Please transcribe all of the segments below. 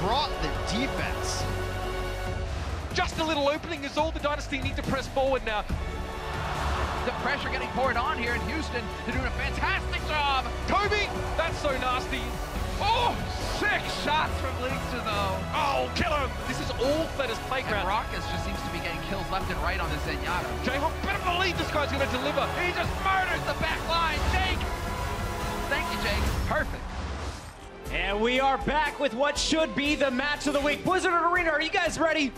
brought the defense. Just a little opening is all the Dynasty need to press forward now. The pressure getting poured on here in Houston. They're doing a fantastic job. Kobe, that's so nasty. Oh, Sick shots from Lijiang though. oh, kill him. This is all Fletcher's And playground. Rockus just seems to be getting kills left and right on the Zenyatta. J-Hawk better believe this guy's gonna deliver. He just murders the back line. Jake! Thank you, Jake. Perfect. And we are back with what should be the match of the week. Blizzard Arena, are you guys ready?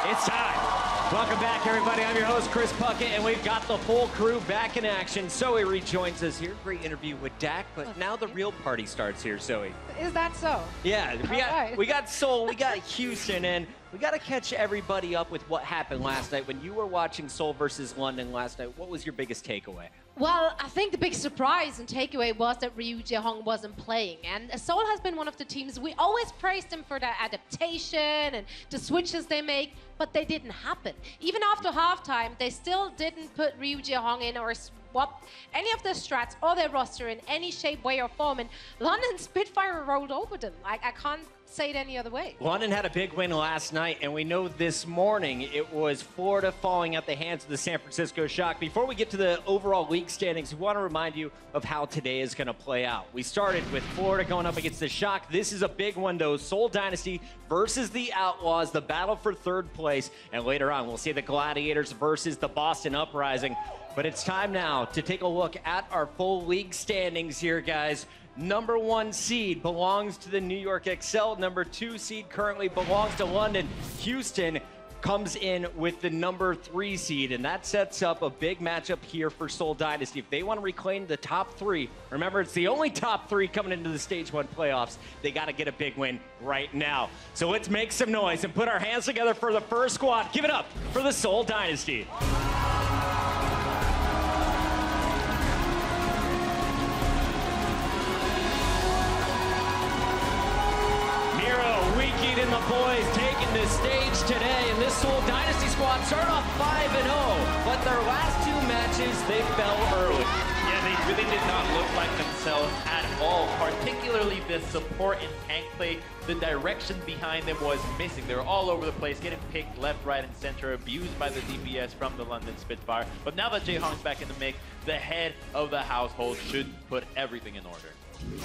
It's time. Welcome back, everybody. I'm your host, Chris Puckett, and we've got the full crew back in action. Zoe rejoins us here. Great interview with Dak, but now the real party starts here, Zoe. Is that so? Yeah, Right. we got Seoul, we got Houston, and we got to catch everybody up with what happened last night. When you were watching Seoul versus London last night, what was your biggest takeaway? Well, I think the big surprise and takeaway was that Ryu Jae-hong wasn't playing. And Seoul has been one of the teams, we always praised them for their adaptation and the switches they make, but they didn't happen. Even after halftime, they still didn't put Ryu Jae-hong in or swap any of their strats or their roster in any shape, way, or form. And London Spitfire rolled over them. Like, I can't say it any other way. London had a big win last night, and we know this morning it was Florida falling at the hands of the San Francisco Shock. Before we get to the overall league standings, we want to remind you of how today is going to play out. We started with Florida going up against the Shock. This is a big one, though. Seoul Dynasty versus the Outlaws, the battle for third place. And later on, we'll see the Gladiators versus the Boston Uprising. But it's time now to take a look at our full league standings here, guys. Number 1 seed belongs to the New York Excel. Number 2 seed currently belongs to London. Houston comes in with the number 3 seed, and that sets up a big matchup here for Seoul Dynasty. If they want to reclaim the top 3, remember it's the only top 3 coming into the Stage 1 playoffs, they got to get a big win right now. So let's make some noise and put our hands together for the first squad. Give it up for the Seoul Dynasty. And the boys taking the stage today, and this Seoul Dynasty squad started off 5-0, but their last 2 matches, they fell early. Yeah, they really did not look like themselves at all, particularly the support and tank play. The direction behind them was missing. They were all over the place, getting picked left, right, and center, abused by the DPS from the London Spitfire. But now that Jae-Hong's back in the mix, the head of the household should put everything in order.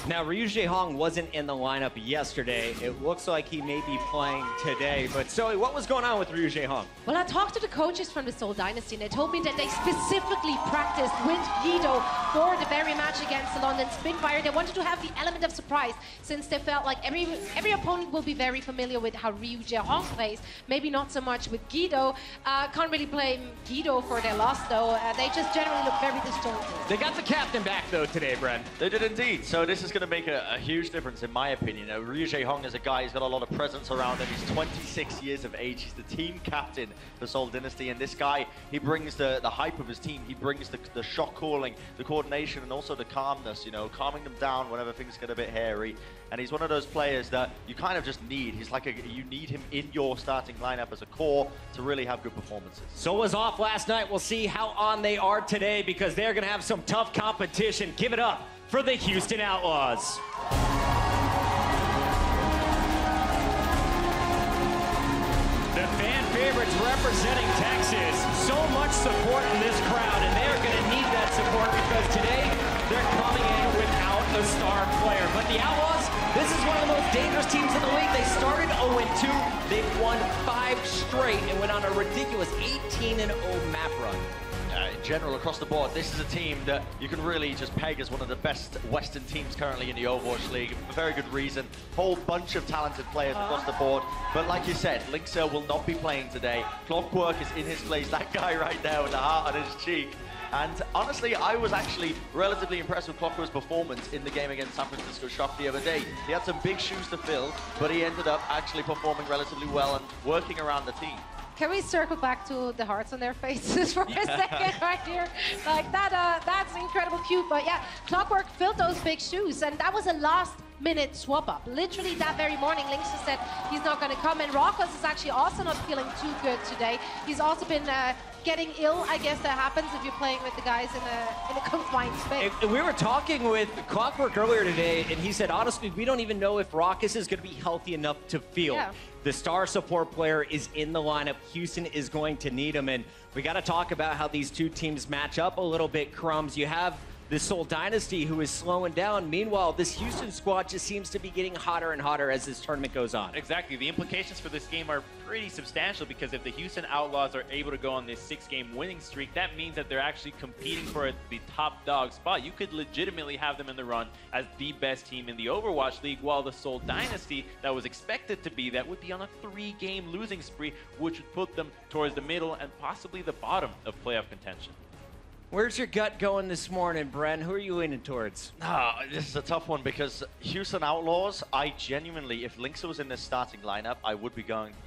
Now, Ryu Jae-Hong wasn't in the lineup yesterday. It looks like he may be playing today. But Zoe, what was going on with Ryu Jae-Hong? Well, I talked to the coaches from the Seoul Dynasty, and they told me that they specifically practiced with Guido for the very match against the London Spitfire. They wanted to have the element of surprise, since they felt like every opponent will be very familiar with how Ryu Jae-Hong plays. Maybe not so much with Guido. Can't really blame Guido for their loss, though. They just generally look very disjointed. They got the captain back, though, today, Brent. They did indeed. So this is going to make a huge difference, in my opinion. Ryu Jae-Hong is a guy who's got a lot of presence around him. He's 26 years of age. He's the team captain for Seoul Dynasty. And this guy, he brings the hype of his team. He brings the shot calling, the coordination, and also the calmness, you know, calming them down whenever things get a bit hairy. And he's one of those players that you kind of just need. He's like you need him in your starting lineup as a core to really have good performances. Seoul was off last night. We'll see how on they are today, because they're going to have some tough competition. Give it up for the Houston Outlaws. The fan favorites representing Texas. So much support in this crowd, and they're going to need that support, because today they're coming in without a star player. But the Outlaws, this is one of the most dangerous teams in the league. They started 0-2. They've won 5 straight and went on a ridiculous 18-0 map run. In general, across the board, this is a team that you can really just peg as one of the best Western teams currently in the Overwatch League, for very good reason. Whole bunch of talented players across the board. But like you said, Lijiang will not be playing today. Clockwork is in his place, that guy right there with the heart on his cheek. And honestly, I was actually relatively impressed with Clockwork's performance in the game against San Francisco Shock the other day. He had some big shoes to fill, but he ended up actually performing relatively well and working around the team. Can we circle back to the hearts on their faces for a second right here? Like that, that's incredible cute. But yeah, Clockwork filled those big shoes, and that was a last last-minute swap-up. Literally that very morning, Linkster said he's not going to come, and Rokos is actually also not feeling too good today. He's also been getting ill. I guess that happens if you're playing with the guys in a confined space. And we were talking with Clockwork earlier today, and he said, honestly, we don't even know if Rokos is going to be healthy enough to field. Yeah. The star support player is in the lineup. Houston is going to need him, and we got to talk about how these two teams match up a little bit, Crumbs. You have the Seoul Dynasty who is slowing down. Meanwhile, this Houston squad just seems to be getting hotter and hotter as this tournament goes on. Exactly. The implications for this game are pretty substantial because if the Houston Outlaws are able to go on this 6-game winning streak, that means that they're actually competing for the top dog spot. You could legitimately have them in the run as the best team in the Overwatch League, while the Seoul Dynasty, that was expected to be that, would be on a 3-game losing spree, which would put them towards the middle and possibly the bottom of playoff contention. Where's your gut going this morning, Bren? Who are you leaning towards? This is a tough one because Houston Outlaws, I genuinely, if Linkster was in this starting lineup, I would be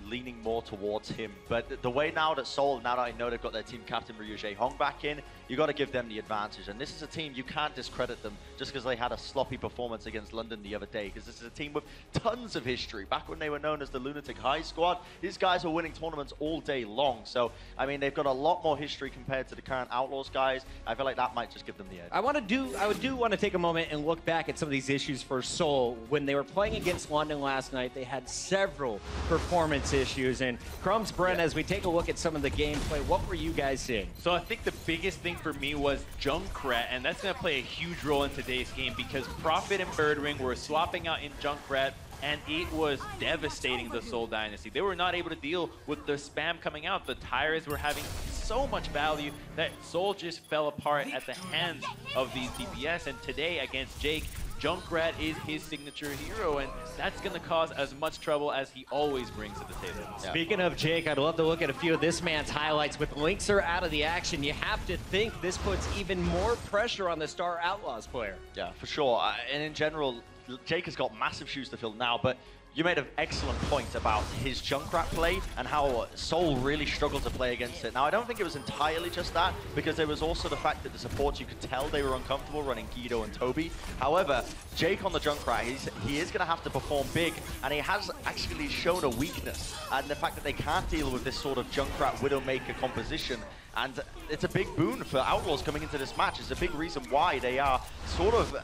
leaning more towards him. But the way now that Seoul, now that I know they've got their team captain Ryu Jae-hong back in, you got to give them the advantage. And this is a team, you can't discredit them just because they had a sloppy performance against London the other day, because this is a team with tons of history. Back when they were known as the Lunatic High Squad, these guys were winning tournaments all day long. So, I mean, they've got a lot more history compared to the current Outlaws guys. I feel like that might just give them the edge. I do want to take a moment and look back at some of these issues for Seoul. When they were playing against London last night, they had several performance issues. And Crumbs, Brent, as we take a look at some of the gameplay, what were you guys seeing? So I think the biggest thing for me was Junkrat, and that's going to play a huge role in today's game because Prophet and Birdwing were swapping out in Junkrat, and it was devastating the Seoul Dynasty. They were not able to deal with the spam coming out. The tires were having so much value that Seoul just fell apart at the hands of these DPS. And today against Jake, Junkrat is his signature hero, and that's going to cause as much trouble as he always brings to the table. Yeah. Speaking of Jake, I'd love to look at a few of this man's highlights. With Linkster out of the action, you have to think this puts even more pressure on the Star Outlaws player. Yeah, for sure. And in general, Jake has got massive shoes to fill now, but you made an excellent point about his Junkrat play and how Seoul really struggled to play against it. Now, I don't think it was entirely just that, because there was also the fact that the supports, you could tell they were uncomfortable running Guido and Toby. However, Jake on the Junkrat, he is going to have to perform big, and he has actually shown a weakness, and the fact that they can't deal with this sort of Junkrat Widowmaker composition. And it's a big boon for Outlaws coming into this match. It's a big reason why they are sort of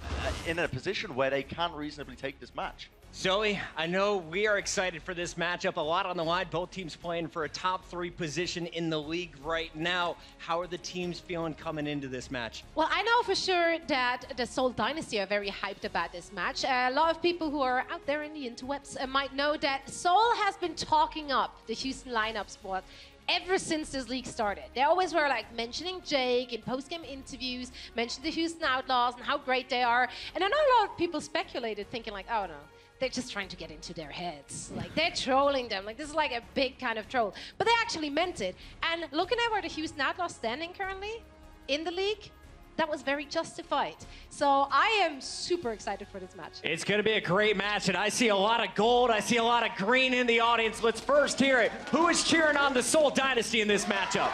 in a position where they can reasonably take this match. Zoe, I know we are excited for this matchup. A lot on the line. Both teams playing for a top 3 position in the league right now. How are the teams feeling coming into this match? Well, I know for sure that the Seoul Dynasty are very hyped about this match. A lot of people who are out there in the interwebs might know that Seoul has been talking up the Houston lineup spot ever since this league started. They always were like mentioning Jake in post-game interviews, mentioned the Houston Outlaws and how great they are. And I know a lot of people speculated, thinking like, oh no, they're just trying to get into their heads. Like, they're trolling them. Like, this is like a big kind of troll. But they actually meant it. And looking at where the Houston Outlaws standing currently in the league, that was very justified. So I am super excited for this match. It's going to be a great match, and I see a lot of gold. I see a lot of green in the audience. Let's first hear it. Who is cheering on the Seoul Dynasty in this matchup?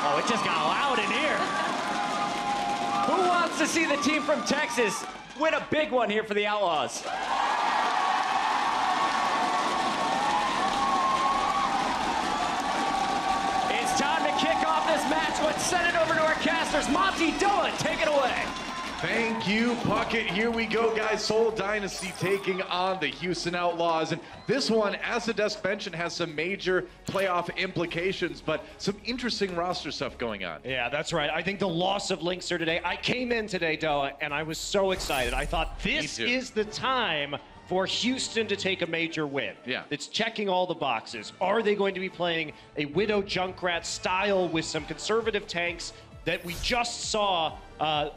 Oh, it just got loud in here. Who wants to see the team from Texas win a big one here for the Outlaws? It's time to kick off this match. Let's send it over to our casters. Monty Dolan, take it away. Thank you, Puckett. Here we go, guys. Seoul Dynasty taking on the Houston Outlaws. And this one, as the desk mentioned, has some major playoff implications, but some interesting roster stuff going on. Yeah, that's right. I think the loss of Linkster today, I came in today, Doa, and I was so excited. I thought this is the time for Houston to take a major win. Yeah. It's checking all the boxes. Are they going to be playing a Widow Junkrat style with some conservative tanks that we just saw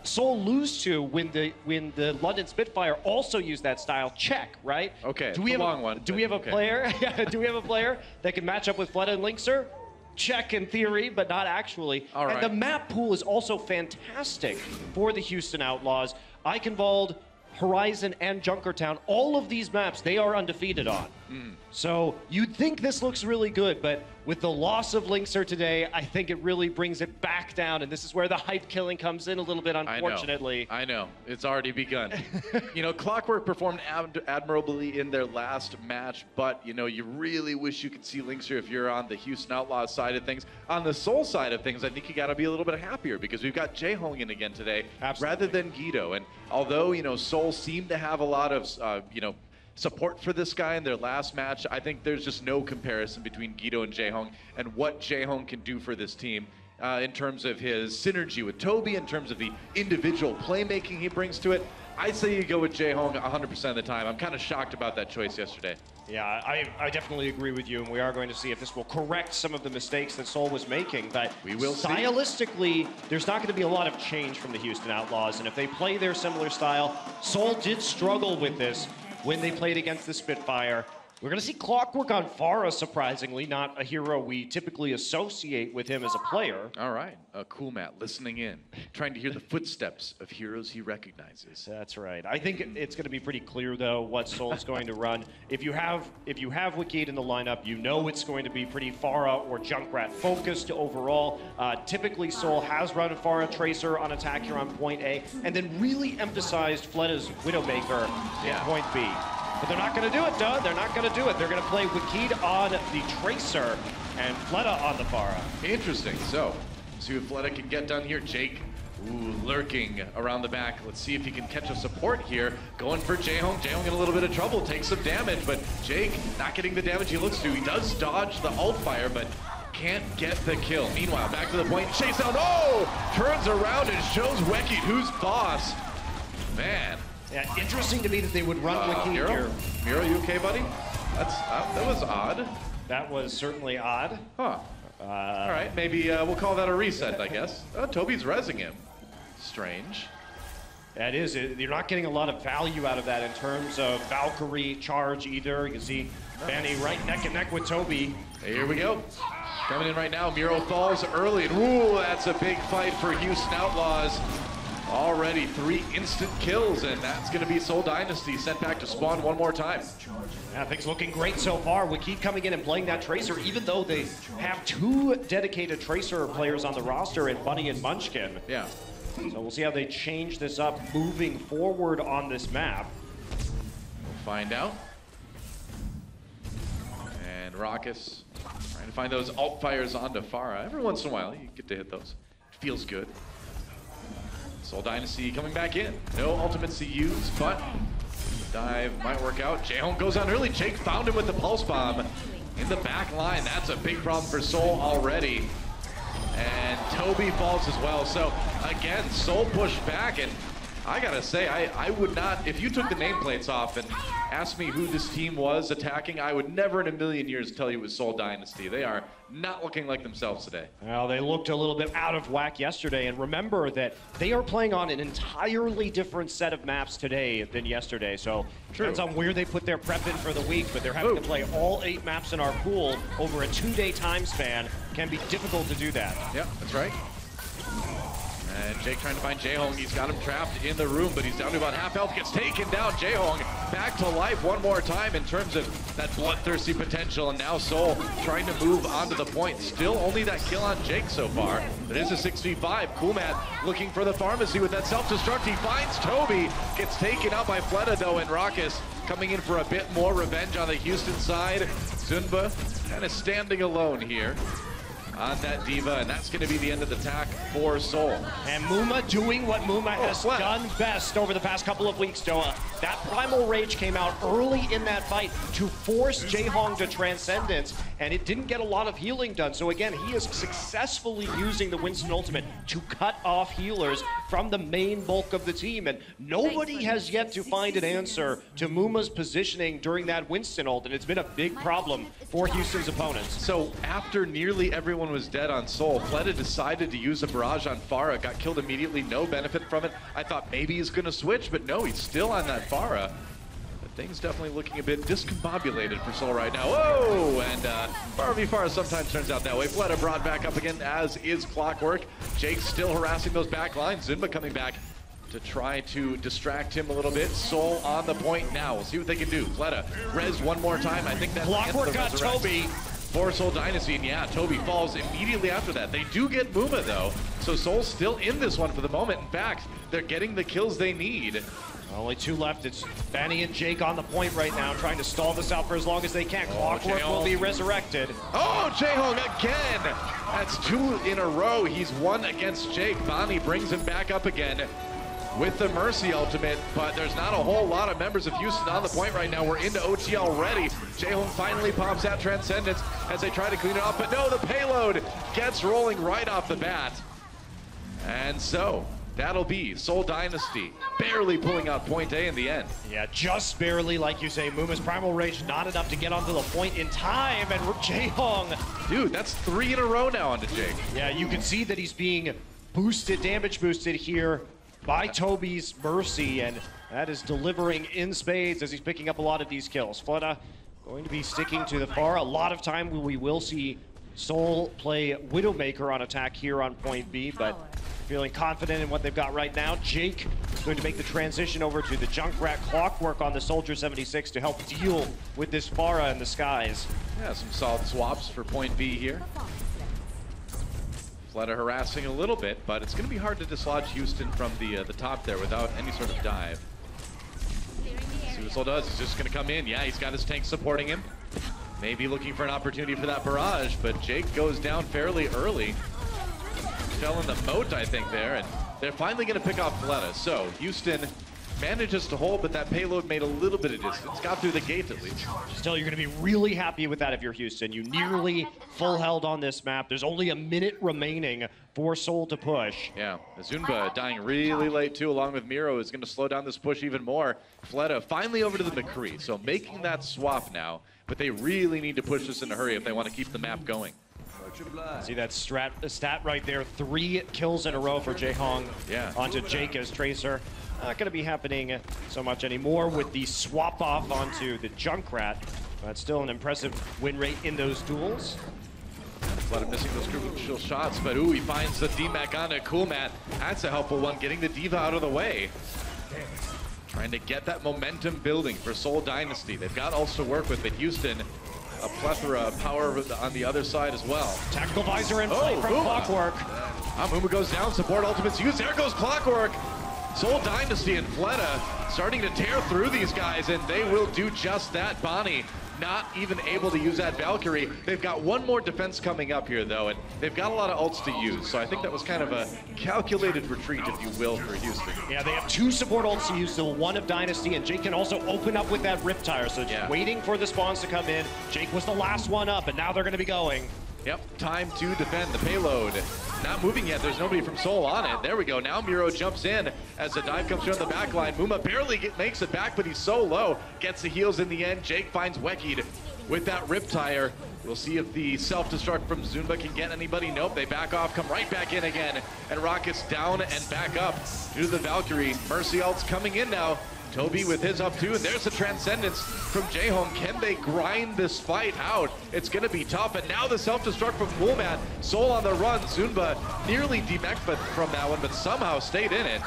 Seoul lose to when the London Spitfire also used that style? Check, right? Okay, do we have long one. Do we have a player? Do we have a player that can match up with Flood and Linkster? Check in theory, but not actually. All right. And the map pool is also fantastic for the Houston Outlaws. Eichenwalde, Horizon, and Junkertown, all of these maps they are undefeated on. So you'd think this looks really good, but with the loss of Linkser today, I think it really brings it back down, and this is where the hype killing comes in a little bit, unfortunately. I know. It's already begun. You know, Clockwork performed admirably in their last match, but, you know, you really wish you could see Linkser if you're on the Houston Outlaws side of things. On the Seoul side of things, I think you got to be a little bit happier because we've got Jaehong in again today rather than Guido. And although, you know, Seoul seemed to have a lot of, you know, support for this guy in their last match, I think there's just no comparison between Guido and Jaehong and what Jaehong can do for this team in terms of his synergy with Toby, in terms of the individual playmaking he brings to it. I'd say you go with Jaehong 100% of the time. I'm kind of shocked about that choice yesterday. Yeah, I definitely agree with you, and we are going to see if this will correct some of the mistakes that Seoul was making. But we will stylistically, there's not going to be a lot of change from the Houston Outlaws, and if they play their similar style, Seoul did struggle with this when they played against the Spitfire. We're going to see Clockwork on Pharah, surprisingly, not a hero we typically associate with him as a player. All right, cool Matt, listening in, trying to hear the footsteps of heroes he recognizes. That's right. I think it's going to be pretty clear, though, what Seoul's going to run. If you have Wicked in the lineup, you know it's going to be pretty Pharah or Junkrat focused overall. Typically, Seoul has run a Pharah Tracer on attack here on point A, and then really emphasized Fleda's Widowmaker in point B. But they're not going to do it, Doug. They're not going to do it. They're going to play Wicked on the Tracer and Fleda on the Pharah. Interesting. So, see what Fleda can get done here. Jake, lurking around the back. Let's see if he can catch a support here. Going for Jaehong. Jaehong in a little bit of trouble. Takes some damage, but Jake not getting the damage he looks to. He does dodge the ult fire, but can't get the kill. Meanwhile, back to the point. Chase down. Oh! Turns around and shows Wicked who's boss. Man. Yeah, interesting to me that they would run Wicked here. Miro, you okay, buddy? That was odd. That was certainly odd. Huh. All right, maybe we'll call that a reset, I guess. Toby's rezzing him. Strange. That is, you're not getting a lot of value out of that in terms of Valkyrie charge either. You can see Fanny right neck and neck with Toby. Here we go. Coming in right now, Miro falls early. And ooh, that's a big fight for Houston Outlaws. Already 3 instant kills, and that's going to be Seoul Dynasty sent back to spawn one more time. Yeah, things looking great so far. We keep coming in and playing that Tracer, even though they have 2 dedicated Tracer players on the roster in Bunny and Munchkin. Yeah. So we'll see how they change this up moving forward on this map. We'll find out. And Raucus trying to find those alt fires onto Pharah. Every once in a while, you get to hit those. It feels good. Seoul Dynasty coming back in. No ultimates to use, but dive might work out. Jaehong goes on early. Jake found him with the pulse bomb in the back line. That's a big problem for Seoul already. And Toby falls as well. So again, Seoul pushed back, and I gotta say, I would not, if you took the nameplates off and asked me who this team was attacking, I would never in a million years tell you it was Seoul Dynasty. They are not looking like themselves today. Well, they looked a little bit out of whack yesterday, and remember that they are playing on an entirely different set of maps today than yesterday, so depends on where they put their prep in for the week, but they're having to play all 8 maps in our pool over a 2-day time span. Can be difficult to do that. Yeah, that's right. And Jake trying to find Jaehong. He's got him trapped in the room, but he's down to about half health. Gets taken down. Jaehong back to life one more time in terms of that bloodthirsty potential. And now Seoul trying to move onto the point. Still only that kill on Jake so far. It is a 6v5. Kumat looking for the pharmacy with that self-destruct. He finds Toby. Gets taken out by Fleda though, and Raucus coming in for a bit more revenge on the Houston side. Zunba kind of standing alone here on that Diva, and that's going to be the end of the attack for Seoul. And Muma doing what Muma has done best over the past couple of weeks, Doa. That Primal Rage came out early in that fight to force Jaehong to Transcendence, and it didn't get a lot of healing done. So again, he is successfully using the Winston Ultimate to cut off healers from the main bulk of the team, and nobody has yet to find an answer to Muma's positioning during that Winston ult, and it's been a big problem for Houston's opponents. So after nearly everyone was dead on Seoul, Fleda decided to use a barrage on Pharah, got killed immediately, no benefit from it. I thought maybe he's gonna switch, but no, he's still on that Pharah. But things definitely looking a bit discombobulated for Seoul right now. Whoa! And Pharah v Pharah sometimes turns out that way. Fleda brought back up again, as is Clockwork. Jake still harassing those back lines. Zunba coming back to try to distract him a little bit. Seoul on the point now. We'll see what they can do. Fleta, res one more time. I think that's Clockwork got Toby. For Seoul Dynasty, and yeah, Toby falls immediately after that. They do get Muma though, so Seoul's still in this one for the moment. In fact, they're getting the kills they need. Only 2 left. It's Fanny and Jake on the point right now, trying to stall this out for as long as they can. Clockwork will be resurrected. Oh, Jaehong again! That's 2 in a row. He's 1 against Jake. Bonnie brings him back up again with the Mercy ultimate, but there's not a whole lot of members of Houston on the point right now. We're into OT already. Jaehong finally pops out Transcendence as they try to clean it up, but no, the payload gets rolling right off the bat. And so, that'll be Seoul Dynasty barely pulling out point A in the end. Yeah, just barely, like you say. Muma's Primal Rage not enough to get onto the point in time, and Jaehong. Dude, that's 3 in a row now onto Jake. Yeah, you can see that he's being boosted, damage boosted here by Toby's Mercy, and that is delivering in spades as he's picking up a lot of these kills. Fleta going to be sticking to the far. A lot of time we will see Seoul play Widowmaker on attack here on point B, but feeling confident in what they've got right now. Jake is going to make the transition over to the Junkrat Clockwork on the Soldier 76 to help deal with this Pharah in the skies. Yeah, some solid swaps for point B here. Fleta harassing a little bit, but it's going to be hard to dislodge Houston from the top there without any sort of dive. See what Seoul does. He's just going to come in. Yeah, he's got his tank supporting him. Maybe looking for an opportunity for that barrage, but Jake goes down fairly early. Fell in the moat, I think, there, and they're finally going to pick off Fleta. So Houston manages to hold, but that payload made a little bit of distance. Got through the gate at least. Still, you're going to be really happy with that if you're Houston. You nearly full held on this map. There's only a minute remaining for Seoul to push. Yeah, Zunba dying really late too, along with Miro, is going to slow down this push even more. Fleta finally over to the McCree, so making that swap now, but they really need to push this in a hurry if they want to keep the map going. See that stat right there, 3 kills in a row for Jaehong onto Jake as Tracer. Not going to be happening so much anymore with the swap off onto the Junkrat, but still an impressive win rate in those duels. Fleta missing those crucial shots, but ooh, he finds the DMAC on it. Cool Matt, that's a helpful one, getting the Diva out of the way. Trying to get that momentum building for Seoul Dynasty. They've got else to work with, but Houston, a plethora of power on the other side as well. Tactical visor in play from Clockwork. Muma goes down, support ultimates used. There goes Clockwork. Seoul Dynasty and Fleta starting to tear through these guys, and they will do just that. Bonnie not even able to use that Valkyrie. They've got one more defense coming up here, though, and they've got a lot of ults to use. So I think that was kind of a calculated retreat, if you will, for Houston. Yeah, they have 2 support ults to use, still 1 of Dynasty, and Jake can also open up with that Riptire. So just waiting for the spawns to come in. Jake was the last one up, and now they're going to be going. Yep, time to defend the payload. Not moving yet, there's nobody from Seoul on it. There we go, now Miro jumps in as the dive comes through on the back line. Muma barely makes it back, but he's so low. Gets the heals in the end. Jake finds Wekied with that Riptire. We'll see if the self-destruct from Zunba can get anybody. Nope, they back off, come right back in again. And Rocket's down and back up due to the Valkyrie. Mercy ult's coming in now. Toby with his up too, and there's the Transcendence from Jaehong. Can they grind this fight out? It's gonna be tough, and now the self-destruct from Woolmat. Seoul on the run, Zunba nearly demeched from that one, but somehow stayed in it.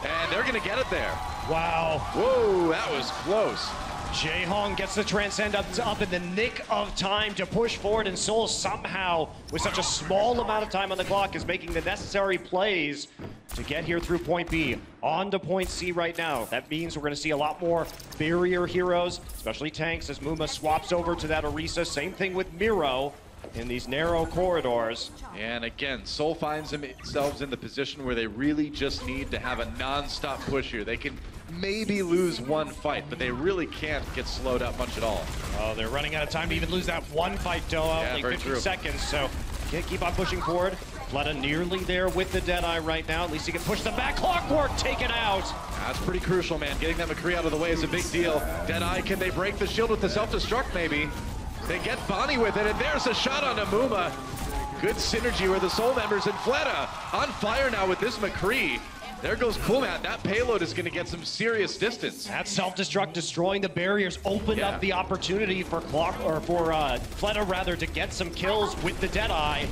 And they're gonna get it there. Wow. Whoa, that was close. Jaehong gets the Transcend up in the nick of time to push forward, and Seoul somehow, with such a small amount of time on the clock, is making the necessary plays to get here through point B. On to point C right now. That means we're going to see a lot more barrier heroes, especially tanks, as Muma swaps over to that Orisa. Same thing with Miro in these narrow corridors. And again, Seoul finds themselves in the position where they really just need to have a non-stop push here. They can maybe lose one fight, but they really can't get slowed up much at all. Oh, they're running out of time to even lose that one fight, Doa. Yeah, only 50 seconds, so can't keep on pushing forward. Fleta nearly there with the Deadeye right now. At least he can push them back. Clockwork taken out. That's pretty crucial, man. Getting that McCree out of the way is a big deal. Deadeye, can they break the shield with the self-destruct maybe? They get Bonnie with it, and there's a shot on Muma. Good synergy with the Seoul members, and Fleta on fire now with this McCree. There goes Coolmat. That payload is going to get some serious distance. That self-destruct destroying the barriers opened up the opportunity for Fleta rather to get some kills with the Deadeye.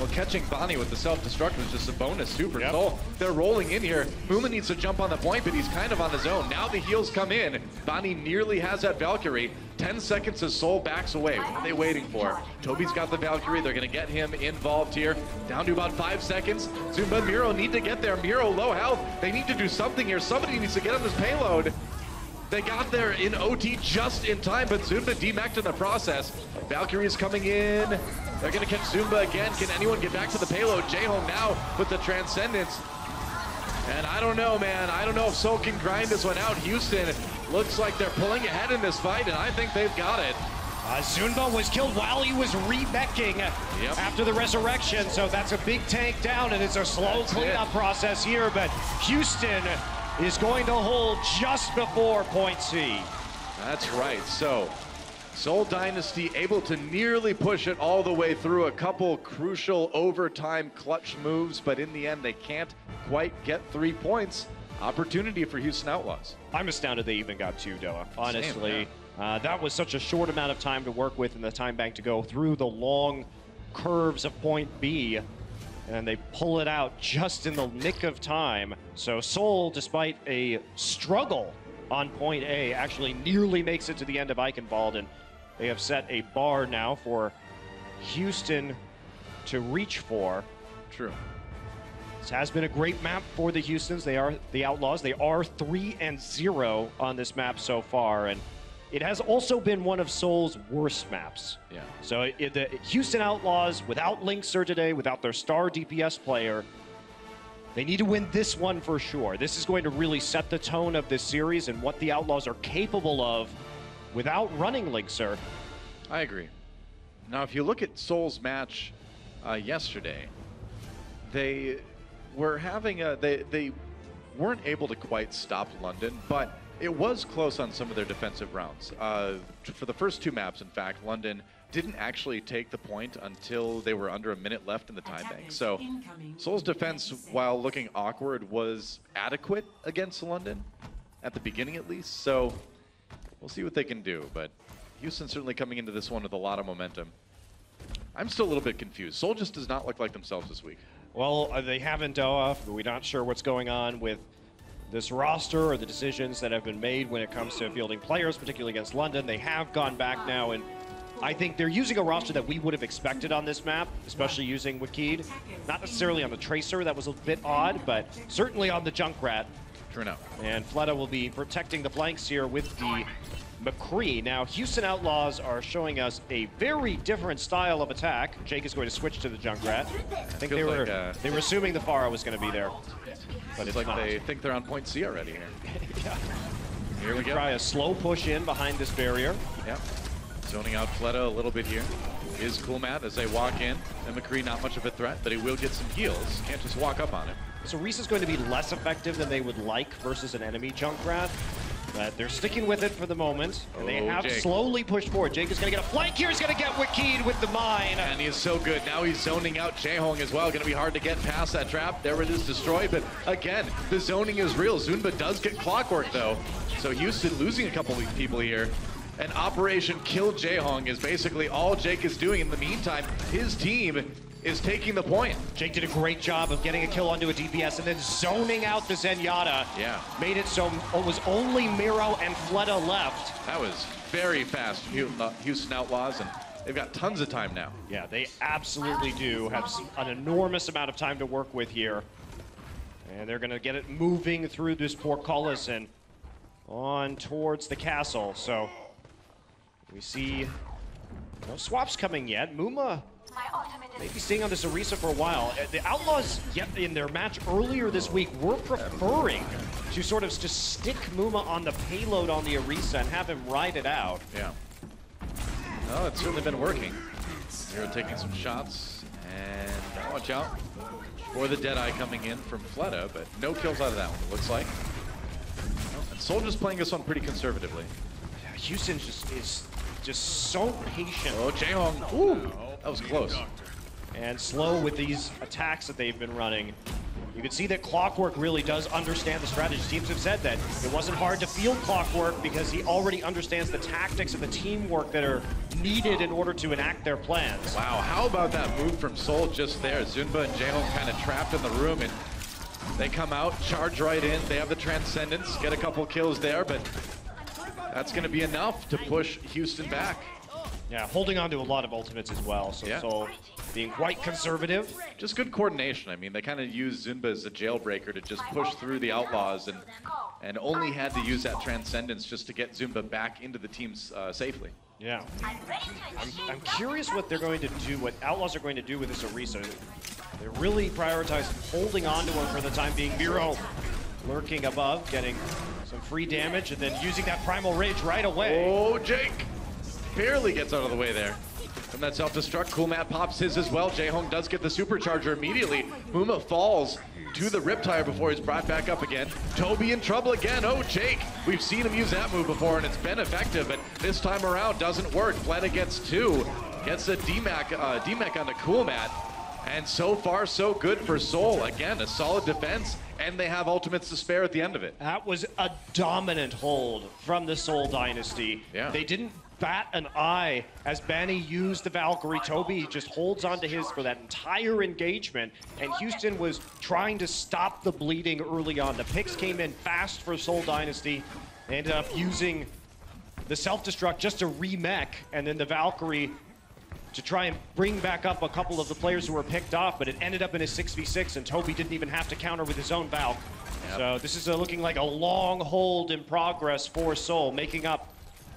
Well, catching Bonnie with the self-destruct was just a bonus too for Yep. Seoul. They're rolling in here. Muma needs to jump on the point, but he's kind of on his own. Now the heals come in. Bonnie nearly has that Valkyrie. 10 seconds as Seoul backs away. What are they waiting for? Toby's got the Valkyrie. They're going to get him involved here. Down to about 5 seconds. Zumba and Miro need to get there. Miro low health. They need to do something here. Somebody needs to get on this payload. They got there in OT just in time, but Zumba demac'd in the process. Valkyrie is coming in. They're gonna catch Zumba again. Can anyone get back to the payload? Jaehong now with the Transcendence. And I don't know, man. I don't know if Seoul can grind this one out. Houston looks like they're pulling ahead in this fight, and I think they've got it. Zunba was killed while he was rebecking after the resurrection, so that's a big tank down, and it's a slow cleanup process here, but Houston is going to hold just before point C. That's right. So Seoul Dynasty able to nearly push it all the way through. A couple crucial overtime clutch moves, but in the end they can't quite get 3 points. Opportunity for Houston Outlaws. I'm astounded they even got 2, Doa. Honestly, Same, that was such a short amount of time to work with and the time bank to go through the long curves of point B. And they pull it out just in the nick of time. So Seoul, despite a struggle on point A, actually nearly makes it to the end of Eichenwalde, and they have set a bar now for Houston to reach for. True. This has been a great map for the Houstons. They are the Outlaws. They are 3-0 on this map so far, and it has also been one of Seoul's worst maps. Yeah. So the Houston Outlaws, without Linkser today, without their star DPS player, they need to win this one for sure. This is going to really set the tone of this series and what the Outlaws are capable of without running Linkser. I agree. Now, if you look at Seoul's match yesterday, they were having they weren't able to quite stop London, but it was close on some of their defensive rounds. For the first 2 maps, in fact, London didn't actually take the point until they were under a minute left in the time bank. So Seoul's defense, while looking awkward, was adequate against London, at the beginning at least. So we'll see what they can do, but Houston certainly coming into this one with a lot of momentum. I'm still a little bit confused. Seoul just does not look like themselves this week. Well, they haven't, Doa. We're not sure what's going on with this roster or the decisions that have been made when it comes to fielding players, particularly against London. They have gone back now, and I think they're using a roster that we would have expected on this map, especially using Wakid. Not necessarily on the Tracer, that was a bit odd, but certainly on the Junkrat. True enough. And Fleta will be protecting the flanks here with the McCree. Now, Houston Outlaws are showing us a very different style of attack. Jake is going to switch to the Junkrat. I think they were assuming the Pharah was going to be there. But it's like not. they think they're on point C already here. Yeah. Here we go. Try a slow push in behind this barrier. Yeah. Zoning out Fleta a little bit here. Is Coolmat as they walk in. And McCree not much of a threat, but he will get some heals. Can't just walk up on him. So Reese is going to be less effective than they would like versus an enemy Junkrat. But they're sticking with it for the moment. And they have Jake slowly pushed forward. Jake is going to get a flank here. He's going to get Wakid with the mine. And he is so good. Now he's zoning out Jaehong as well. Going to be hard to get past that trap. There it is, destroyed. But again, the zoning is real. Zunba does get clockwork though. So Houston losing a couple of people here. And Operation Kill Jaehong is basically all Jake is doing. In the meantime, his team is taking the point. Jake did a great job of getting a kill onto a DPS and then zoning out the Zenyatta. Yeah. Made it so it was only Miro and Fleta left. That was very fast, Houston Outlaws, and they've got tons of time now. Yeah, they absolutely do have an enormous amount of time to work with here. And they're going to get it moving through this portcullis and on towards the castle. So we see no swaps coming yet. Muma maybe staying on this Orisa for a while. The Outlaws, yet in their match earlier this week, were preferring to sort of just stick Muma on the payload on the Orisa and have him ride it out. Yeah. Well, it's certainly been working. They're taking some shots, and watch out for the Deadeye coming in from Fleta, but no kills out of that one, it looks like. And Seoul just playing this one pretty conservatively. Yeah, Houston is just so patient. Oh, Jaehong. Ooh, that was close. And slow with these attacks that they've been running. You can see that Clockwork really does understand the strategy. Teams have said that it wasn't hard to field Clockwork because he already understands the tactics and the teamwork that are needed in order to enact their plans. Wow, how about that move from Seoul just there? Zunba and Jaehong kind of trapped in the room, and they come out, charge right in. They have the Transcendence, get a couple kills there, but that's going to be enough to push Houston back. Yeah, holding on to a lot of ultimates as well, so Yeah. Seoul being quite conservative. Just good coordination. I mean, they kind of used Zunba as a jailbreaker to just push through the Outlaws, and only had to use that Transcendence just to get Zunba back into the teams safely. Yeah. I'm curious what they're going to do, what Outlaws are going to do with this Orisa. They're really prioritizing holding on to him for the time being. Miro lurking above, getting some free damage, and then using that Primal Rage right away. Oh, Jake barely gets out of the way there. From that self-destruct, Cool Matt pops his as well. Jaehong does get the supercharger immediately. Muma falls to the Riptire before he's brought back up again. Toby in trouble again. Oh, Jake. We've seen him use that move before, and it's been effective, but this time around doesn't work. Fleta gets two. Gets a D-Mech on the Cool Matt. And so far, so good for Seoul. Again, a solid defense, and they have ultimates to spare at the end of it. That was a dominant hold from the Seoul Dynasty. Yeah. They didn't bat an eye as Banny used the Valkyrie. Toby just holds onto his for that entire engagement, and Houston was trying to stop the bleeding early on. The picks came in fast for Seoul Dynasty. They ended up using the self-destruct just to remech, and then the Valkyrie to try and bring back up a couple of the players who were picked off, but it ended up in a 6v6, and Toby didn't even have to counter with his own Valk. Yep. So this is looking like a long hold in progress for Seoul, making up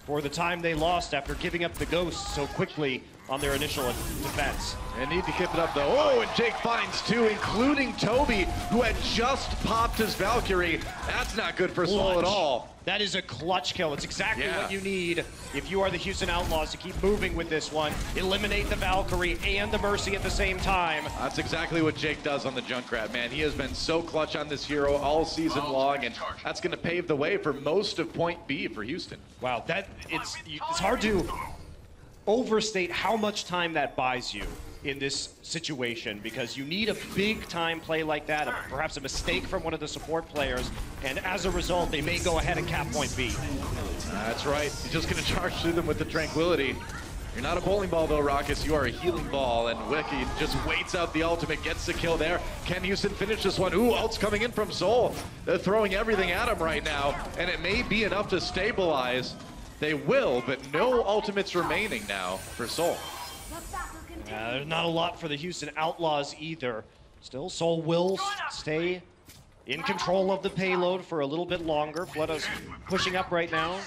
for the time they lost after giving up the Ghost so quickly on their initial defense. They need to keep it up, though. Oh, and Jake finds two, including Toby, who had just popped his Valkyrie. That's not good for Seoul at all. That is a clutch kill. It's exactly Yeah. what you need if you are the Houston Outlaws to keep moving with this one. Eliminate the Valkyrie and the Mercy at the same time. That's exactly what Jake does on the Junkrat, man. He has been so clutch on this hero all season long, and that's going to pave the way for most of Point B for Houston. Wow, it's hard to overstate how much time that buys you in this situation, because you need a big time play like that, perhaps a mistake from one of the support players, and as a result, they may go ahead and cap Point B. That's right. He's just going to charge through them with the Tranquility. You're not a bowling ball, though, Raucus. You are a healing ball, and Wiki just waits out the ultimate, gets the kill there. Can Houston finish this one? Ooh, ult's coming in from Seoul. They're throwing everything at him right now, and it may be enough to stabilize. They will, but no ultimates remaining now for Seoul. There's not a lot for the Houston Outlaws either. Still, Seoul will stay in control of the payload for a little bit longer. Fleta's pushing up right now,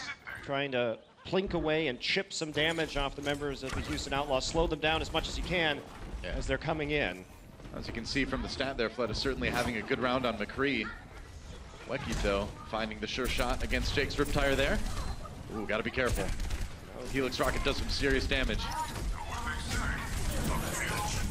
trying to plink away and chip some damage off the members of the Houston Outlaws. Slow them down as much as he can as they're coming in. As you can see from the stat there, Fleta certainly having a good round on McCree. Weki, though, finding the sure shot against Jake's Riptire there. Ooh, gotta be careful. Helix Rocket does some serious damage.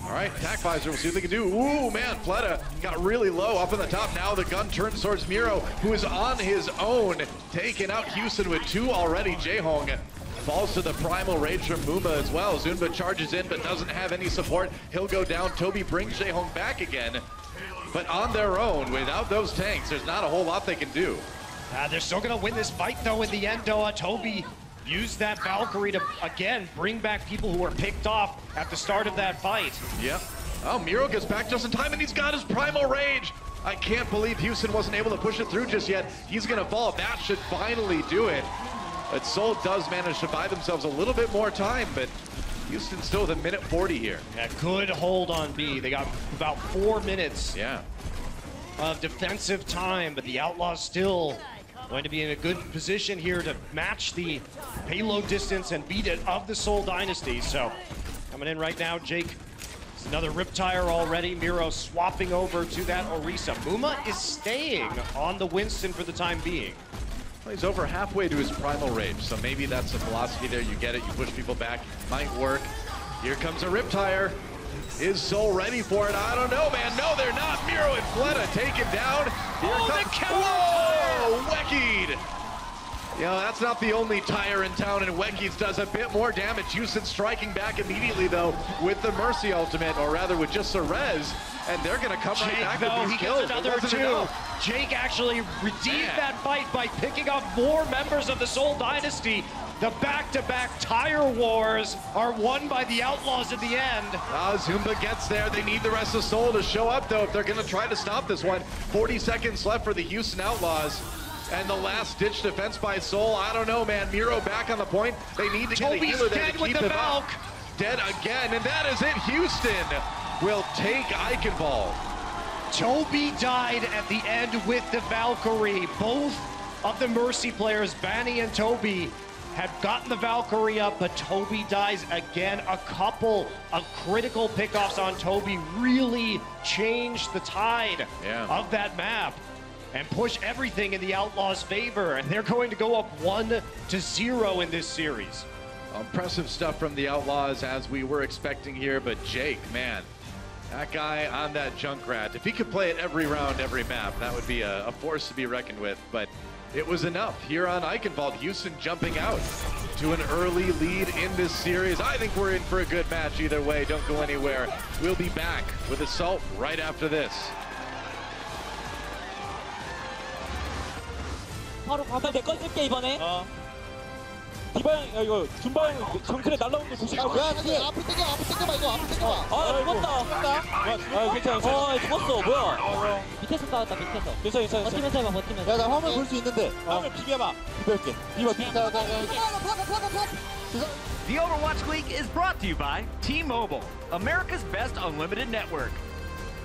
All right, attack visor, we'll see what they can do. Ooh, man, Fleta got really low up in the top. Now the gun turns towards Miro, who is on his own, taking out Houston with two already. Jaehong falls to the Primal Rage from Muma as well. Zunba charges in, but doesn't have any support. He'll go down. Toby brings Jaehong back again. But on their own, without those tanks, there's not a whole lot they can do. They're still going to win this fight, though, in the end. Toby used that Valkyrie to, again, bring back people who were picked off at the start of that fight. Yep. Oh, Miro gets back just in time, and he's got his Primal Rage. I can't believe Houston wasn't able to push it through just yet. He's going to fall. That should finally do it. But Seoul does manage to buy themselves a little bit more time, but Houston still with a minute 40 here. Yeah, good hold on B. They got about 4 minutes of defensive time, but the Outlaws still going to be in a good position here to match the payload distance and beat it of the Seoul Dynasty. So coming in right now, Jake. It's another Riptire already. Miro swapping over to that Orisa. Muma is staying on the Winston for the time being. Well, he's over halfway to his Primal Rage, so maybe that's the philosophy there. You get it, you push people back, might work. Here comes a Riptire. Is Seoul ready for it? I don't know, man. No, they're not. Miro and Fleta taken down. Here comes... the counter! Whoa! Wekied! You know, that's not the only tire in town, and Wekis does a bit more damage. Houston striking back immediately, though, with the Mercy ultimate, or rather with just a res, and they're going to come right back with these kills. Another two. Jake actually redeemed that fight by picking up more members of the Seoul Dynasty. The back-to-back tire wars are won by the Outlaws at the end. Zumba gets there. They need the rest of Seoul to show up, though, if they're going to try to stop this one. 40 seconds left for the Houston Outlaws. And the last-ditch defense by Seoul, I don't know, man. Miro back on the point. They need to get a healer there to keep them up. Dead again, and that is it. Houston will take Eichenwalde. Toby died at the end with the Valkyrie. Both of the Mercy players, Vanny and Toby, had gotten the Valkyrie up, but Toby dies again. A couple of critical pickoffs on Toby really changed the tide of that map and push everything in the Outlaws' favor, and they're going to go up 1-0 in this series. Impressive stuff from the Outlaws, as we were expecting here, but Jake, man, that guy on that Junkrat, if he could play it every round, every map, that would be a force to be reckoned with, but it was enough here on Eichenwalde. Houston jumping out to an early lead in this series. I think we're in for a good match either way. Don't go anywhere. We'll be back with Assault right after this. 바로 가서 내 거 쓸게 이번에. 디바 형 이거 준바 형 정클에 날라오는 거 조심해. 야, 앞으로 당겨봐 이거 앞으로 당겨봐. 아 죽었다. 아 괜찮아. 죽었어 뭐야. 밑에서 싸웠다 밑에서. 괜찮아. 버티면서 해봐 버티면서. 야 나 화면 볼 수 있는데. 화면 비벼봐. 비벼볼게. 비벼. The Overwatch League is brought to you by T-Mobile, America's best unlimited network.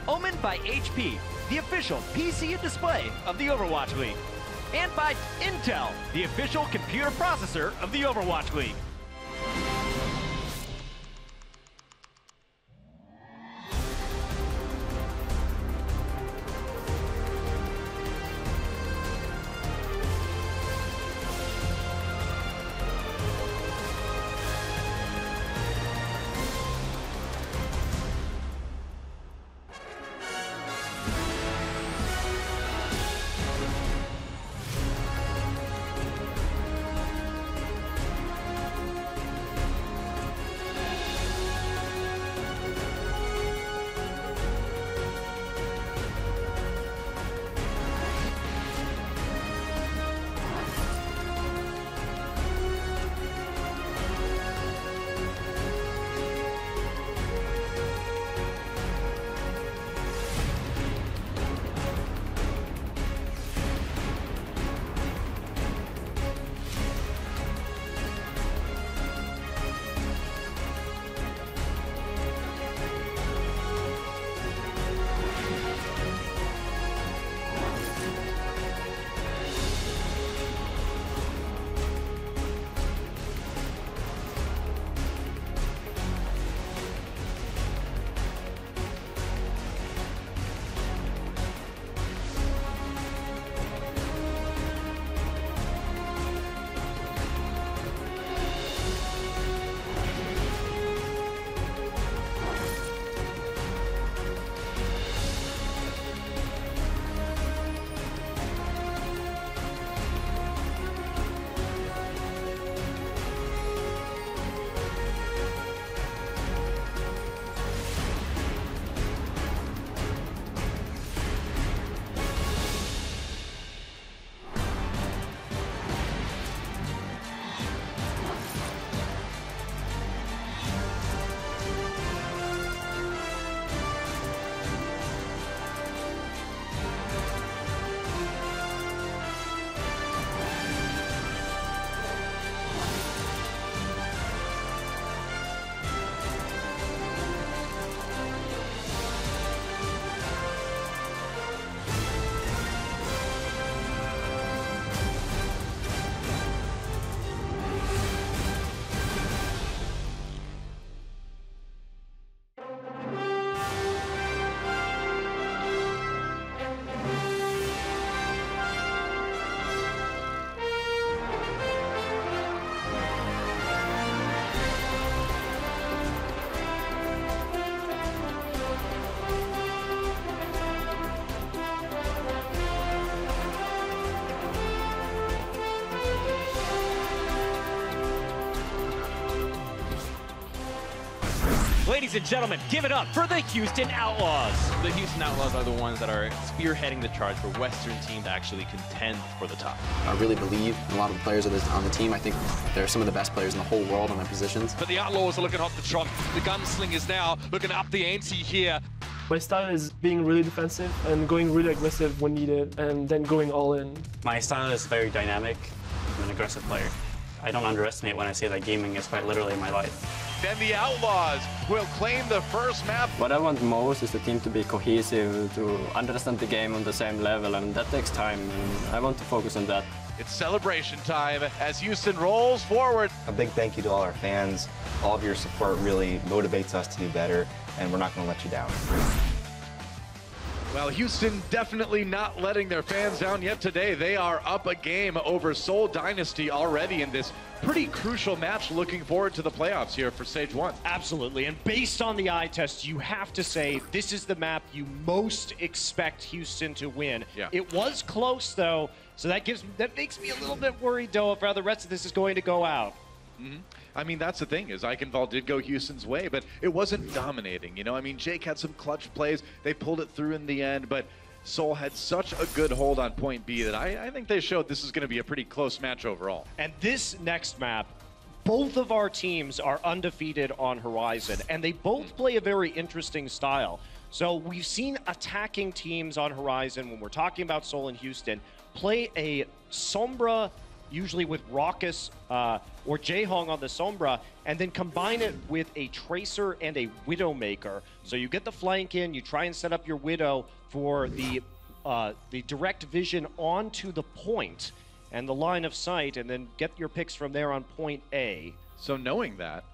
Omened by HP, the official PC and display of the Overwatch League. And by Intel, the official computer processor of the Overwatch League. Ladies and gentlemen, give it up for the Houston Outlaws. The Houston Outlaws are the ones that are spearheading the charge for Western team to actually contend for the top. I really believe in a lot of the players on the team. I think they're some of the best players in the whole world on their positions. But the Outlaws are looking off the trot. The gunslingers now looking up the ante here. My style is being really defensive and going really aggressive when needed, and then going all in. My style is very dynamic. I'm an aggressive player. I don't underestimate when I say that gaming is quite literally my life. Then the Outlaws will claim the first map. What I want most is the team to be cohesive, to understand the game on the same level, and that takes time, and I want to focus on that. It's celebration time as Houston rolls forward. A big thank you to all our fans. All of your support really motivates us to do better, and we're not going to let you down. Well, Houston definitely not letting their fans down yet today. They are up a game over Seoul Dynasty already in this pretty crucial match. Looking forward to the playoffs here for Stage 1. Absolutely, and based on the eye test, you have to say this is the map you most expect Houston to win. Yeah. It was close, though, so that makes me a little bit worried, though, of how the rest of this is going to go out. Mm-hmm. I mean, that's the thing, is Eichenwalde did go Houston's way, but it wasn't dominating, you know? I mean, Jake had some clutch plays. They pulled it through in the end, but Seoul had such a good hold on point B that I think they showed this is going to be a pretty close match overall. And this next map, both of our teams are undefeated on Horizon, and they both play a very interesting style. So we've seen attacking teams on Horizon, when we're talking about Seoul and Houston, play a Sombra, usually with Raucus or Jaehong on the Sombra, and then combine it with a Tracer and a Widowmaker. So you get the flank in, you try and set up your Widow for the direct vision onto the point and the line of sight, and then get your picks from there on point A. So knowing that,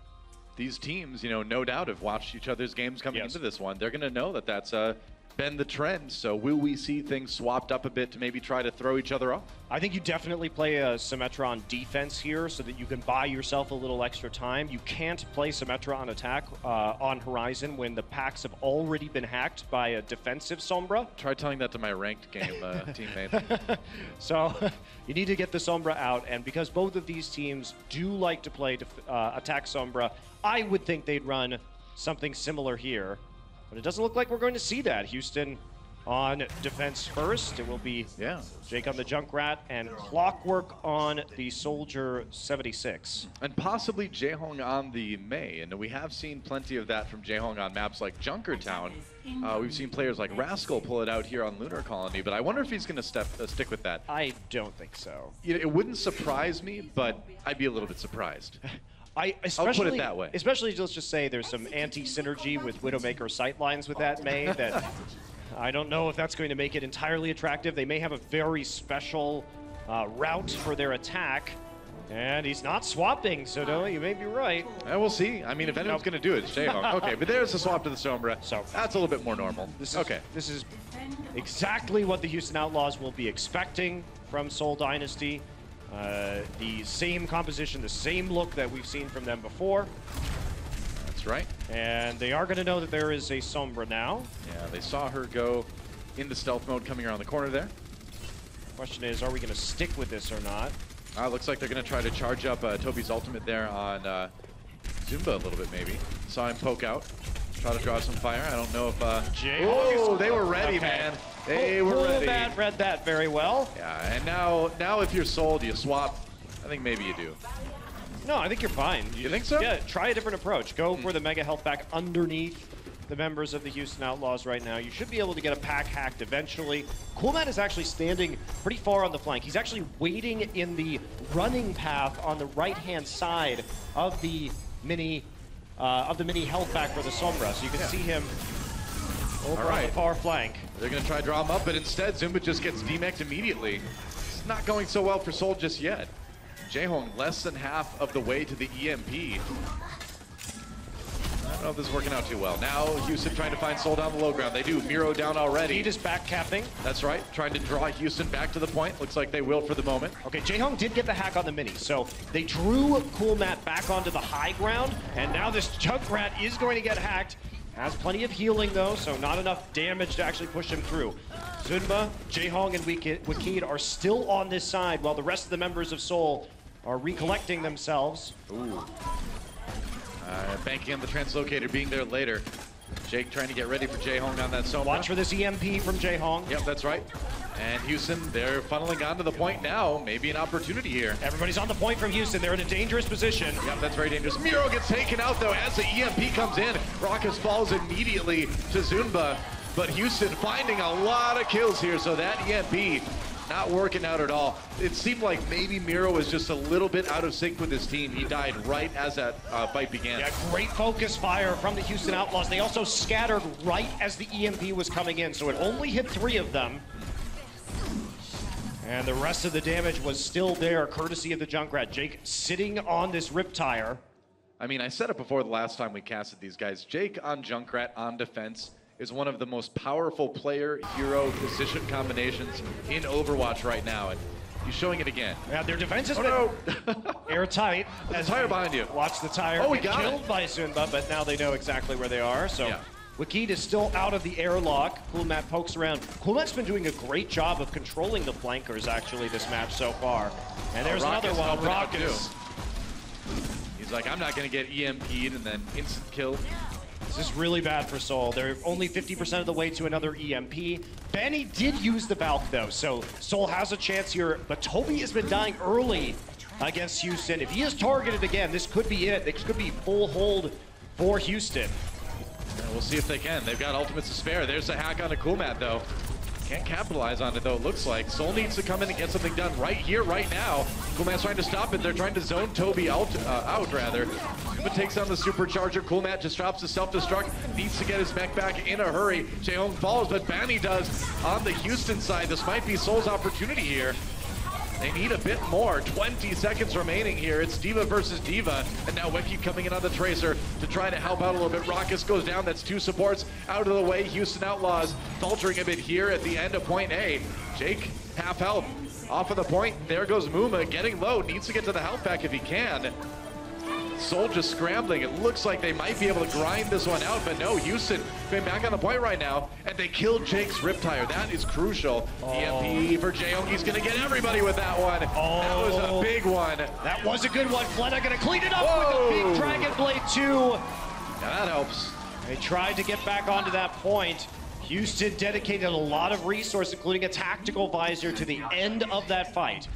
these teams, you know, no doubt have watched each other's games coming into this one. They're going to know that that's been the trend. So will we see things swapped up a bit to maybe try to throw each other off? I think you definitely play a Symmetra on defense here so that you can buy yourself a little extra time. You can't play Symmetra on attack on Horizon when the packs have already been hacked by a defensive Sombra. Try telling that to my ranked game teammate. So you need to get the Sombra out, and because both of these teams do like to play attack Sombra, I would think they'd run something similar here. But it doesn't look like we're going to see that. Houston on defense first. It will be Jake on the Junkrat and Clockwork on the Soldier 76. And possibly Jaehong on the Mei. And we have seen plenty of that from Jaehong on maps like Junkertown. We've seen players like Rascal pull it out here on Lunar Colony, but I wonder if he's going to stick with that. I don't think so. It wouldn't surprise me, but I'd be a little bit surprised. I'll put it that way. Especially, let's just say there's some anti-synergy with Widowmaker sightlines with that Mei that I don't know if that's going to make it entirely attractive. They may have a very special route for their attack, and he's not swapping, so no, you may be right. We'll see. I mean, if anyone's going to do it, it's Jaehong. Okay, but there's a swap to the Sombra, so that's a little bit more normal. This is exactly what the Houston Outlaws will be expecting from Seoul Dynasty. The same composition, the same look that we've seen from them before. That's right. And they are going to know that there is a Sombra now. Yeah, they saw her go into stealth mode coming around the corner there. Question is, are we going to stick with this or not? Looks like they're going to try to charge up Toby's ultimate there on Zumba a little bit maybe. Saw him poke out. Try to draw some fire. I don't know if... Oh, they were ready, man. They were ready. Read that very well. Yeah, and now if you're sold, you swap. I think maybe you do. No, I think you're fine. You think so? Yeah, try a different approach. Go for the Mega Health Pack underneath the members of the Houston Outlaws right now. You should be able to get a pack hacked eventually. Coolmat is actually standing pretty far on the flank. He's actually waiting in the running path on the right-hand side of the mini health pack for the Sombra. So you can see him over on the far flank. They're going to try to draw him up, but instead Zumba just gets demeched immediately. It's not going so well for Seoul just yet. Jaehong less than half of the way to the EMP. I don't know if this is working out too well. Now Houston trying to find Seoul down the low ground. They do. Miro down already. He just back capping. That's right. Trying to draw Houston back to the point. Looks like they will for the moment. Okay, Jaehong did get the hack on the mini. So they drew Coolmat back onto the high ground. And now this Junkrat is going to get hacked. Has plenty of healing though, so not enough damage to actually push him through. Zunba, Jaehong, and Wakid are still on this side while the rest of the members of Seoul are recollecting themselves. Ooh. Banking on the translocator being there later. Jake trying to get ready for Jae-Hong on that Soma. Watch for this EMP from Jae-Hong. Yep, that's right. And Houston, they're funneling onto the point now. Maybe an opportunity here. Everybody's on the point from Houston. They're in a dangerous position. Yep, that's very dangerous. Miro gets taken out, though, as the EMP comes in. Raucus falls immediately to Zunba. But Houston finding a lot of kills here, so that EMP not working out at all. It seemed like maybe Miro was just a little bit out of sync with his team. He died right as that fight began. Yeah, great focus fire from the Houston Outlaws. They also scattered right as the EMP was coming in, so it only hit 3 of them. And the rest of the damage was still there, courtesy of the Junkrat. Jake sitting on this rip tire. I mean, I said it before the last time we casted these guys. Jake on Junkrat on defense is one of the most powerful player-hero position combinations in Overwatch right now, and he's showing it again. Yeah, their defense has been airtight. There's a tire behind you. Watch the tire get killed by Zunba, but now they know exactly where they are. So Wakid is still out of the airlock. Coolmat pokes around. Coolmat's been doing a great job of controlling the flankers, actually, this match so far. And there's another one, Raucus. He's like, I'm not going to get EMP'd, and then instant kill. This is really bad for Seoul. They're only 50% of the way to another EMP. Benny did use the Valk, though, so Seoul has a chance here. But Toby has been dying early against Houston. If he is targeted again, this could be it. This could be full hold for Houston. Yeah, we'll see if they can. They've got ultimates to spare. There's a hack on a Coolmat, though. Can't capitalize on it, though, it looks like. Seoul needs to come in and get something done right here, right now. Coolmat's trying to stop it. They're trying to zone Toby out, rather. But takes on the supercharger. Coolmat just drops the self-destruct. Needs to get his mech back in a hurry. Jae-Hong falls, but Banny does on the Houston side. This might be Seoul's opportunity here. They need a bit more. 20 seconds remaining here. It's D.Va versus D.Va. And now Weki coming in on the Tracer to try to help out a little bit. Raucus goes down. That's 2 supports out of the way. Houston Outlaws faltering a bit here at the end of point A. Jake, half health. Off of the point. There goes Muma. Getting low. Needs to get to the health pack if he can. Soul just scrambling. It looks like they might be able to grind this one out, but no, Houston been back on the point right now, and they killed Jake's rip tire. That is crucial. EMP for Jae-Hong. He's gonna get everybody with that one. That was a big one. That was a good one. Fleta gonna clean it up with a big Dragon Blade 2. Now that helps. They tried to get back onto that point. Houston dedicated a lot of resources, including a tactical visor, to the end of that fight.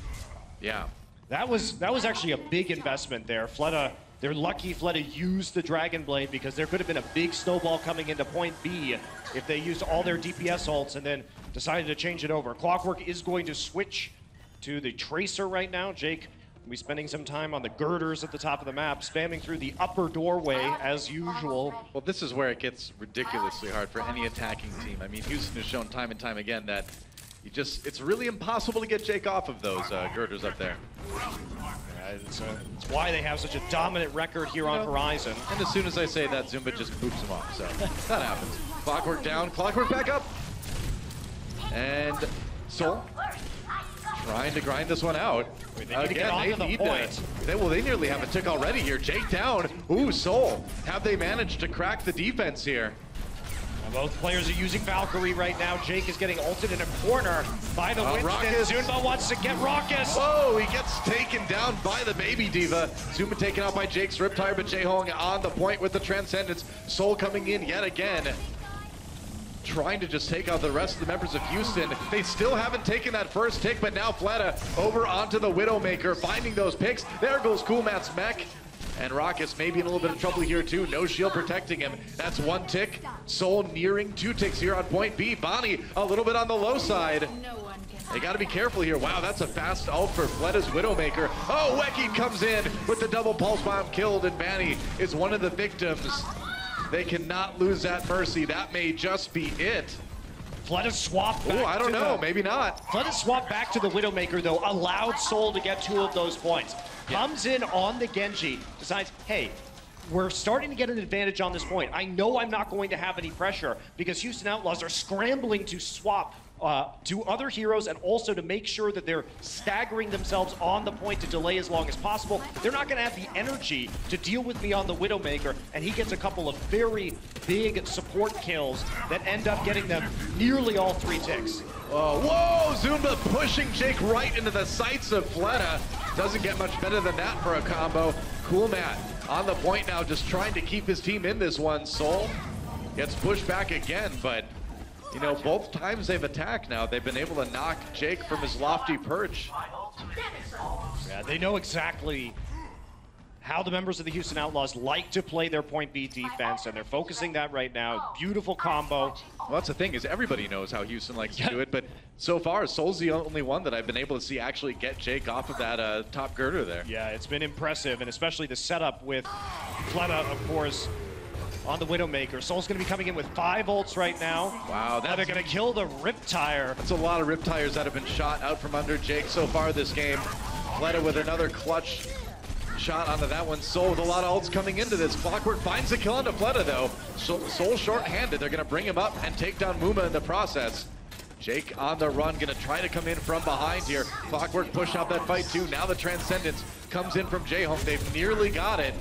Yeah. That was actually a big investment there. Fleta, they're lucky Fleta used the Dragon Blade, because there could have been a big snowball coming into point B if they used all their DPS ults and then decided to change it over. Clockwork is going to switch to the Tracer right now. Jake will be spending some time on the girders at the top of the map, spamming through the upper doorway as usual. Well, this is where it gets ridiculously hard for any attacking team. I mean, Houston has shown time and time again that it's really impossible to get Jake off of those girders up there. It's why they have such a dominant record here on Horizon. And as soon as I say that, Zumba just boops him off, so that happens. Clockwork down, Clockwork back up. And Seoul trying to grind this one out. They nearly have a tick already here. Jake down. Ooh, Seoul. Have they managed to crack the defense here? Both players are using Valkyrie right now. Jake is getting ulted in a corner by the Winston. Zunba wants to get Raucus. Whoa, he gets taken down by the baby D.Va. Zuma taken out by Jake's Riptire, but Jae-Hong on the point with the Transcendence. Soul coming in yet again, trying to just take out the rest of the members of Houston. They still haven't taken that first tick, but now Fleta over onto the Widowmaker, finding those picks. There goes Coolmat's mech. And Raucus maybe in a little bit of trouble here too. No shield protecting him. That's 1 tick. Soul nearing 2 ticks here on point B. Bonnie a little bit on the low side. They got to be careful here. Wow, that's a fast ult for Fleta's Widowmaker. Oh, Weki comes in with the double pulse bomb killed, and Banny is one of the victims. They cannot lose that Mercy. That may just be it. Fleta swapped back. Oh, I don't know. Maybe not. Fleta swapped back to the Widowmaker, though. Allowed Soul to get 2 of those points. Comes in on the Genji. Decides, hey, we're starting to get an advantage on this point. I know I'm not going to have any pressure, because Houston Outlaws are scrambling to swap to other heroes, and also to make sure that they're staggering themselves on the point to delay as long as possible. They're not going to have the energy to deal with me on the Widowmaker, and he gets a couple of very big support kills that end up getting them nearly all 3 ticks. Whoa, Zumba pushing Jake right into the sights of Fleta. Doesn't get much better than that for a combo. Coolmat on the point now, just trying to keep his team in this one. Seoul gets pushed back again, but you know, both times they've attacked now, they've been able to knock Jake from his lofty perch. Yeah, they know exactly how the members of the Houston Outlaws like to play their point B defense, and they're focusing that right now. Beautiful combo. Well, that's the thing, is everybody knows how Houston likes to do it, but so far, Seoul's the only one that I've been able to see actually get Jake off of that top girder there. Yeah, it's been impressive, and especially the setup with Fleta, of course, on the Widowmaker. Seoul's going to be coming in with 5 ults right now. Wow, they're going to kill the Riptire. That's a lot of Riptires that have been shot out from under Jake so far this game. Fleta with another clutch shot onto that one. Seoul with a lot of ults coming into this. Clockwork finds the kill onto Fleta though. Seoul short-handed. They're going to bring him up and take down Muma in the process. Jake on the run, going to try to come in from behind here. Clockwork push out that fight too. Now the Transcendence comes in from Jaehong. They've nearly got it.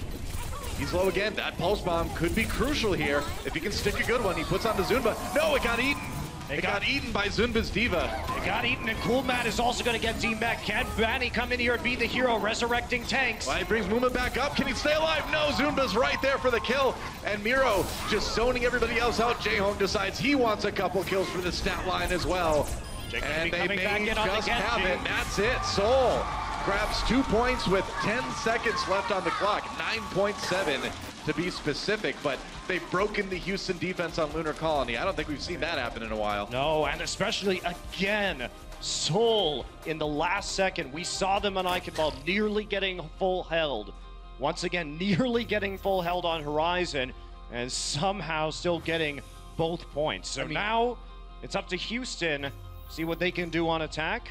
He's low again. That pulse bomb could be crucial here. If he can stick a good one, he puts on the Zunba. No, it got eaten. It got eaten by Zunba's Diva. It got eaten, and Cool Matt is also going to get team back. Can Banny come in here and be the hero, resurrecting tanks? Well, he brings Muma back up. Can he stay alive? No, Zunba's right there for the kill. And Miro just zoning everybody else out. Jaehong decides he wants a couple kills for the stat line as well. And they may just have it. That's it. Seoul grabs 2 points with 10 seconds left on the clock. 9.7 to be specific, but they've broken the Houston defense on Lunar Colony. I don't think we've seen that happen in a while. No, and especially again, Seoul in the last second. We saw them on Eichenwalde nearly getting full held. Once again, nearly getting full held on Horizon, and somehow still getting both points. So now it's up to Houston, see what they can do on attack.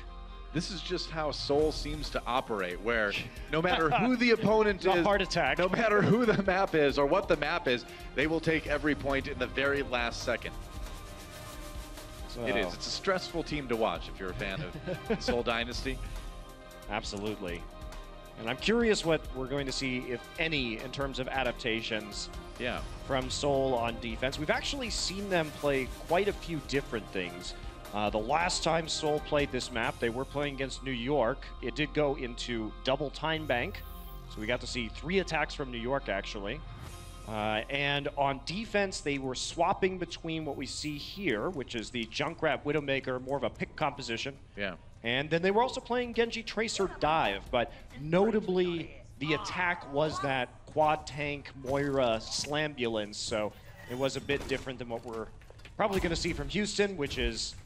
This is just how Seoul seems to operate, where no matter who the opponent is, heart attack. No matter who the map is or what the map is, they will take every point in the very last second. So. It is. It's a stressful team to watch if you're a fan of Seoul Dynasty. Absolutely. And I'm curious what we're going to see, if any, in terms of adaptations from Seoul on defense. We've actually seen them play quite a few different things. The last time Seoul played this map, they were playing against New York. It did go into double time bank, so we got to see 3 attacks from New York, actually. And on defense, they were swapping between what we see here, which is the Junkrat Widowmaker, more of a pick composition. Yeah. And then they were also playing Genji Tracer Dive, but notably, the attack was that quad tank Moira Slambulance, so it was a bit different than what we're probably going to see from Houston, which is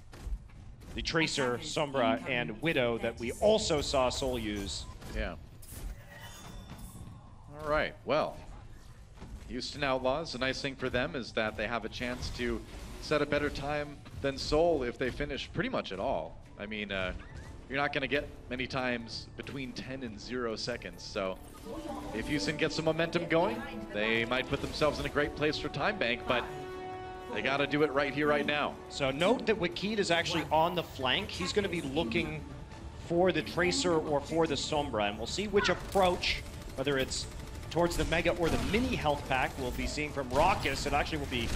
the Tracer, Sombra, and Widow that we also saw Seoul use. Yeah. All right, well, Houston Outlaws, the nice thing for them is that they have a chance to set a better time than Seoul if they finish pretty much at all. I mean, you're not going to get many times between 10 and 0 seconds, so if Houston gets some momentum going, they might put themselves in a great place for time bank, but they got to do it right here, right now. So note that Wakid is actually on the flank. He's going to be looking for the Tracer or for the Sombra, and we'll see which approach, whether it's towards the Mega or the Mini health pack, we'll be seeing from Raucus. It actually will be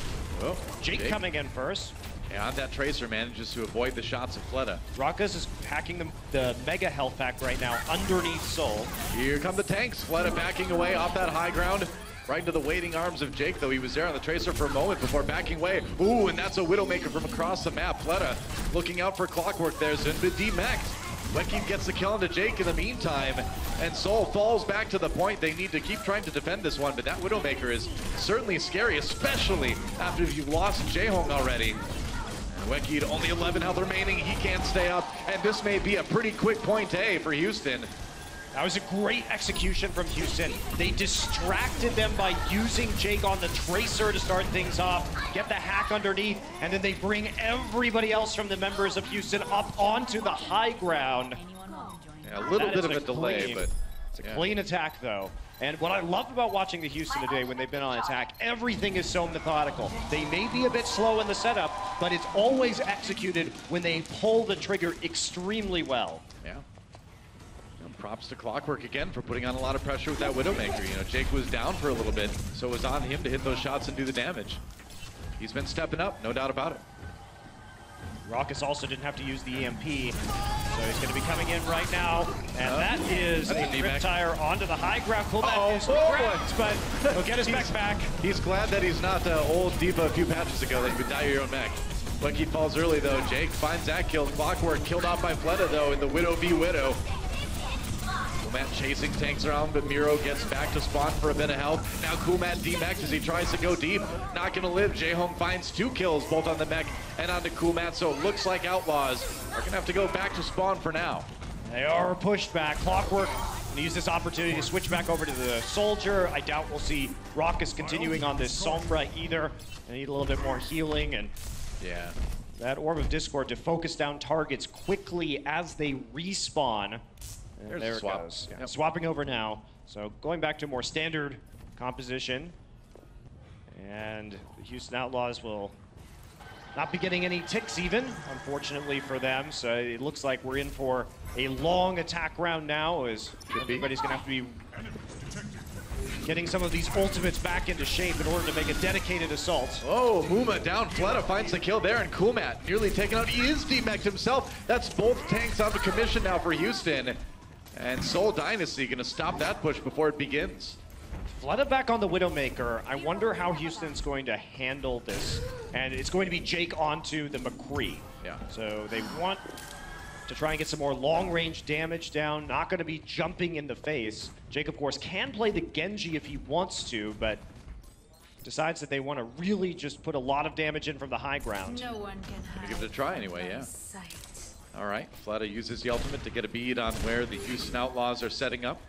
Jake coming in first. And that Tracer manages to avoid the shots of Fleta. Raucus is packing the Mega health pack right now underneath Seoul. Here come the tanks. Fleta backing away off that high ground. Right into the waiting arms of Jake, though. He was there on the Tracer for a moment before backing away. Ooh, and that's a Widowmaker from across the map. Fleta looking out for Clockwork there. Zunba demaxed. Weki gets the kill into Jake in the meantime, and Seoul falls back to the point. They need to keep trying to defend this one, but that Widowmaker is certainly scary, especially after you've lost Jaehong already. And Weki, only 11 health remaining. He can't stay up, and this may be a pretty quick point A for Houston. That was a great execution from Houston. They distracted them by using Jake on the Tracer to start things off, get the hack underneath, and then they bring everybody else from the members of Houston up onto the high ground. Yeah, a little bit of a delay, but it's a clean attack, though. And what I love about watching the Houston today when they've been on attack, everything is so methodical. They may be a bit slow in the setup, but it's always executed when they pull the trigger extremely well. Yeah. Props to Clockwork again for putting on a lot of pressure with that Widowmaker. You know, Jake was down for a little bit, so it was on him to hit those shots and do the damage. He's been stepping up, no doubt about it. Raucus also didn't have to use the EMP, so he's going to be coming in right now. And that is a Riptire onto the high ground. Cool, that is correct, but he'll get his mech back. He's glad that he's not old Diva a few patches ago that you could die your own mech. Lucky falls early though. Jake finds that kill. Clockwork killed off by Fleta though in the Widow v Widow. Coolmat chasing tanks around, but Miro gets back to spawn for a bit of help. Now Coolmat demechs as he tries to go deep. Not gonna live. Jaehong finds 2 kills both on the mech and onto Coolmat, so it looks like Outlaws are gonna have to go back to spawn for now. They are pushed back. Clockwork gonna use this opportunity to switch back over to the Soldier. I doubt we'll see Raucus continuing on this Sombra either. They need a little bit more healing, and yeah, that Orb of Discord to focus down targets quickly as they respawn. And there it goes. Yeah, swapping over now. So going back to more standard composition. And the Houston Outlaws will not be getting any ticks even, unfortunately for them. So it looks like we're in for a long attack round now, as everybody's gonna have to be getting some of these ultimates back into shape in order to make a dedicated assault. Oh, Muma down. Fleta finds the kill there, and Coolmat nearly taken out. He is demech'd himself. That's both tanks out of commission now for Houston. And Seoul Dynasty gonna stop that push before it begins. Fleta back on the Widowmaker. I wonder how Houston's going to handle this. And it's going to be Jake onto the McCree. Yeah. So they want to try and get some more long-range damage down. Not going to be jumping in the face. Jake, of course, can play the Genji if he wants to, but decides that they want to really just put a lot of damage in from the high ground. No one can hide. Give it a try anyway, yeah. All right, Fleta uses the ultimate to get a bead on where the Houston Outlaws are setting up.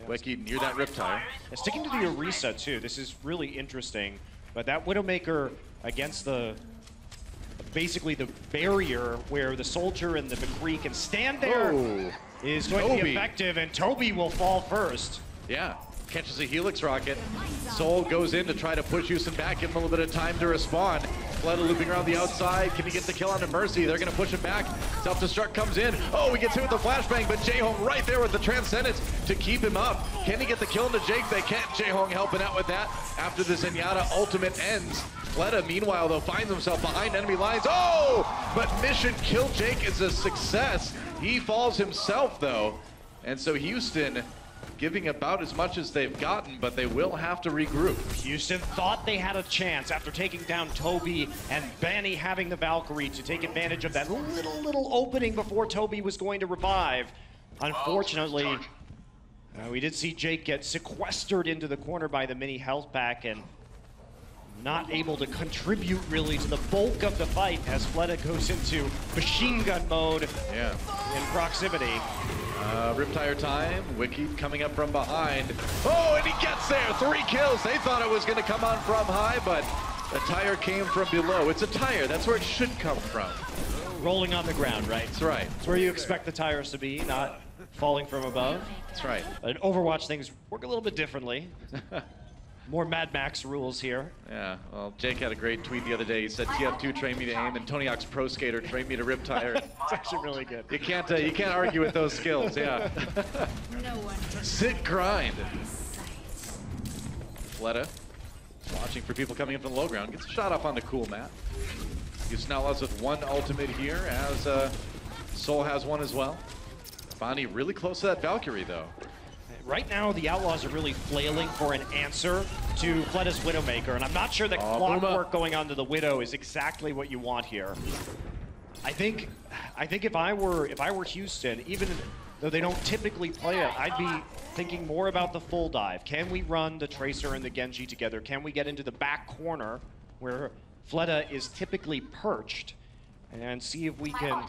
Weki near that Riptire. And sticking to the Orisa too, this is really interesting. But that Widowmaker against the, basically the barrier where the Soldier and the McCree can stand there is going to be effective, and Toby will fall first. Yeah, catches a Helix rocket. Seoul goes in to try to push Houston back, give him a little bit of time to respond. Fleta looping around the outside. Can he get the kill onto Mercy? They're going to push him back. Self-destruct comes in. Oh, he gets hit with the flashbang, but Jaehong right there with the Transcendence to keep him up. Can he get the kill into Jake? They can't. Jaehong helping out with that after the Zenyatta ultimate ends. Fleta, meanwhile, though, finds himself behind enemy lines. Oh, but mission kill Jake is a success. He falls himself, though. And so Houston giving about as much as they've gotten, but they will have to regroup. Houston thought they had a chance after taking down Toby and Banny having the Valkyrie to take advantage of that little opening before Toby was going to revive. Unfortunately, we did see Jake get sequestered into the corner by the mini health pack and not able to contribute really to the bulk of the fight as Fleta goes into machine gun mode in proximity. Riptire time, Wiki coming up from behind. Oh, and he gets there, 3 kills. They thought it was gonna come on from high, but the tire came from below. It's a tire, that's where it should come from. Rolling on the ground, right? That's right. It's where you expect the tires to be, not falling from above. That's right. But in Overwatch, things work a little bit differently. More Mad Max rules here. Yeah, well, Jake had a great tweet the other day. He said, TF2 trained me to aim, and Tony Hawk's Pro Skater trained me to rip tire. It's actually really good. You can't argue with those skills, yeah. Sit grind. Fleta, watching for people coming in from the low ground, gets a shot off on the Coolmat. Houston Outlaws with 1 ultimate here, as Seoul has 1 as well. Bonnie really close to that Valkyrie, though. Right now, the Outlaws are really flailing for an answer to Fleta's Widowmaker, and I'm not sure that Clockwork going onto the Widow is exactly what you want here. I think if I were Houston, even though they don't typically play it, I'd be thinking more about the full dive. Can we run the Tracer and the Genji together? Can we get into the back corner where Fleta is typically perched and see if we can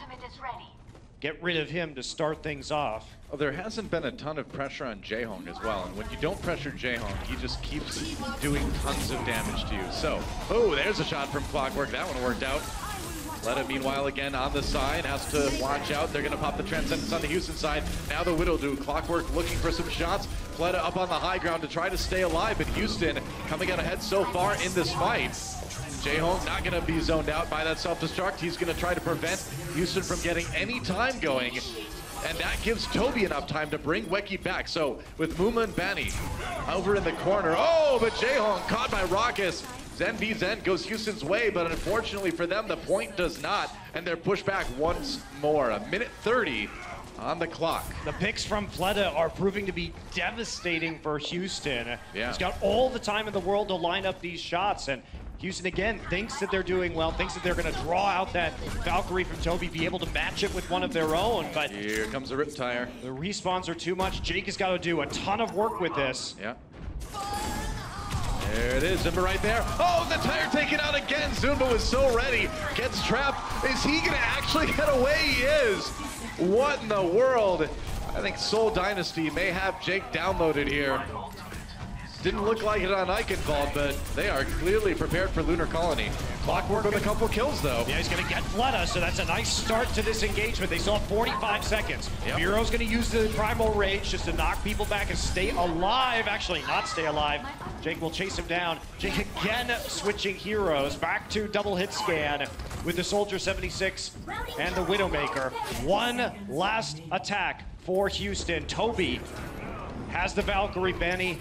get rid of him to start things off? Well, there hasn't been a ton of pressure on Jaehong as well, and when you don't pressure Jaehong, he just keeps doing tons of damage to you. So, oh, there's a shot from Clockwork. That one worked out. Fleta, meanwhile, again on the side, has to watch out. They're going to pop the Transcendence on the Houston side. Now the Widow do. Clockwork looking for some shots. Fleta up on the high ground to try to stay alive, but Houston coming out ahead so far in this fight. Jaehong not going to be zoned out by that self-destruct. He's going to try to prevent Houston from getting any time going. And that gives Toby enough time to bring Weki back. So with Muma and Banny over in the corner. Oh, but Jaehong caught by Raucus. Zen v Zen goes Houston's way, but unfortunately for them, the point does not, and they're pushed back once more. A minute 30 on the clock. The picks from Fleta are proving to be devastating for Houston. Yeah. He's got all the time in the world to line up these shots, and Houston again thinks that they're doing well, thinks that they're going to draw out that Valkyrie from Toby, be able to match it with one of their own, but here comes a rip tire. The respawns are too much. Jake has got to do a ton of work with this. Yeah. There it is, Zumba right there. Oh, the tire taken out again. Zumba was so ready. Gets trapped. Is he going to actually get away? He is. What in the world? I think Seoul Dynasty may have Jake downloaded here. Didn't look like it on Eichenwalde, but they are clearly prepared for Lunar Colony. Clockwork with a couple kills, though. Yeah, he's going to get Fleta, so that's a nice start to this engagement. They still have 45 seconds. Yep. Miro's going to use the Primal Rage just to knock people back and stay alive. Actually, not stay alive. Jake will chase him down. Jake again switching heroes. Back to double hit scan with the Soldier 76 and the Widowmaker. One last attack for Houston. Toby has the Valkyrie. Benny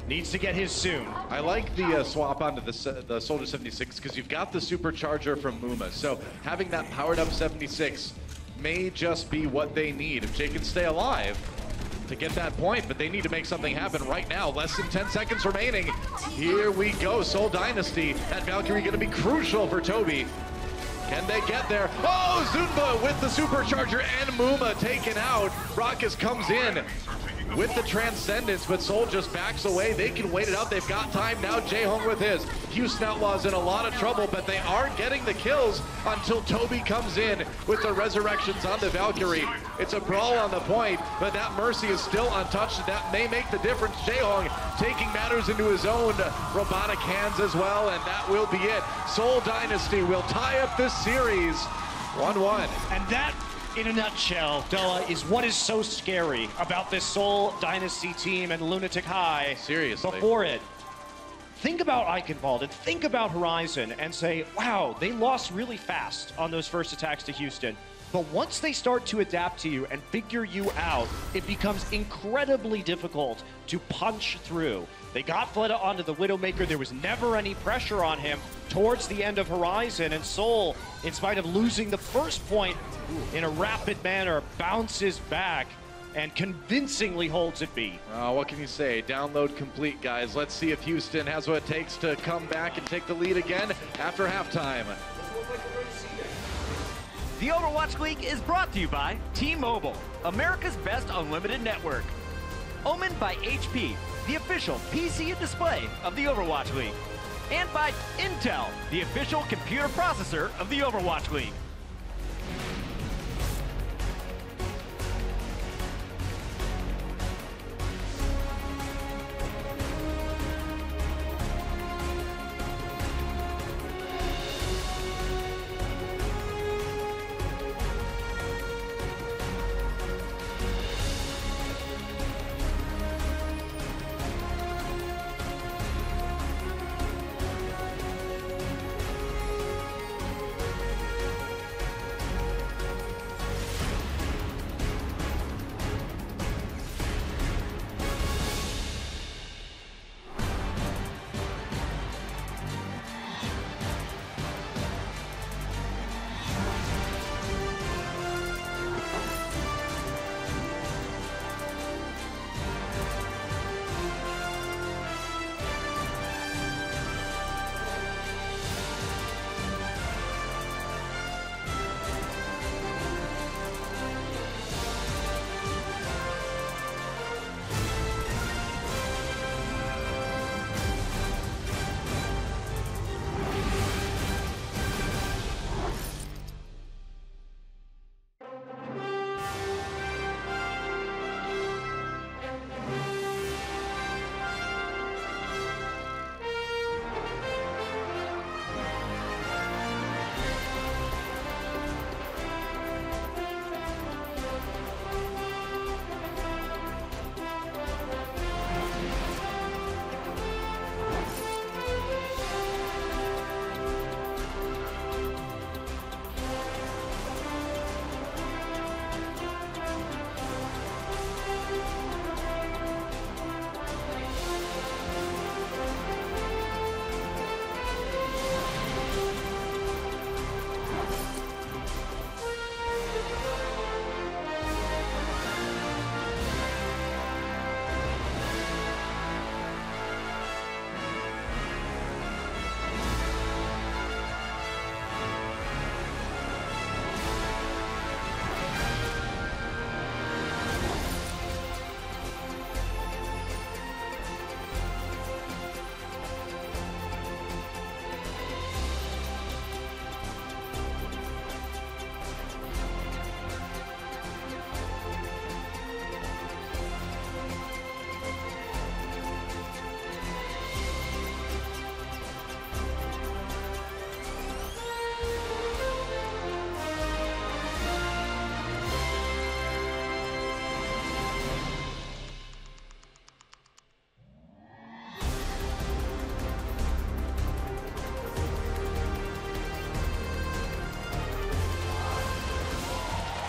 needs to get his soon. I like the swap onto the Soldier 76 because you've got the supercharger from Muma. So having that powered up 76 may just be what they need if Jake can stay alive to get that point, but they need to make something happen right now. Less than 10 seconds remaining. Here we go, Seoul Dynasty. That Valkyrie gonna be crucial for Toby. Can they get there? Oh, Zumba with the supercharger and Muma taken out. Rockus comes in with the Transcendence, but Seoul just backs away. They can wait it out. They've got time now. Jae-Hong with his. Houston Outlaws in a lot of trouble, but they are getting the kills until Toby comes in with the resurrections on the Valkyrie. It's a brawl on the point, but that Mercy is still untouched. That may make the difference. Jae-Hong taking matters into his own robotic hands as well, and that will be it. Seoul Dynasty will tie up this series 1-1. And that, in a nutshell, Doa, is what is so scary about this Seoul Dynasty team and Lunatic High. Seriously. Before it, think about Eichenwalde and think about Horizon and say, wow, they lost really fast on those first attacks to Houston. But once they start to adapt to you and figure you out, it becomes incredibly difficult to punch through. They got Fleta onto the Widowmaker. There was never any pressure on him towards the end of Horizon, and Seoul, in spite of losing the first point in a rapid manner, bounces back and convincingly holds it B. What can you say? Download complete, guys. Let's see if Houston has what it takes to come back and take the lead again after halftime. The Overwatch League is brought to you by T-Mobile, America's best unlimited network. Omen by HP, the official PC and display of the Overwatch League. And by Intel, the official computer processor of the Overwatch League.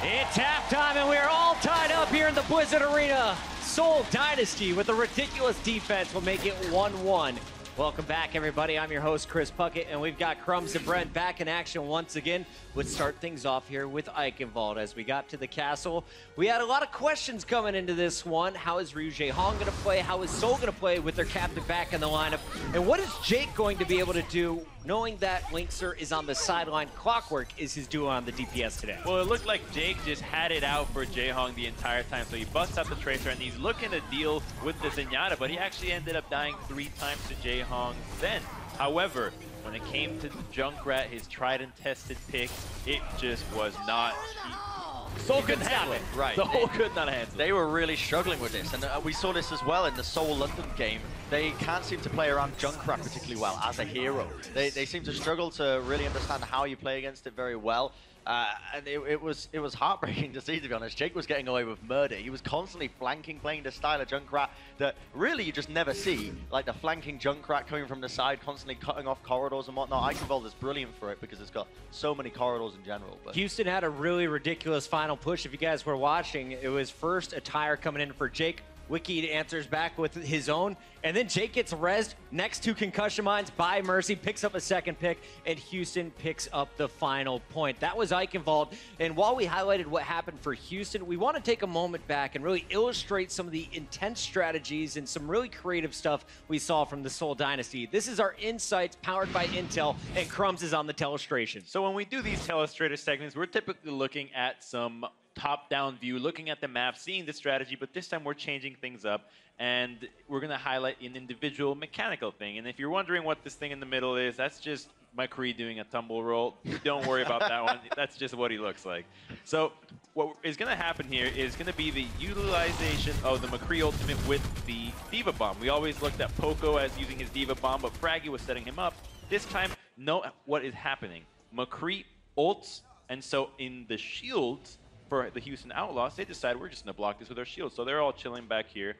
It's halftime, and we are all tied up here in the Blizzard Arena. Seoul Dynasty with a ridiculous defense will make it 1-1. Welcome back, everybody. I'm your host, Chris Puckett, and we've got Crumbs and Brent back in action once again. Let's start things off here with Eichenwalde. As we got to the castle, we had a lot of questions coming into this one. How is Lijiang going to play? How is Seoul going to play with their captain back in the lineup? And what is Jake going to be able to do, knowing that Linkser is on the sideline? Clockwork is his duo on the DPS today. Well, it looked like Jake just had it out for Jaehong the entire time, so he busts out the Tracer, and he's looking to deal with the Zenyatta, but he actually ended up dying 3 times to Jaehong then. However, when it came to the Junkrat, his tried and tested pick, it just was not... Seoul couldn't handle it. Right. Seoul could not handle it. They were really struggling with this, and we saw this as well in the Seoul London game. They can't seem to play around Junkrat particularly well as a hero. They seem to struggle to really understand how you play against it very well. And it was heartbreaking to see, to be honest. Jake was getting away with murder. He was constantly flanking, playing the style of Junkrat that really you just never see. Like the flanking Junkrat coming from the side, constantly cutting off corridors and whatnot. Eichenwalde is brilliant for it because it's got so many corridors in general. But Houston had a really ridiculous final push. If you guys were watching, it was first a tire coming in for Jake. Wiki answers back with his own, and then Jake gets rezzed next to concussion mines by Mercy, picks up a second pick, and Houston picks up the final point. That was Eichenwalde, and while we highlighted what happened for Houston, we want to take a moment back and really illustrate some of the intense strategies and some really creative stuff we saw from the Seoul Dynasty. This is our insights powered by Intel, and Crumbs is on the telestration. So when we do these telestrator segments, we're typically looking at some top-down view, looking at the map, seeing the strategy, but this time we're changing things up, and we're going to highlight an individual mechanical thing. And if you're wondering what this thing in the middle is, that's just McCree doing a tumble roll. Don't worry about that one. That's just what he looks like. So what is going to happen here is going to be the utilization of the McCree ultimate with the Diva Bomb. We always looked at Poco as using his Diva Bomb, but Fraggy was setting him up. This time, know what is happening. McCree ults, and so in the shields, for the Houston Outlaws, they decided we're just going to block this with our shields. So they're all chilling back here,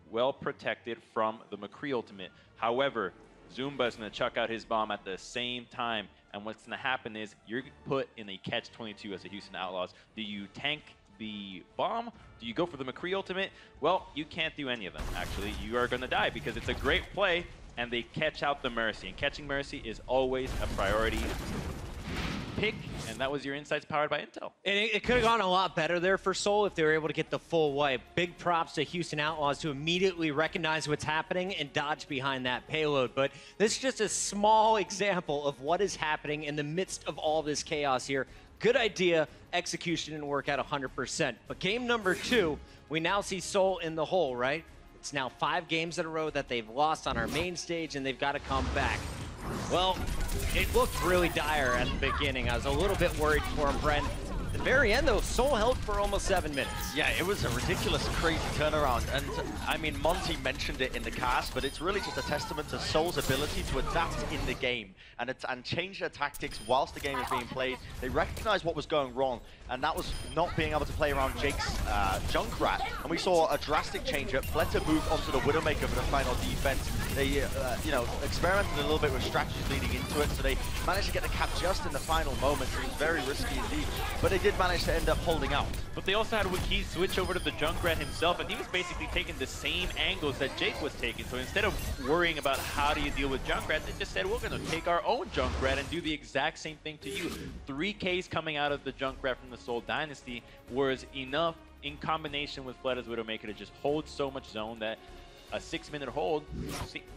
well protected from the McCree ultimate. However, Zumba is going to chuck out his bomb at the same time. And what's going to happen is you're put in a catch-22 as the Houston Outlaws. Do you tank the bomb? Do you go for the McCree ultimate? Well, you can't do any of them, actually. You are going to die because it's a great play, and they catch out the Mercy. And catching Mercy is always a priority pick, and that was your insights powered by Intel. And it could have gone a lot better there for Seoul if they were able to get the full wipe. Big props to Houston Outlaws to immediately recognize what's happening and dodge behind that payload. But this is just a small example of what is happening in the midst of all this chaos here. Good idea, execution didn't work out 100%. But game number 2, we now see Seoul in the hole, right? It's now 5 games in a row that they've lost on our main stage, and they've got to come back. Well, it looked really dire at the beginning. I was a little bit worried for him, Brent. At the very end, though, Seoul held for almost 7 minutes. Yeah, it was a ridiculous, crazy turnaround. And, I mean, Monty mentioned it in the cast, but it's really just a testament to Seoul's ability to adapt in the game and change their tactics whilst the game is being played. They recognized what was going wrong, and that was not being able to play around Jake's Junkrat. And we saw a drastic change-up. Fleta moved onto the Widowmaker for the final defense. They, you know, experimented a little bit with strategies leading into it, so they managed to get the cap just in the final moments. It was very risky indeed, but they did manage to end up holding out. But they also had Wiki switch over to the Junkrat himself, and he was basically taking the same angles that Jake was taking. So instead of worrying about how do you deal with Junkrat, they just said, we're going to take our own Junkrat and do the exact same thing to you. 3 Ks coming out of the Junkrat from the Seoul Dynasty was enough in combination with Fleta's Widowmaker to just hold so much zone that a 6-minute hold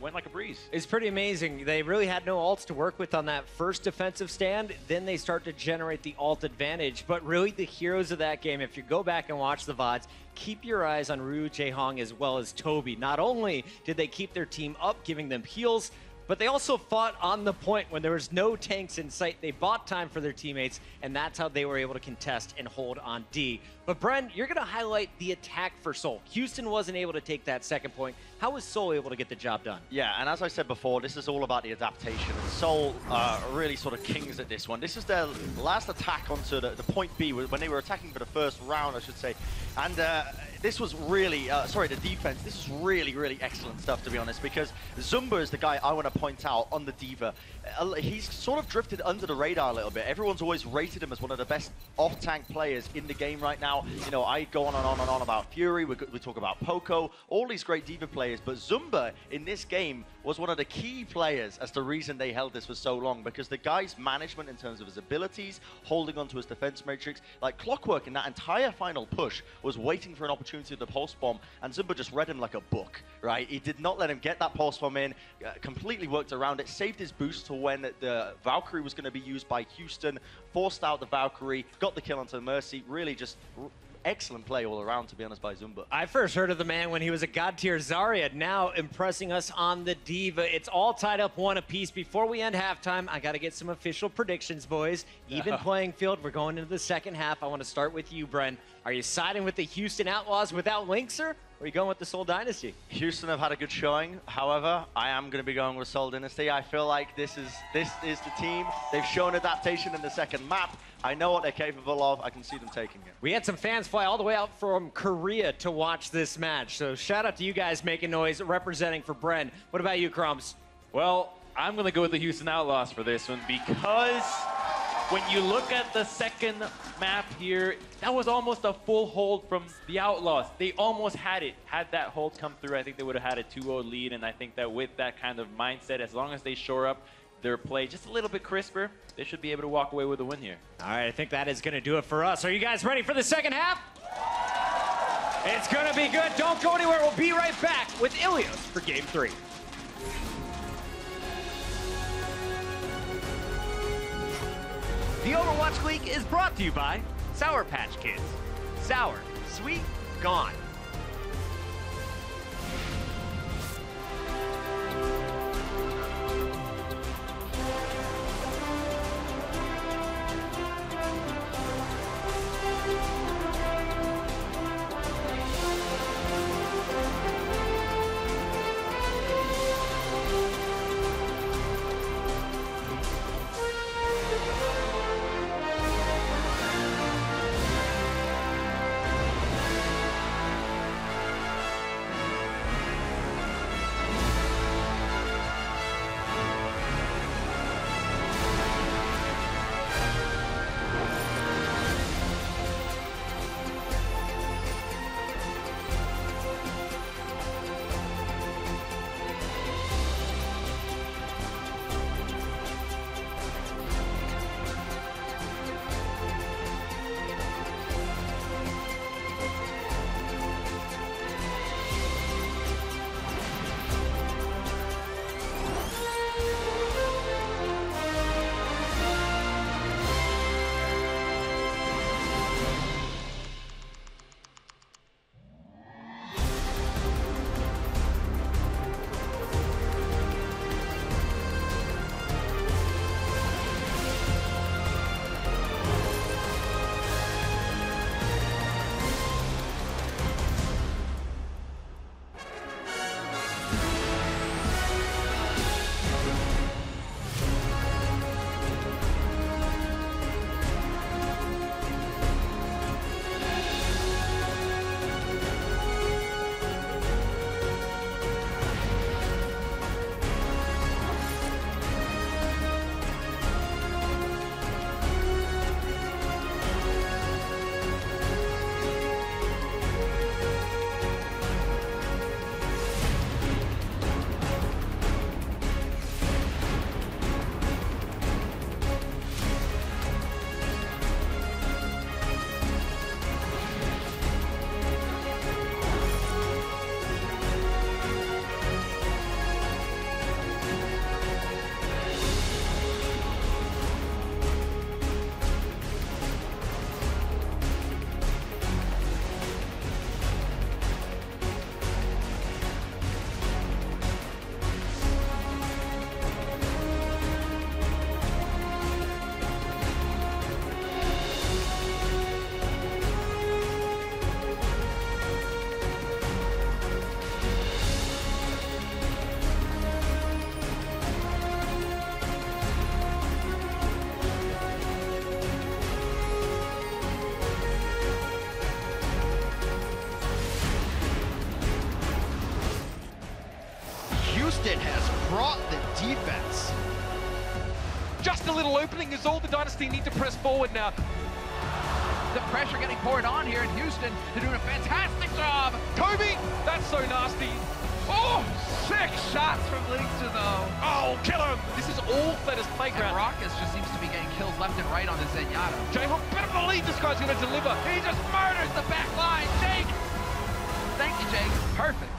went like a breeze. It's pretty amazing. They really had no ults to work with on that first defensive stand. Then they start to generate the ult advantage. But really the heroes of that game, if you go back and watch the VODs, keep your eyes on Ryu Jaehong as well as Toby. Not only did they keep their team up, giving them heals, but they also fought on the point when there was no tanks in sight. They bought time for their teammates, and that's how they were able to contest and hold on D. But Bren, you're going to highlight the attack for Seoul. Houston wasn't able to take that second point. How was Seoul able to get the job done? Yeah, and as I said before, this is all about the adaptation. And Seoul are really sort of kings at this one. This is their last attack onto the point B when they were attacking for the first round, I should say. And this was really, sorry, the defense, this is really, really excellent stuff, to be honest, because Zumba is the guy I want to point out on the Diva. He's sort of drifted under the radar a little bit. Everyone's always rated him as one of the best off-tank players in the game right now. You know, I go on and on and on about Fury, we talk about Poco, all these great Diva players, but Zumba in this game was one of the key players as the reason they held this for so long, because the guy's management in terms of his abilities, holding onto his defense matrix, like clockwork in that entire final push was waiting for an opportunity to pulse bomb, and Zumba just read him like a book, right? He did not let him get that pulse bomb in, completely worked around it, saved his boost to when the Valkyrie was going to be used by Houston, forced out the Valkyrie, got the kill onto Mercy, really just excellent play all around, to be honest, by Zumba. I first heard of the man when he was a god-tier Zarya, now impressing us on the Diva. It's all tied up one apiece. Before we end halftime, I got to get some official predictions, boys. Even playing field, we're going into the second half. I want to start with you, Bren. Are you siding with the Houston Outlaws without Linkser, or are you going with the Seoul Dynasty? Houston have had a good showing. However, I am going to be going with Seoul Dynasty. I feel like this is the team. They've shown adaptation in the second map. I know what they're capable of. I can see them taking it. We had some fans fly all the way out from Korea to watch this match. So shout out to you guys making noise, representing for Bren. What about you, Crumbs? Well, I'm going to go with the Houston Outlaws for this one, because when you look at the second map here, that was almost a full hold from the Outlaws. They almost had it. Had that hold come through, I think they would have had a 2-0 lead, and I think that with that kind of mindset, as long as they shore up their play just a little bit crisper, they should be able to walk away with a win here. All right, I think that is going to do it for us. Are you guys ready for the second half? It's going to be good. Don't go anywhere. We'll be right back with Ilios for Game 3. The Overwatch League is brought to you by Sour Patch Kids. Sour, sweet, gone. Houston has brought the defense. Just a little opening is all the Dynasty need to press forward now. The pressure getting poured on here in Houston. They're doing a fantastic job. Kobe, that's so nasty. Oh, sick shots from Lijiang though. Oh, kill him. This is all Fletcher's playground. And Rockets just seems to be getting kills left and right on the Zenyatta. J-Hawk better believe this guy's going to deliver. He just murders the back line. Jake. Thank you, Jake. Perfect.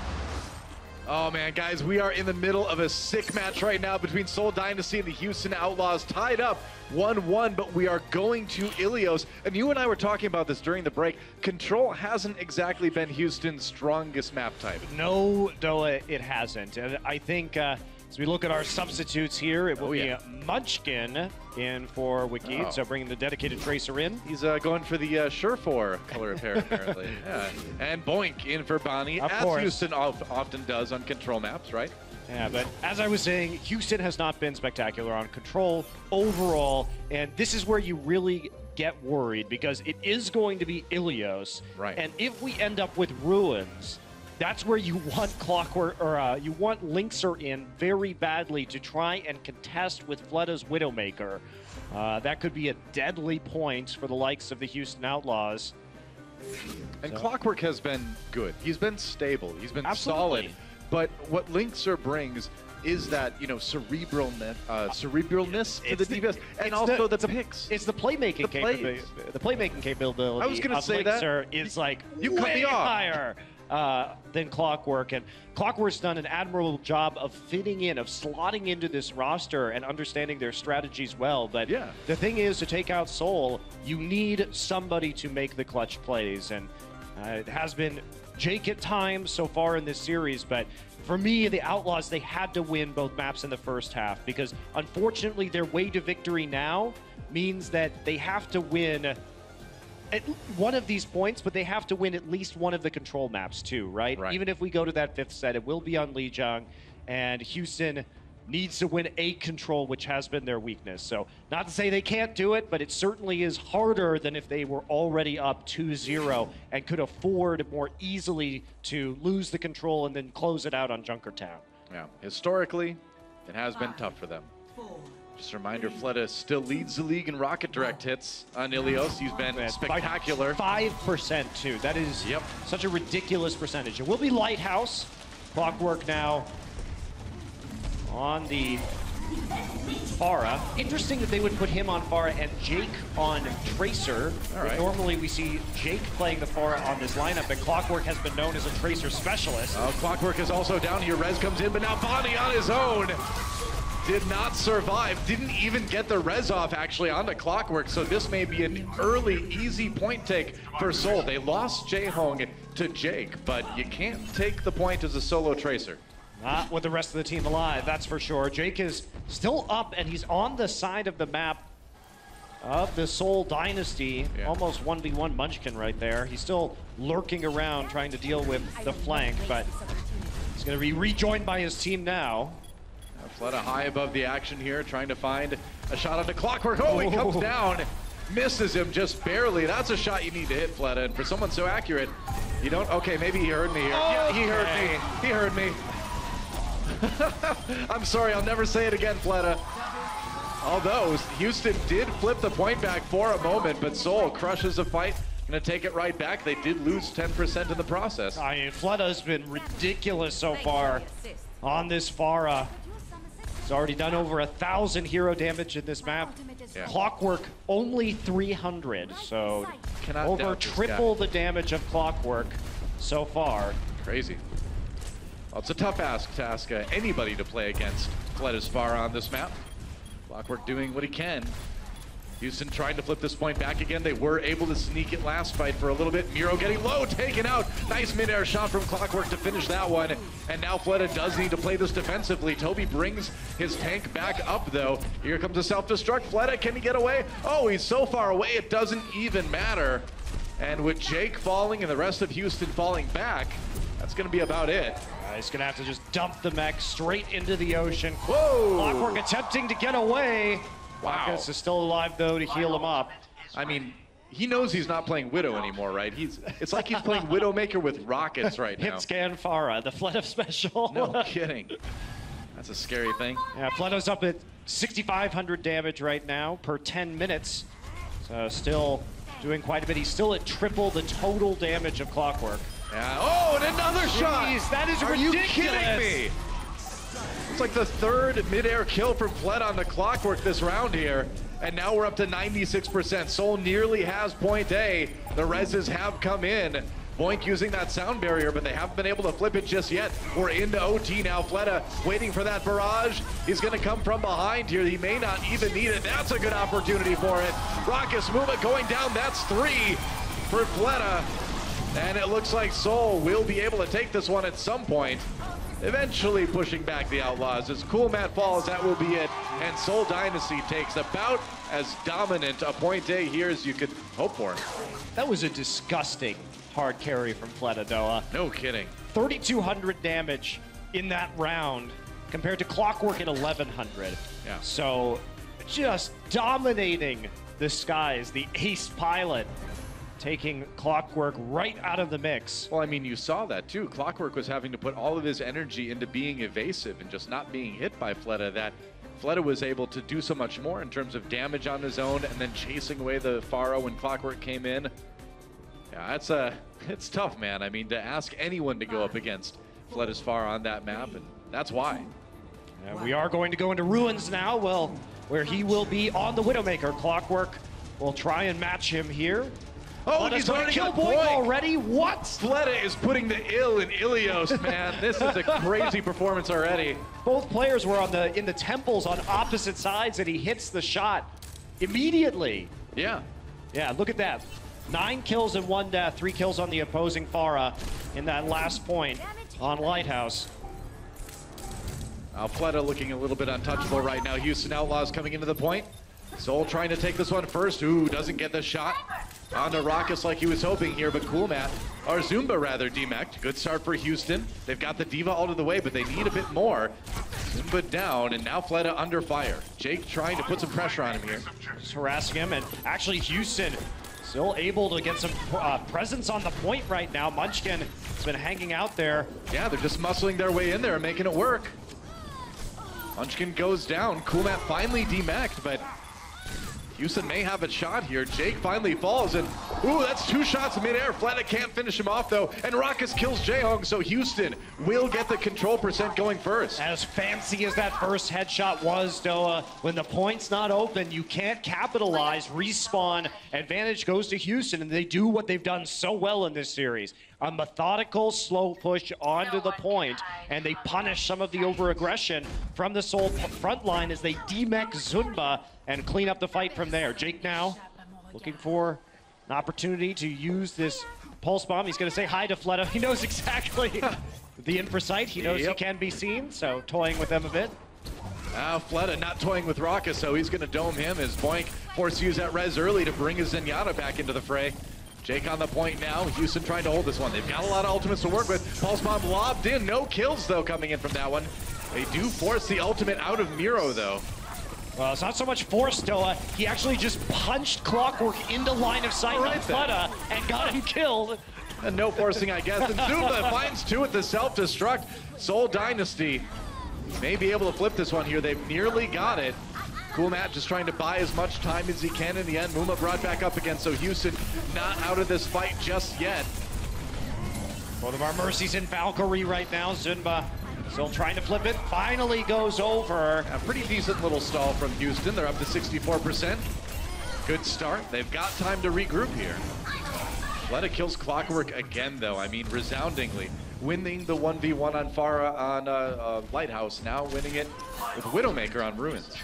Oh man, guys, we are in the middle of a sick match right now between Seoul Dynasty and the Houston Outlaws, tied up 1-1, but we are going to Ilios. And you and I were talking about this during the break. Control hasn't exactly been Houston's strongest map type. No, Doa, it hasn't. And I think as we look at our substitutes here, it will be Munchkin in for Wiki, so bringing the dedicated tracer in. He's going for the Surefour color of hair, apparently. Yeah. And Boink in for Bonnie, as Houston often does on control maps, right? Yeah, but as I was saying, Houston has not been spectacular on control overall, and this is where you really get worried because it is going to be Ilios. Right. And if we end up with Ruins, that's where you want Clockwork, or you want Linkser in very badly to try and contest with Fletta's Widowmaker. That could be a deadly point for the likes of the Houston Outlaws. And Clockwork has been good. He's been stable. He's been solid. But what Linkser brings is that, you know, cerebralness to the DPS, and also the picks. It's the playmaking capability. The playmaking capability. I was going to say Linkser is like way higher than Clockwork, and Clockwork's done an admirable job of fitting in, of slotting into this roster and understanding their strategies well. But the thing is, to take out Seoul, you need somebody to make the clutch plays, and it has been Jake at times so far in this series, but for me, the Outlaws, they had to win both maps in the first half because unfortunately their way to victory now means that they have to win at one of these points, but they have to win at least one of the control maps too, right? Even if we go to that fifth set, it will be on Lijiang, and Houston needs to win a control, which has been their weakness. So not to say they can't do it, but it certainly is harder than if they were already up 2-0 and could afford more easily to lose the control and then close it out on Junkertown. Yeah, historically, it has been tough for them. Just a reminder, Fletta still leads the league in rocket direct hits on Ilios. He's been spectacular. 5% too. That is such a ridiculous percentage. It will be Lighthouse. Clockwork now on the Pharah. Interesting that they would put him on Pharah and Jake on Tracer. Normally we see Jake playing the Pharah on this lineup, and Clockwork has been known as a Tracer specialist. Clockwork is also down here. Rez comes in, but now Bonnie on his own. Did not survive. Didn't even get the Rez off actually onto Clockwork, so this may be an early, easy point take for Seoul. They lost Jae-Hong to Jake, but you can't take the point as a solo Tracer. Not with the rest of the team alive, that's for sure. Jake is still up, and he's on the side of the map of the Seoul Dynasty. Almost 1v1 Munchkin right there. He's still lurking around trying to deal with the flank, but he's going to be rejoined by his team now. Fletta high above the action here, trying to find a shot onto Clockwork. Oh, he comes down, misses him just barely. That's a shot you need to hit, Fletta, and for someone so accurate, you don't, okay, maybe he heard me here. Yeah, he heard me, he heard me. I'm sorry, I'll never say it again, Fletta. Although Houston did flip the point back for a moment, but Seoul crushes the fight. Gonna take it right back. They did lose 10% in the process. I mean, Fletta's been ridiculous so far on this Pharah. He's already done over 1,000 hero damage in this map. Clockwork only 300, so over triple the damage of Clockwork so far. Crazy. Well, it's a tough ask to ask anybody to play against Fletta's Pharah on this map. Clockwork doing what he can. Houston trying to flip this point back again. They were able to sneak it last fight for a little bit. Miro getting low, taken out. Nice mid-air shot from Clockwork to finish that one. And now Fletta does need to play this defensively. Toby brings his tank back up, though. Here comes a self-destruct. Fletta, can he get away? Oh, he's so far away, it doesn't even matter. And with Jake falling and the rest of Houston falling back, that's going to be about it. He's going to have to just dump the mech straight into the ocean. Whoa! Clockwork attempting to get away. Wow. Marcus is still alive, though, to heal him up. I mean, he knows he's not playing Widow anymore, right? It's like he's playing Widowmaker with rockets right now. Hit scan Pharah, the Fletta special. No kidding. That's a scary thing. Yeah, Fleto's up at 6,500 damage right now per 10 minutes. So still doing quite a bit. He's still at triple the total damage of Clockwork. Yeah. Oh, and another shot! That is Are ridiculous. you kidding me? It's like the third mid-air kill from Fled on the Clockwork this round here. And now we're up to 96%. Seoul nearly has point A. The reses have come in. Boink using that sound barrier, but they haven't been able to flip it just yet. We're into OT now. Fleta waiting for that barrage. He's going to come from behind here. He may not even need it. That's a good opportunity for it. Raucous movement going down. That's 3 for Fleta. And it looks like Seoul will be able to take this one at some point. Eventually pushing back the Outlaws. As Cool Matt falls, that will be it. And Seoul Dynasty takes about as dominant a point A here as you could hope for. That was a disgusting hard carry from Fleta, Doa. No kidding. 3,200 damage in that round compared to Clockwork at 1,100. Yeah. So just dominating the skies, the ace pilot, taking Clockwork right out of the mix. Well, I mean, you saw that too. Clockwork was having to put all of his energy into being evasive and just not being hit by Fleta. That Fleta was able to do so much more in terms of damage on his own and then chasing away the Pharaoh when Clockwork came in. Yeah, it's tough, man. I mean, to ask anyone to go up against Fleta's Pharaoh on that map, and that's why. And we are going to go into Ruins now, well, where he will be on the Widowmaker. Clockwork will try and match him here. Oh, he's already kill got Boink already? What? Fleta is putting the ill in Ilios, man. This is a crazy performance already. Both players were in the temples on opposite sides, and he hits the shot immediately. Yeah. Yeah, look at that. 9 kills and 1 death, 3 kills on the opposing Pharaoh in that last point on Lighthouse. Fleta looking a little bit untouchable right now. Houston Outlaws coming into the point. Seoul trying to take this one first. Ooh, doesn't get the shot onto Raucous like he was hoping here, but Cool Matt, or Zumba rather, demeched. Good start for Houston. They've got the Diva out of the way, but they need a bit more. Zumba down, and now Fleta under fire. Jake trying to put some pressure on him here. Just harassing him, and actually Houston still able to get some presence on the point right now. Munchkin has been hanging out there. Yeah, they're just muscling their way in there and making it work. Munchkin goes down. Cool Matt finally demeched, but Houston may have a shot here. Jake finally falls, and ooh, that's 2 shots in midair. Fleta can't finish him off though, and Raucous kills Jaehong, so Houston will get the control percent going first. As fancy as that first headshot was, Doa, when the point's not open, you can't capitalize. Respawn advantage goes to Houston, and they do what they've done so well in this series. A methodical, slow push onto the point, and they punish some of the over-aggression from the Seoul front line as they demech Zunba and clean up the fight from there. Jake now looking for an opportunity to use this pulse bomb. He's going to say hi to Fleta. He knows exactly the infrasight. He knows he can be seen, so toying with them a bit. Fleta not toying with Raucous, so he's going to dome him as Boink forced to use that res early to bring his Zenyatta back into the fray. Jake on the point now. Houston trying to hold this one. They've got a lot of ultimates to work with. Pulse bomb lobbed in. No kills, though, coming in from that one. They do force the ultimate out of Miro, though. Well, it's not so much forced, Doa. He actually just punched Clockwork into line of sight on Fleta and got him killed. And no forcing, I guess. And Zumba finds 2 at the self-destruct. Seoul Dynasty may be able to flip this one here. They've nearly got it. Cool Matt just trying to buy as much time as he can in the end. Muma brought back up again, so Houston not out of this fight just yet. Both of our Mercies in Valkyrie right now. Zunba still trying to flip it. Finally goes over. A pretty decent little stall from Houston. They're up to 64%. Good start. They've got time to regroup here. Fleta kills Clockwork again, though. I mean, resoundingly. Winning the 1v1 on Farah on Lighthouse. Now winning it with Widowmaker on Ruins.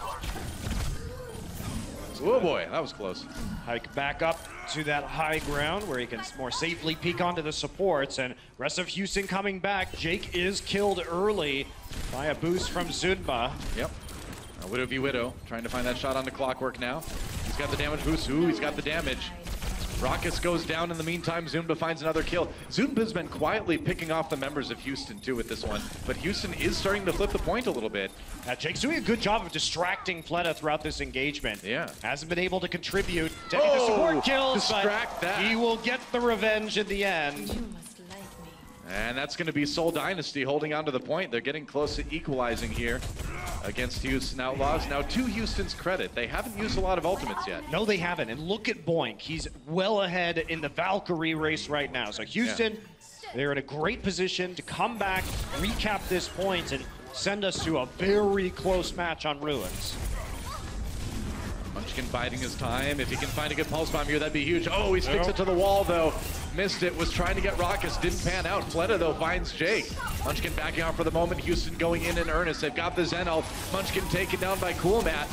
Oh boy, that was close. Hike back up to that high ground where he can more safely peek onto the supports, and rest of Houston coming back. Jake is killed early by a boost from Zunba. Yep. Widow v Widow, trying to find that shot on the Clockwork now. He's got the damage boost. Ooh, he's got the damage. Raucous goes down in the meantime. Zumba finds another kill. Zumba's been quietly picking off the members of Houston too with this one, but Houston is starting to flip the point a little bit. Jake's doing a good job of distracting Fleta throughout this engagement. Yeah. Hasn't been able to contribute to any support kills, distract but that. he will get the revenge in the end. And that's going to be Seoul Dynasty holding on to the point. They're getting close to equalizing here against Houston Outlaws. Now, to Houston's credit, they haven't used a lot of ultimates yet. No, they haven't. And look at Boink. He's well ahead in the Valkyrie race right now. So Houston, they're in a great position to come back, recap this point, and send us to a very close match on Ruins. Munchkin biding his time. If he can find a good pulse bomb here, that'd be huge. Oh, he sticks it to the wall, though. Missed it, was trying to get Raucus, didn't pan out. Fleta, though, finds Jake. Munchkin backing out for the moment. Houston going in earnest. They've got the Zen-Ult. Munchkin taken down by Cool Matt.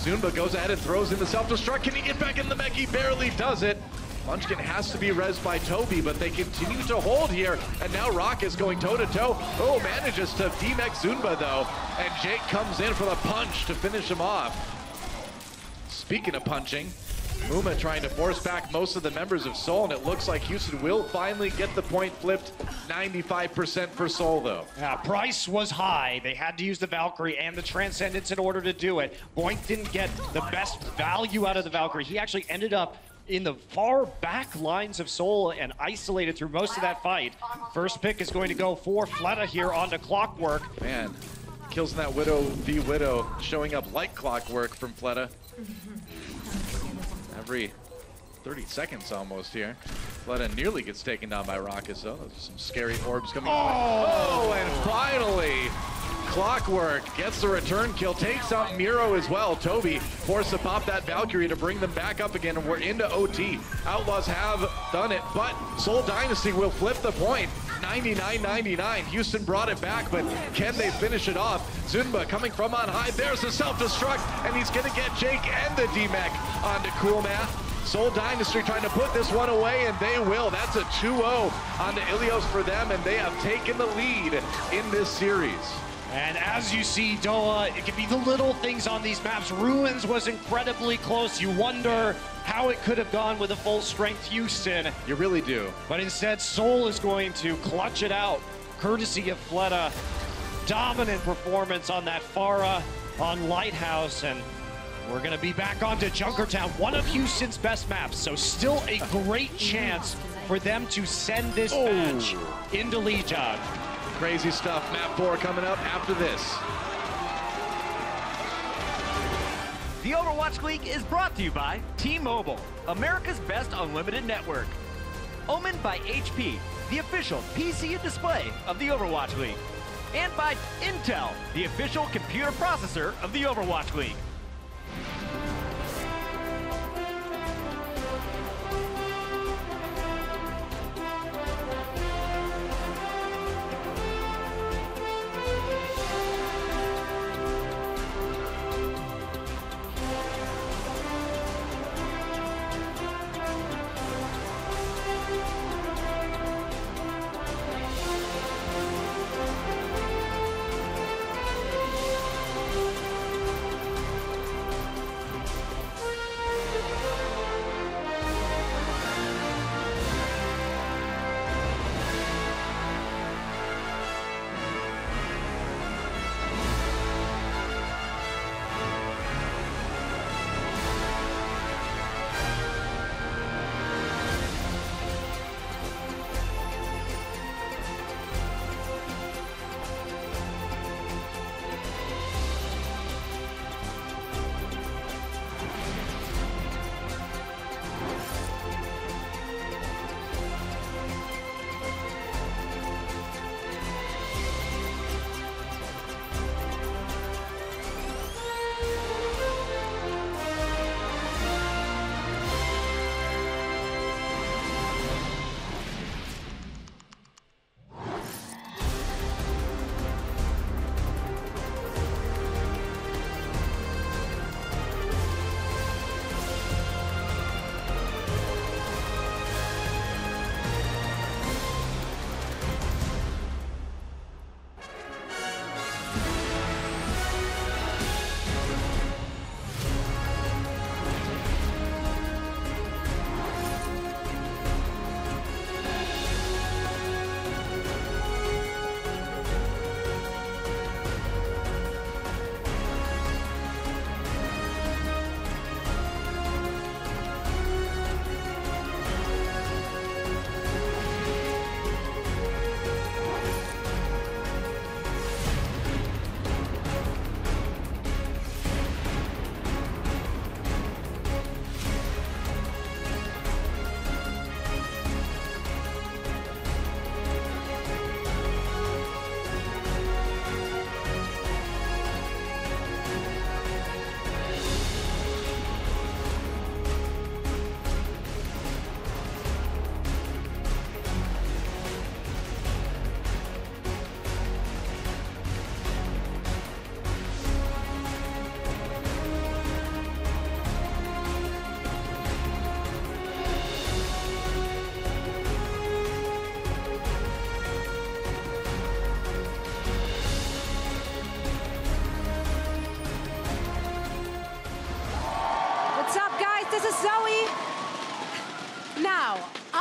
Zunba goes ahead and throws in the self-destruct. Can he get back in the mech? He barely does it. Munchkin has to be rezzed by Toby, but they continue to hold here. And now Raucus going toe-to-toe. Oh, manages to D-mech Zunba, though. And Jake comes in for the punch to finish him off. Speaking of punching, Muma trying to force back most of the members of Seoul, and it looks like Houston will finally get the point flipped. 95% for Seoul, though. Yeah, price was high. They had to use the Valkyrie and the Transcendence in order to do it. Boink didn't get the best value out of the Valkyrie. He actually ended up in the far back lines of Seoul and isolated through most of that fight. First pick is going to go for Fleta here onto Clockwork. Man, kills in that Widow v Widow, showing up like clockwork from Fleta. Every 30 seconds almost here. Fleta nearly gets taken down by Raucus, though. Those are some scary orbs coming. Oh, and finally, Clockwork gets the return kill, takes out Miro as well. Toby forced to pop that Valkyrie to bring them back up again, and we're into OT. Outlaws have done it, but Seoul Dynasty will flip the point. 99-99. Houston brought it back, but can they finish it off? Zunba coming from on high. There's the self-destruct, and he's going to get Jake and the D-Mech onto Cool Math. Seoul Dynasty trying to put this one away, and they will. That's a 2-0 onto Ilios for them, and they have taken the lead in this series. And as you see, Doa, it can be the little things on these maps. Ruins was incredibly close. You wonder how it could have gone with a full-strength Houston. You really do. But instead, Seoul is going to clutch it out, courtesy of Fleta. Dominant performance on that Pharah, on Lighthouse, and we're going to be back onto Junkertown, one of Houston's best maps. So still a great chance for them to send this match into Lijiang. Crazy stuff. Map 4 coming up after this. The Overwatch League is brought to you by T-Mobile, America's best unlimited network. Omened by HP, the official PC and display of the Overwatch League. And by Intel, the official computer processor of the Overwatch League.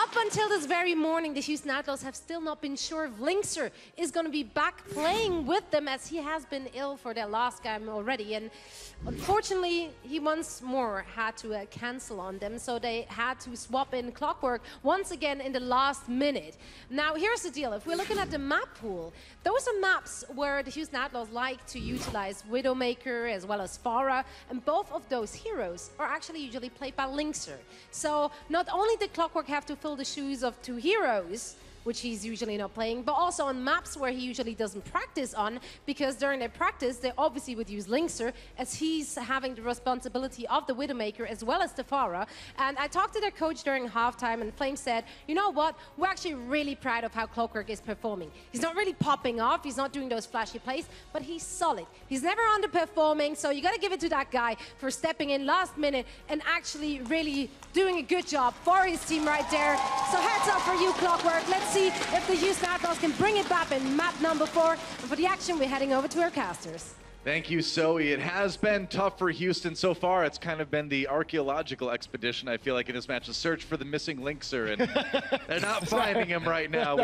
Up until this very morning, the Houston Outlaws have still not been sure if Linkser is going to be back playing with them, as he has been ill for their last game already. And unfortunately, he once more had to cancel on them, so they had to swap in Clockwork once again in the last minute. Now, here's the deal. If we're looking at the map pool, those are maps where the Houston Outlaws like to utilize Widowmaker as well as Pharah, and both of those heroes are actually usually played by Linkser. So not only did Clockwork have to fill the shoes of two heroes, which he's usually not playing, but also on maps where he usually doesn't practice on, because during their practice, they obviously would use Linkser, as he's having the responsibility of the Widowmaker as well as the Pharah. And I talked to their coach during halftime, and Flame said, you know what, we're actually really proud of how Clockwork is performing. He's not really popping off, he's not doing those flashy plays, but he's solid. He's never underperforming, so you gotta give it to that guy for stepping in last minute and actually really doing a good job for his team right there. So heads up for you, Clockwork. Let's see if the Houston Outlaws can bring it back in map number 4. And for the action, we're heading over to our casters. Thank you, Zoe. It has been tough for Houston so far. It's kind of been the archaeological expedition, I feel like, in this match, to search for the missing Linkser, and they're not finding him right now.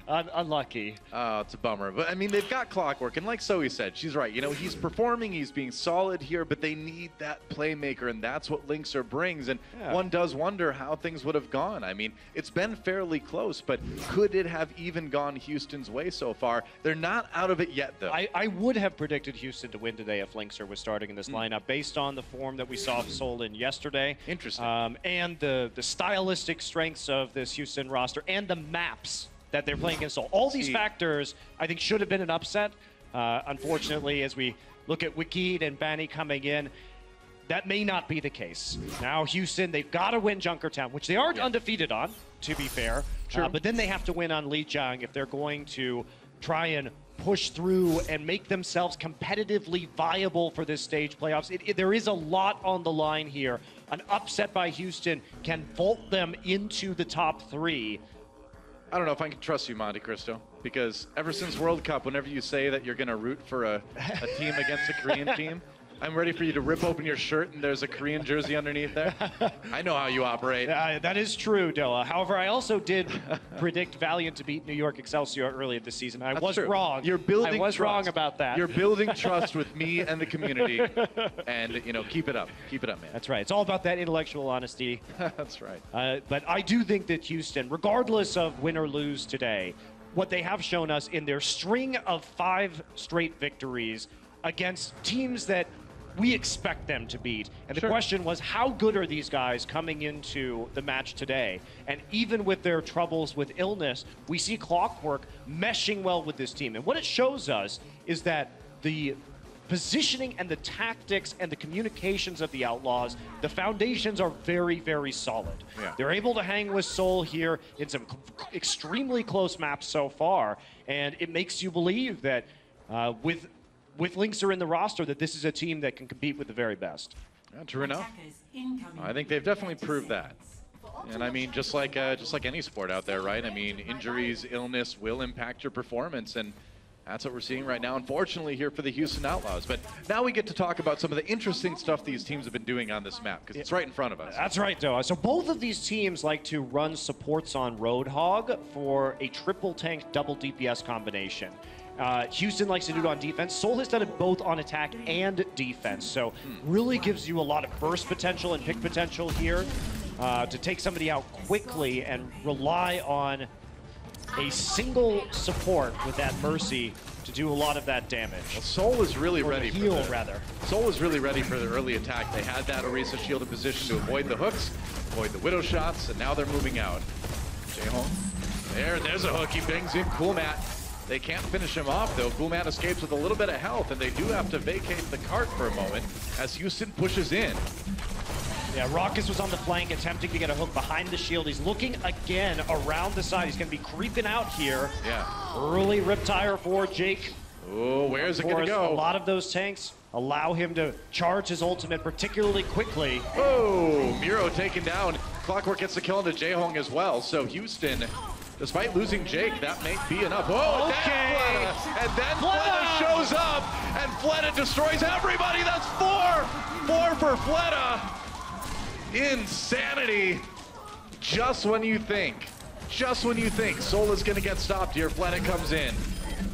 Unlucky. Oh, it's a bummer. But, I mean, they've got Clockwork, and like Zoe said, she's right. You know, he's performing, he's being solid here, but they need that playmaker, and that's what Linkser brings, and one does wonder how things would have gone. I mean, it's been fairly close, but could it have even gone Houston's way so far? They're not out of it yet, though. I would have predicted Houston to win today if Linkser was starting in this lineup, based on the form that we saw Seoul in yesterday. Interesting. And the stylistic strengths of this Houston roster and the maps that they're playing against Seoul. All these factors, I think, should have been an upset. Unfortunately, as we look at Wikid and Bani coming in, that may not be the case. Now, Houston, they've got to win Junkertown, which they are undefeated on, to be fair. Sure. But then they have to win on Lijiang if they're going to try and push through and make themselves competitively viable for this stage playoffs. There is a lot on the line here. An upset by Houston can vault them into the top 3. I don't know if I can trust you, Monte Cristo, because ever since World Cup, whenever you say that you're going to root for a team against a Korean team, I'm ready for you to rip open your shirt and there's a Korean jersey underneath there. I know how you operate. That is true, Doa. However, I also did predict Valiant to beat New York Excelsior earlier this season. I was wrong. You're building I was trust. wrong about that. You're building trust with me and the community. And, you know, keep it up. Keep it up, man. That's right. It's all about that intellectual honesty. That's right. But I do think that Houston, regardless of win or lose today, what they have shown us in their string of 5 straight victories against teams that we expect them to beat. And the question was, how good are these guys coming into the match today? And even with their troubles with illness, we see Clockwork meshing well with this team. And what it shows us is that the positioning and the tactics and the communications of the Outlaws, the foundations are very, very solid. Yeah. They're able to hang with Seoul here in some extremely close maps so far. And it makes you believe that with Linkser in the roster, that this is a team that can compete with the very best. Yeah, true enough. I think they've definitely proved that. And I mean, just like any sport out there, right? I mean, injuries, illness will impact your performance, and that's what we're seeing right now, unfortunately, here for the Houston Outlaws. But now we get to talk about some of the interesting stuff these teams have been doing on this map, because it's right in front of us. That's right, Doa. So both of these teams like to run supports on Roadhog for a triple tank, double DPS combination. Houston likes to do it on defense. Seoul has done it both on attack and defense. So really gives you a lot of burst potential and pick potential here to take somebody out quickly and rely on a single support with that Mercy to do a lot of that damage. Well, Seoul is really ready for heal, rather. Seoul is really ready for the early attack. They had that Orisa shield in position to avoid the hooks, avoid the Widow shots, and now they're moving out. Jaehong. There's a hook. He bangs in Cool Matt. They can't finish him off, though. Cool Matt escapes with a little bit of health, and they do have to vacate the cart for a moment as Houston pushes in. Yeah, Raucus was on the flank attempting to get a hook behind the shield. He's looking again around the side. He's going to be creeping out here. Yeah. Early Riptire for Jake. Oh, where's it going to go? A lot of those tanks allow him to charge his ultimate particularly quickly. Oh, Miro taken down. Clockwork gets the kill into Jaehong as well. So Houston, despite losing Jake, that may be enough. Oh, okay. And then Fleta shows up, and Fleta destroys everybody. That's 4 for Fleta. Insanity. just when you think Seoul is going to get stopped here, Fleta comes in.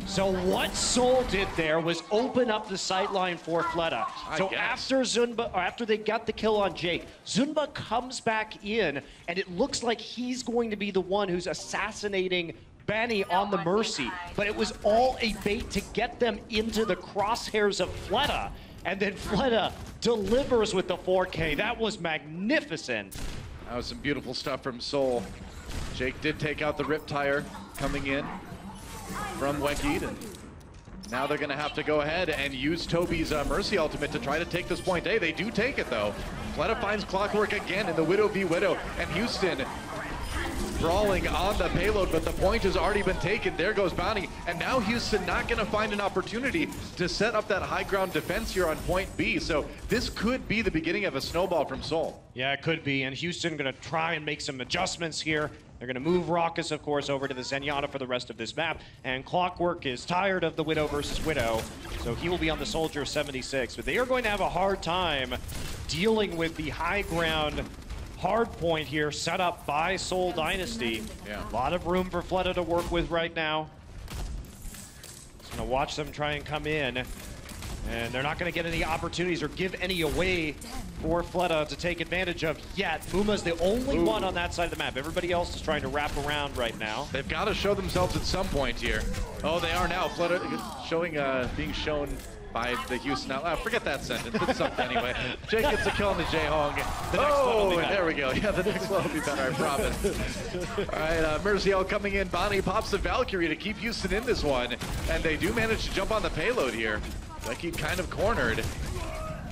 So what Seoul did there was open up the sightline for Fleta. So after they got the kill on Jake, Zunba comes back in, and it looks like he's going to be the one who's assassinating Benny on the Mercy. But it was all a bait to get them into the crosshairs of Fleta. And then Fleta delivers with the 4K. That was magnificent. That was some beautiful stuff from Seoul. Jake did take out the Rip Tire coming in from Wekid, and now they're going to have to go ahead and use Toby's Mercy ultimate to try to take this point A. They do take it, though. Fleta finds Clockwork again in the Widow v Widow, and Houston brawling on the payload, but the point has already been taken. There goes Bounty, and now Houston not going to find an opportunity to set up that high ground defense here on point B. So this could be the beginning of a snowball from Seoul. Yeah, it could be, and Houston going to try and make some adjustments here. They're going to move Raucus, of course, over to the Zenyatta for the rest of this map, and Clockwork is tired of the Widow versus Widow, so he will be on the Soldier 76, but they are going to have a hard time dealing with the high ground hard point here set up by Seoul Dynasty. Yeah. A lot of room for Fleta to work with right now. Just gonna watch them try and come in, and they're not gonna get any opportunities or give any away for Fleta to take advantage of yet. Muma's the only one on that side of the map. Everybody else is trying to wrap around right now. They've got to show themselves at some point here. Oh, they are now. Fleta showing, being shown by the Houston Outlaws. Forget that sentence. It's something anyway. Jake gets a kill on the Jaehong. Oh, there we go. Yeah, the next one will be better, I promise. All right, Merciel coming in. Bonnie pops the Valkyrie to keep Houston in this one. And they do manage to jump on the payload here. Becky kind of cornered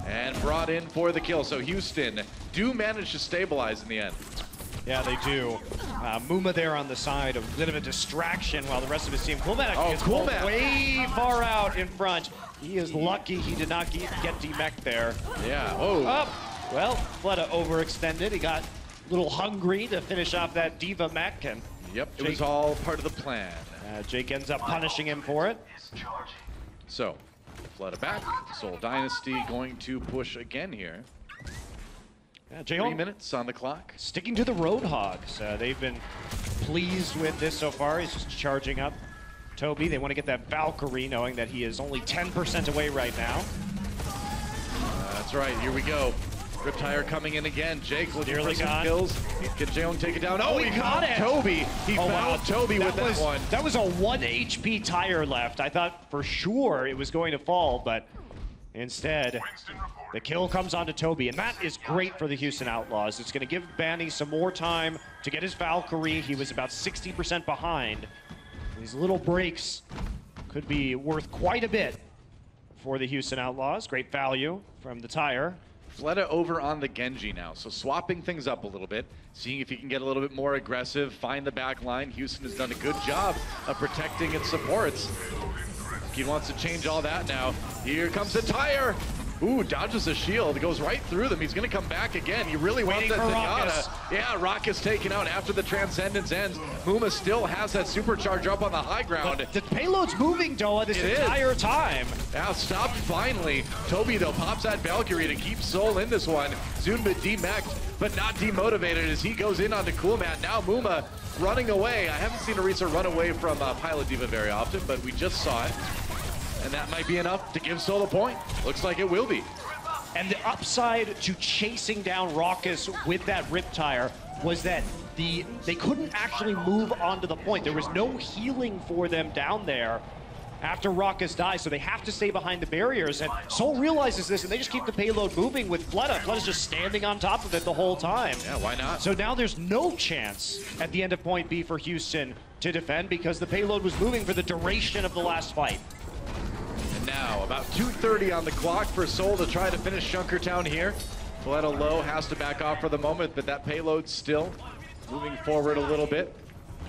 and brought in for the kill. So Houston do manage to stabilize in the end. Yeah, they do. Muma there on the side, a bit of a distraction while the rest of his team. Coolmat is way far out in front. He is lucky he did not get demech there. Yeah, oh. Well, Fleta overextended. He got a little hungry to finish off that Diva mech. And yep, it was all part of the plan. Jake ends up punishing him for it. So, Fleta back. Seoul Dynasty going to push again here. Yeah, 3 minutes on the clock. Sticking to the Roadhogs. They've been pleased with this so far. He's just charging up Toby. They want to get that Valkyrie, knowing that he is only 10% away right now. That's right. Here we go. Riptire coming in again. Jake looking for some kills. Can Jaehyung take it down? Oh, he got it! Toby. He found Toby with that one. That was a 1 HP tire left. I thought for sure it was going to fall, but instead, the kill comes onto Toby, and that is great for the Houston Outlaws. It's going to give Banny some more time to get his Valkyrie. He was about 60% behind. These little breaks could be worth quite a bit for the Houston Outlaws. Great value from the tire. Fleta over on the Genji now, so swapping things up a little bit, seeing if he can get a little bit more aggressive, find the back line. Houston has done a good job of protecting its supports. He wants to change all that now. Here comes the tire. Ooh, dodges a shield, goes right through them. He's gonna come back again. He really wants that Zenyatta. Yeah, Raucus taken out after the Transcendence ends. Muma still has that supercharger up on the high ground. But the payload's moving, Doa, this entire time. Now stopped finally. Toby, though, pops that Valkyrie to keep Seoul in this one. Zunba demeched, but not demotivated as he goes in onto Coolmat. Now Muma running away. I haven't seen Orisa run away from Pilot Diva very often, but we just saw it. And that might be enough to give Seoul a point. Looks like it will be. And the upside to chasing down Raucus with that Rip Tire was that they couldn't actually move onto the point. There was no healing for them down there after Raucus dies, so they have to stay behind the barriers. And Seoul realizes this, and they just keep the payload moving with Fleta. Fleta's just standing on top of it the whole time. Yeah, why not? So now there's no chance at the end of point B for Houston to defend because the payload was moving for the duration of the last fight. Now, about 2:30 on the clock for Seoul to try to finish Junkertown here. Fleta low has to back off for the moment, but that payload still moving forward a little bit.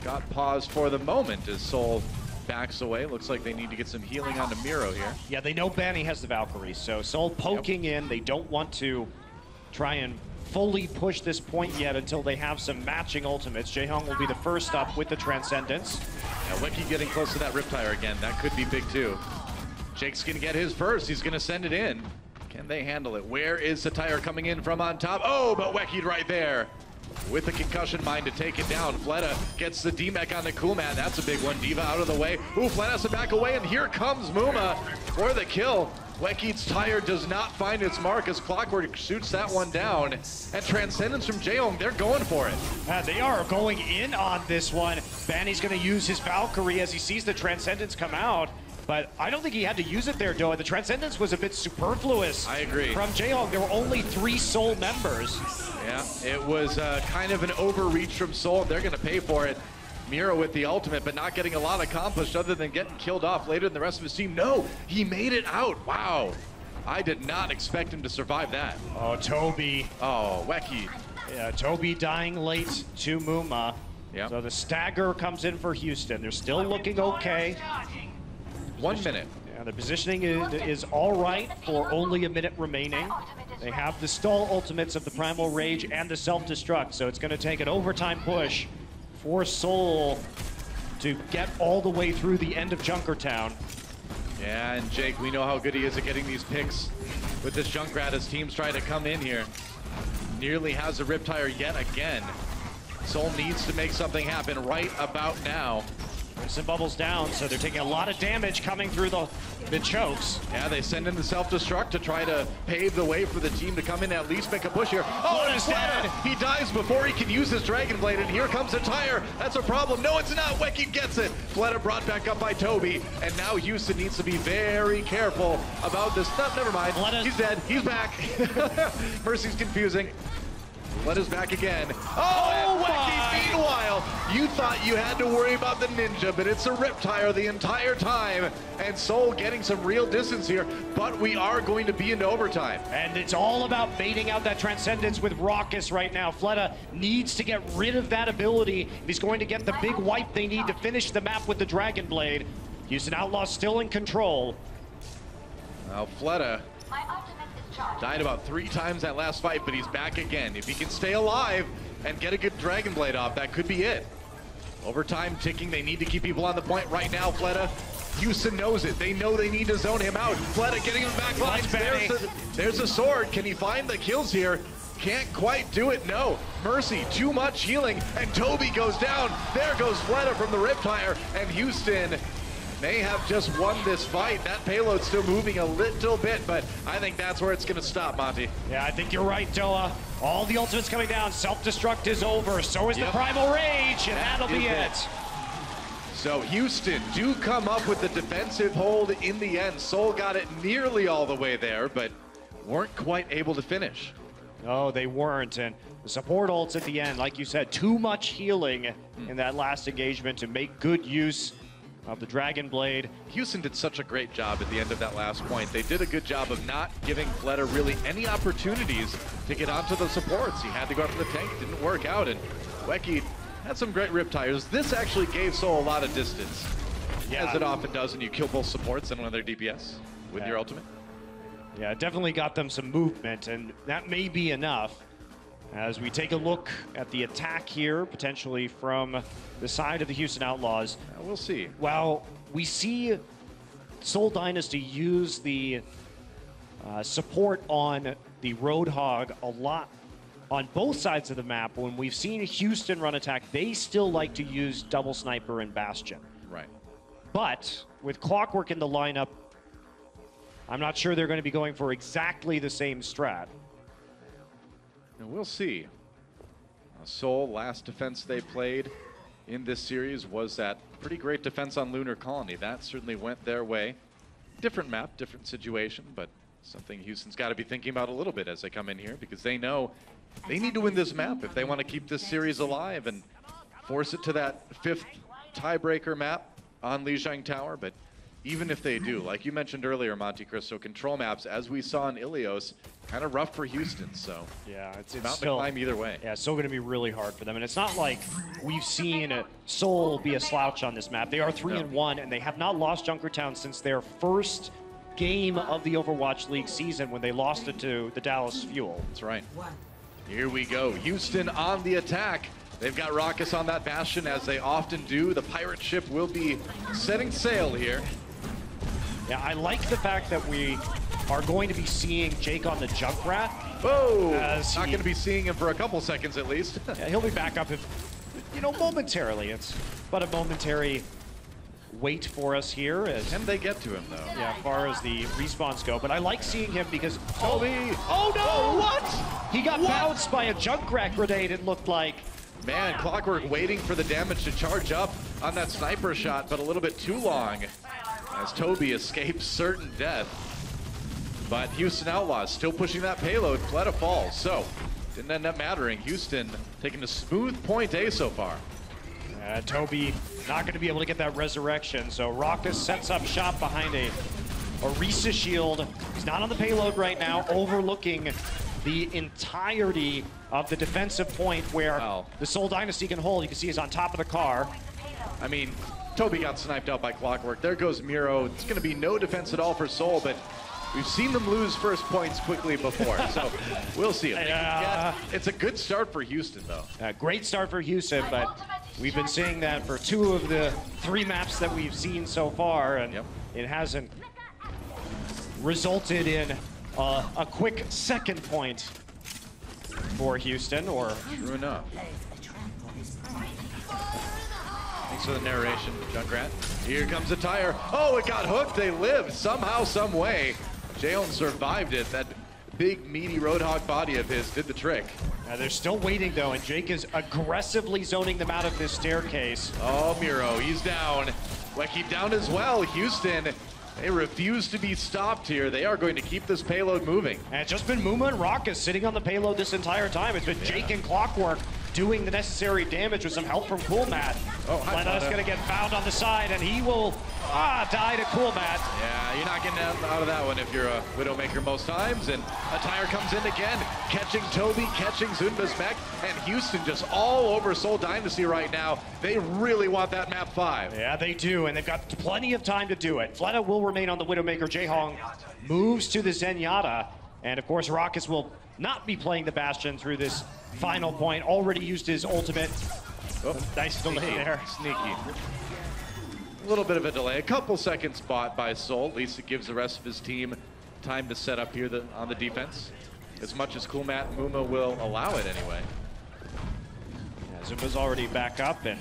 Got paused for the moment as Seoul backs away. Looks like they need to get some healing onto Miro here. Yeah, they know Banny has the Valkyrie, so Seoul poking in. They don't want to try and fully push this point yet until they have some matching ultimates. Jaehong will be the first up with the Transcendence. Now, Wiki getting close to that Riptire again. That could be big too. Jake's gonna get his first. He's gonna send it in. Can they handle it? Where is Satire coming in from on top? Oh, but Wekied right there. with the concussion mine to take it down. Fleta gets the D-Mech on the cool man. That's a big one. Diva out of the way. Ooh, Fleta has to back away, and here comes Muma for the kill. Weki's tire does not find its mark as Clockwork shoots that one down. And Transcendence from Jaehoong, they're going for it. They are going in on this one. Banny's going to use his Valkyrie as he sees the Transcendence come out. But I don't think he had to use it there, Doa. The Transcendence was a bit superfluous. I agree. From Jaehoong, there were only 3 Seoul members. Yeah, it was kind of an overreach from Seoul. They're going to pay for it. Mira with the ultimate, but not getting a lot accomplished other than getting killed off later than the rest of his team. No, he made it out. Wow. I did not expect him to survive that. Oh, Toby. Oh, Weki. Yeah, Toby dying late to Muma. Yeah. So the stagger comes in for Houston. They're still looking okay. 1 minute. Yeah, the positioning is all right for only a minute remaining. They have the stall ultimates of the Primal Rage and the self-destruct, so it's going to take an overtime push for Seoul to get all the way through the end of Junkertown. Yeah, and Jake, we know how good he is at getting these picks with this Junkrat as teams try to come in here. Nearly has a Riptire yet again. Seoul needs to make something happen right about now. Crimson Bubble's down, so they're taking a lot of damage coming through the chokes. Yeah, they send in the self-destruct to try to pave the way for the team to come in and at least make a push here. Oh, and dead. He dies before he can use his Dragon Blade, and here comes a tire. That's a problem. No, it's not. Weki gets it. Fleta brought back up by Toby, and now Houston needs to be very careful about this. No, never mind. He's dead. He's back. Mercy's confusing. Fleta's back again. Oh, and Weki, meanwhile, you thought you had to worry about the ninja, but it's a Riptire the entire time. And Seoul getting some real distance here, but we are going to be into overtime. And it's all about baiting out that Transcendence with Raucous right now. Fleta needs to get rid of that ability if he's going to get the big wipe they need to finish the map with the Dragon Blade. Houston Outlaws still in control. Now Fleta died about 3 times that last fight, but he's back again. If he can stay alive and get a good Dragon Blade off, that could be it. Overtime ticking, they need to keep people on the point right now, Fleta. Houston knows it. They know they need to zone him out. Fleta getting him back line. There's a sword. Can he find the kills here? Can't quite do it, no. Mercy, too much healing, and Toby goes down. There goes Fleta from the Riptire, and Houston may have just won this fight. That payload's still moving a little bit, but I think that's where it's going to stop, Monty. Yeah, I think you're right, Doa. All the ultimates coming down. Self-destruct is over. So is the Primal Rage, and that'll be it. So Houston do come up with the defensive hold in the end. Seoul got it nearly all the way there, but weren't quite able to finish. No, they weren't, and the support ults at the end, like you said, too much healing in that last engagement to make good use of the Dragon Blade. Houston did such a great job at the end of that last point. They did a good job of not giving Fleta really any opportunities to get onto the supports. He had to go after the tank, it didn't work out, and Weki had some great Riptires. This actually gave Seoul a lot of distance, as it often does when you kill both supports and one of their DPS with your ultimate. Yeah, it definitely got them some movement, and that may be enough. As we take a look at the attack here, potentially from the side of the Houston Outlaws. We'll see. Well, we see Seoul Dynasty use the support on the Roadhog a lot on both sides of the map. When we've seen Houston run attack, they still like to use Double Sniper and Bastion. Right. But with Clockwork in the lineup, I'm not sure they're going to be going for exactly the same strat. And we'll see. Seoul, last defense they played in this series was that pretty great defense on Lunar Colony. That certainly went their way. Different map, different situation, but something Houston's got to be thinking about a little bit as they come in here, because they know they need to win this map if they want to keep this series alive and force it to that 5th tiebreaker map on Lijiang Tower. But even if they do, like you mentioned earlier, Monte Cristo, control maps, as we saw in Ilios, kind of rough for Houston, so yeah, it's mountain still, climb either way. Yeah, it's still going to be really hard for them, and it's not like we've seen Seoul be a slouch on this map. They are 3-1, and they have not lost Junkertown since their first game of the Overwatch League season when they lost it to the Dallas Fuel. That's right. Here we go. Houston on the attack. They've got Raucous on that Bastion, as they often do. The pirate ship will be setting sail here. Yeah, I like the fact that we are going to be seeing Jake on the Junkrat. Whoa! Not going to be seeing him for a couple seconds at least. Yeah, he'll be back up if, you know, momentarily. It's but a momentary wait for us here. Can they get to him though? Yeah, as far as the respawns go. But I like seeing him because Toby! Oh no! What? He got bounced by a Junkrat grenade, it looked like. Man, Clockwork waiting for the damage to charge up on that sniper shot, but a little bit too long as Toby escapes certain death. But Houston Outlaws still pushing that payload. Fleta falls, so didn't end up mattering. Houston taking a smooth point A so far. Toby not going to be able to get that resurrection, so Raucus sets up shop behind a Orisa shield. He's not on the payload right now, overlooking the entirety of the defensive point where the Seoul Dynasty can hold. You can see he's on top of the car. I mean, Toby got sniped out by Clockwork. There goes Miro. It's going to be no defense at all for Seoul, but we've seen them lose first points quickly before, so we'll see. It's a good start for Houston, though. Great start for Houston, but we've been seeing that for 2 of the 3 maps that we've seen so far, and it hasn't resulted in a quick second point for Houston, or... True enough. Thanks for the narration, Junkrat. Here comes the tire. Oh, it got hooked. They lived somehow, some way. Jayon survived it. That big, meaty Roadhog body of his did the trick. They're still waiting, though, and Jake is aggressively zoning them out of this staircase. Oh, Miro, he's down. Wecky down as well. Houston, they refuse to be stopped here. They are going to keep this payload moving. And it's just been Muma and Raucus sitting on the payload this entire time. It's been Jake and Clockwork doing the necessary damage with some help from Coolmat. Oh, Fleta's going to get found on the side, and he will die to Coolmat. Yeah, you're not getting out of that one if you're a Widowmaker most times. And a tire comes in again, catching Toby, catching Zunba's mech, and Houston just all over Seoul Dynasty right now. They really want that map 5. Yeah, they do, and they've got plenty of time to do it. Fleta will remain on the Widowmaker. Jaehong moves to the Zenyatta, and of course Raucus will not be playing the Bastion through this final point. Already used his ultimate. Oh, nice delay there. Sneaky. A little bit of a delay. A couple seconds bought by Seoul. At least it gives the rest of his team time to set up here on the defense. As much as Coolmat and Muma will allow it anyway. Yeah, Zumba's already back up and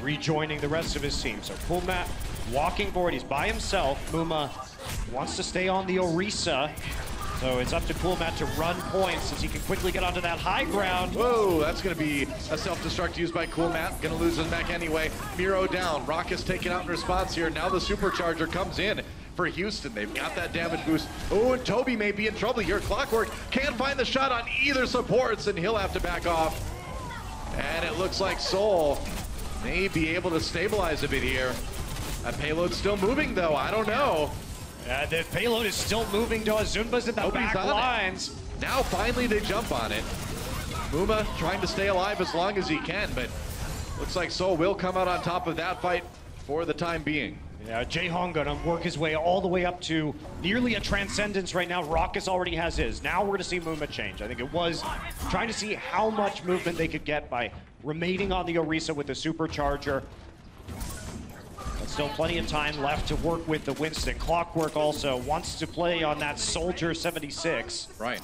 rejoining the rest of his team. So Coolmat walking forward. He's by himself. Muma wants to stay on the Orisa. So it's up to Coolmat to run points since he can quickly get onto that high ground. Whoa, that's going to be a self-destruct used by Coolmat. Going to lose his mech anyway. Miro down. Raucus taken out in response here. Now the supercharger comes in for Houston. They've got that damage boost. Oh, and Toby may be in trouble here. Clockwork can't find the shot on either supports, and he'll have to back off. And it looks like Seoul may be able to stabilize a bit here. That payload's still moving, though. I don't know. The payload is still moving to Zunba's in the back lines. Now finally they jump on it. Muma trying to stay alive as long as he can, but looks like Seoul will come out on top of that fight for the time being. Yeah, Jaehong gonna work his way all the way up to nearly a Transcendence right now. Raucus already has his. Now we're gonna see Muma change. I think it was trying to see how much movement they could get by remaining on the Orisa with the supercharger. Still plenty of time left to work with the Winston. Clockwork also wants to play on that Soldier 76. Right.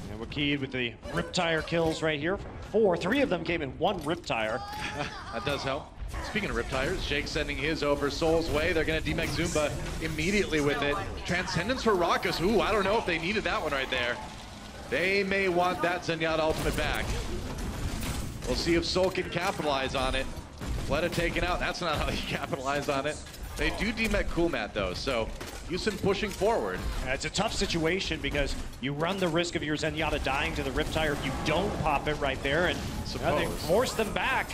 And Wakid with the Riptire kills right here. 3 of them came in 1 Riptire. That does help. Speaking of Riptires, Jake sending his over Soul's way. They're going to demech Zumba immediately with it. Transcendence for Raucus. Ooh, I don't know if they needed that one right there. They may want that Zenyatta ultimate back. We'll see if Seoul can capitalize on it. Fleta taken out. That's not how you capitalize on it. They do demech Coolmat though, so Houston pushing forward. It's a tough situation because you run the risk of your Zenyatta dying to the Riptire if you don't pop it right there, and they force them back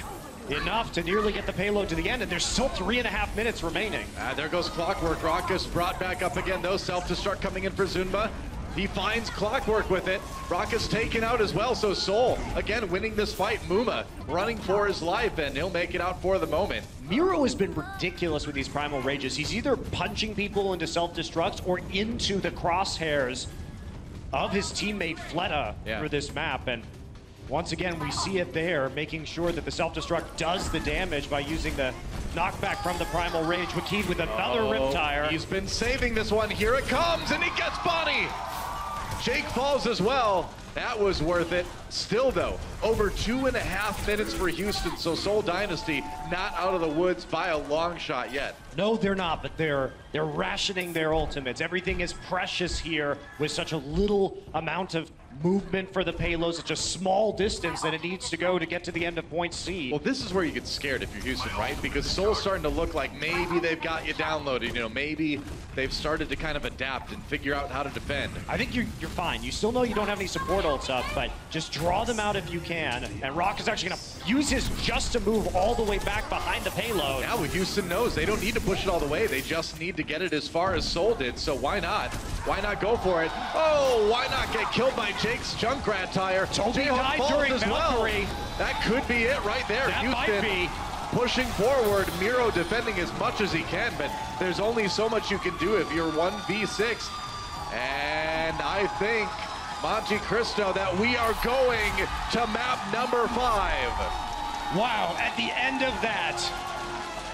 enough to nearly get the payload to the end, and there's still 3.5 minutes remaining. There goes Clockwork. Raucus brought back up again though. Self-destruct coming in for Zunba. He finds Clockwork with it. Raucus taken out as well, so Seoul, again, winning this fight. Muma running for his life, and he'll make it out for the moment. Miro has been ridiculous with these Primal Rages. He's either punching people into self-destructs or into the crosshairs of his teammate Fleta for this map, and Once again, we see it there, making sure that the self-destruct does the damage by using the knockback from the Primal Rage. Wakid with another Riptire. He's been saving this one. Here it comes, and he gets Bonnie. Jake falls as well. That was worth it. Still, though, over 2.5 minutes for Houston, so Seoul Dynasty not out of the woods by a long shot yet. No, they're not, but they're rationing their ultimates. Everything is precious here with such a little amount of movement for the payload, such a small distance that it needs to go to get to the end of point C. Well, this is where you get scared if you're Houston, right? Because Seoul's starting to look like maybe they've got you downloaded, you know, maybe they've started to kind of adapt and figure out how to defend. I think you're fine. You still know you don't have any support ults up, but just draw them out if you can. And Rock is actually going to use his just to move all the way back behind the payload. Now Houston knows they don't need to push it all the way. They just need to get it as far as Seoul did, so why not? Why not go for it? Oh, why not get killed by Jake's Junkrat tire? Toby died during Valkyrie. That could be it right there. That Houston might be. Pushing forward, Miro defending as much as he can, but there's only so much you can do if you're 1v6. And I think, Monte Cristo, that we are going to map number 5. Wow, at the end of that,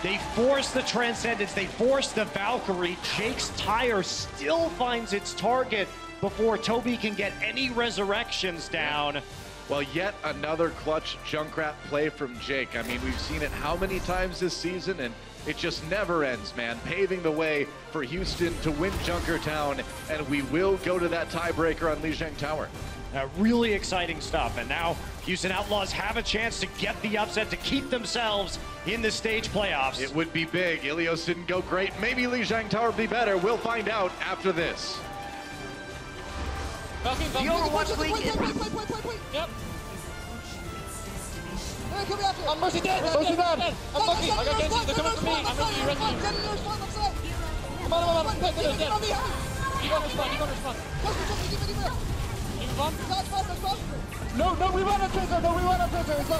they force the Transcendence, they force the Valkyrie. Jake's tire still finds its target before Toby can get any resurrections down. Well, yet another clutch Junkrat play from Jake. I mean, we've seen it how many times this season, and it just never ends, man. Paving the way for Houston to win Junkertown, and we will go to that tiebreaker on Lijiang Tower. Really exciting stuff, and now Houston Outlaws have a chance to get the upset to keep themselves in the stage playoffs. It would be big. Ilios didn't go great. Maybe Lijiang Tower will be better. We'll find out after this. The Overwatch League is... Yep. I'm Mercy dead! Mercy dead! I'm lucky! I got Genji, they're coming for me! I'm ready to rescue you! Come on, You got respond, you got respond! You respond? No, we want a treasure! No, we want a treasure! Let's go!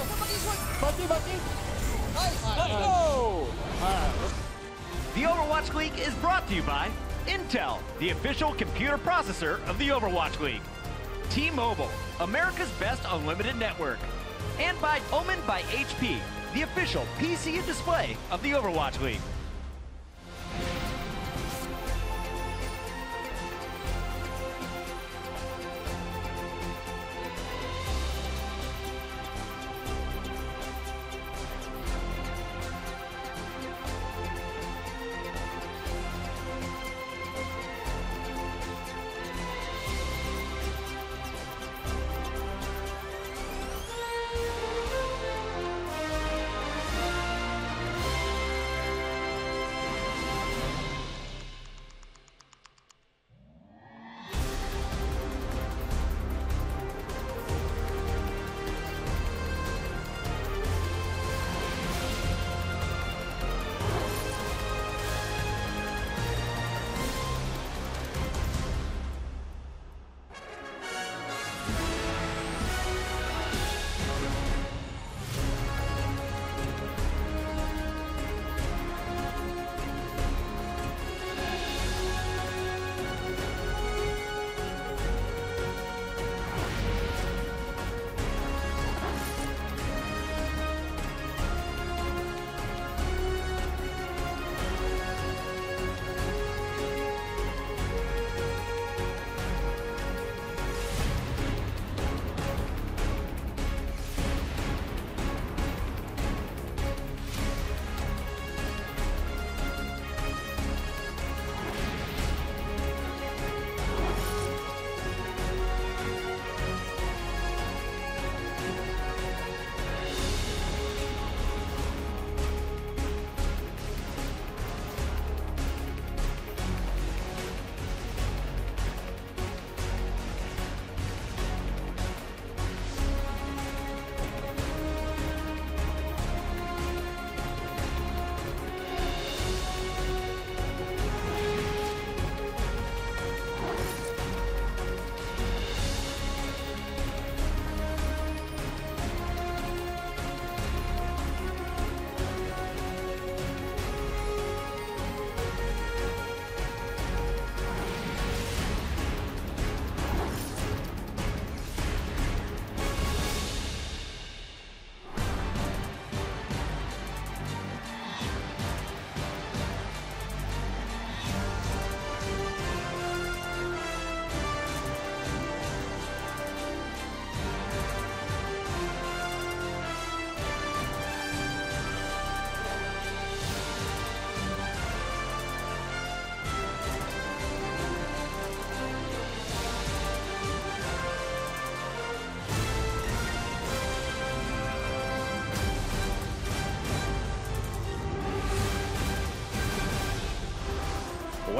Bucky! Let's go! Alright. The Overwatch League is brought to you by Intel, the official computer processor of the Overwatch League. T-Mobile, America's best unlimited network. And by Omen by HP, the official PC and display of the Overwatch League.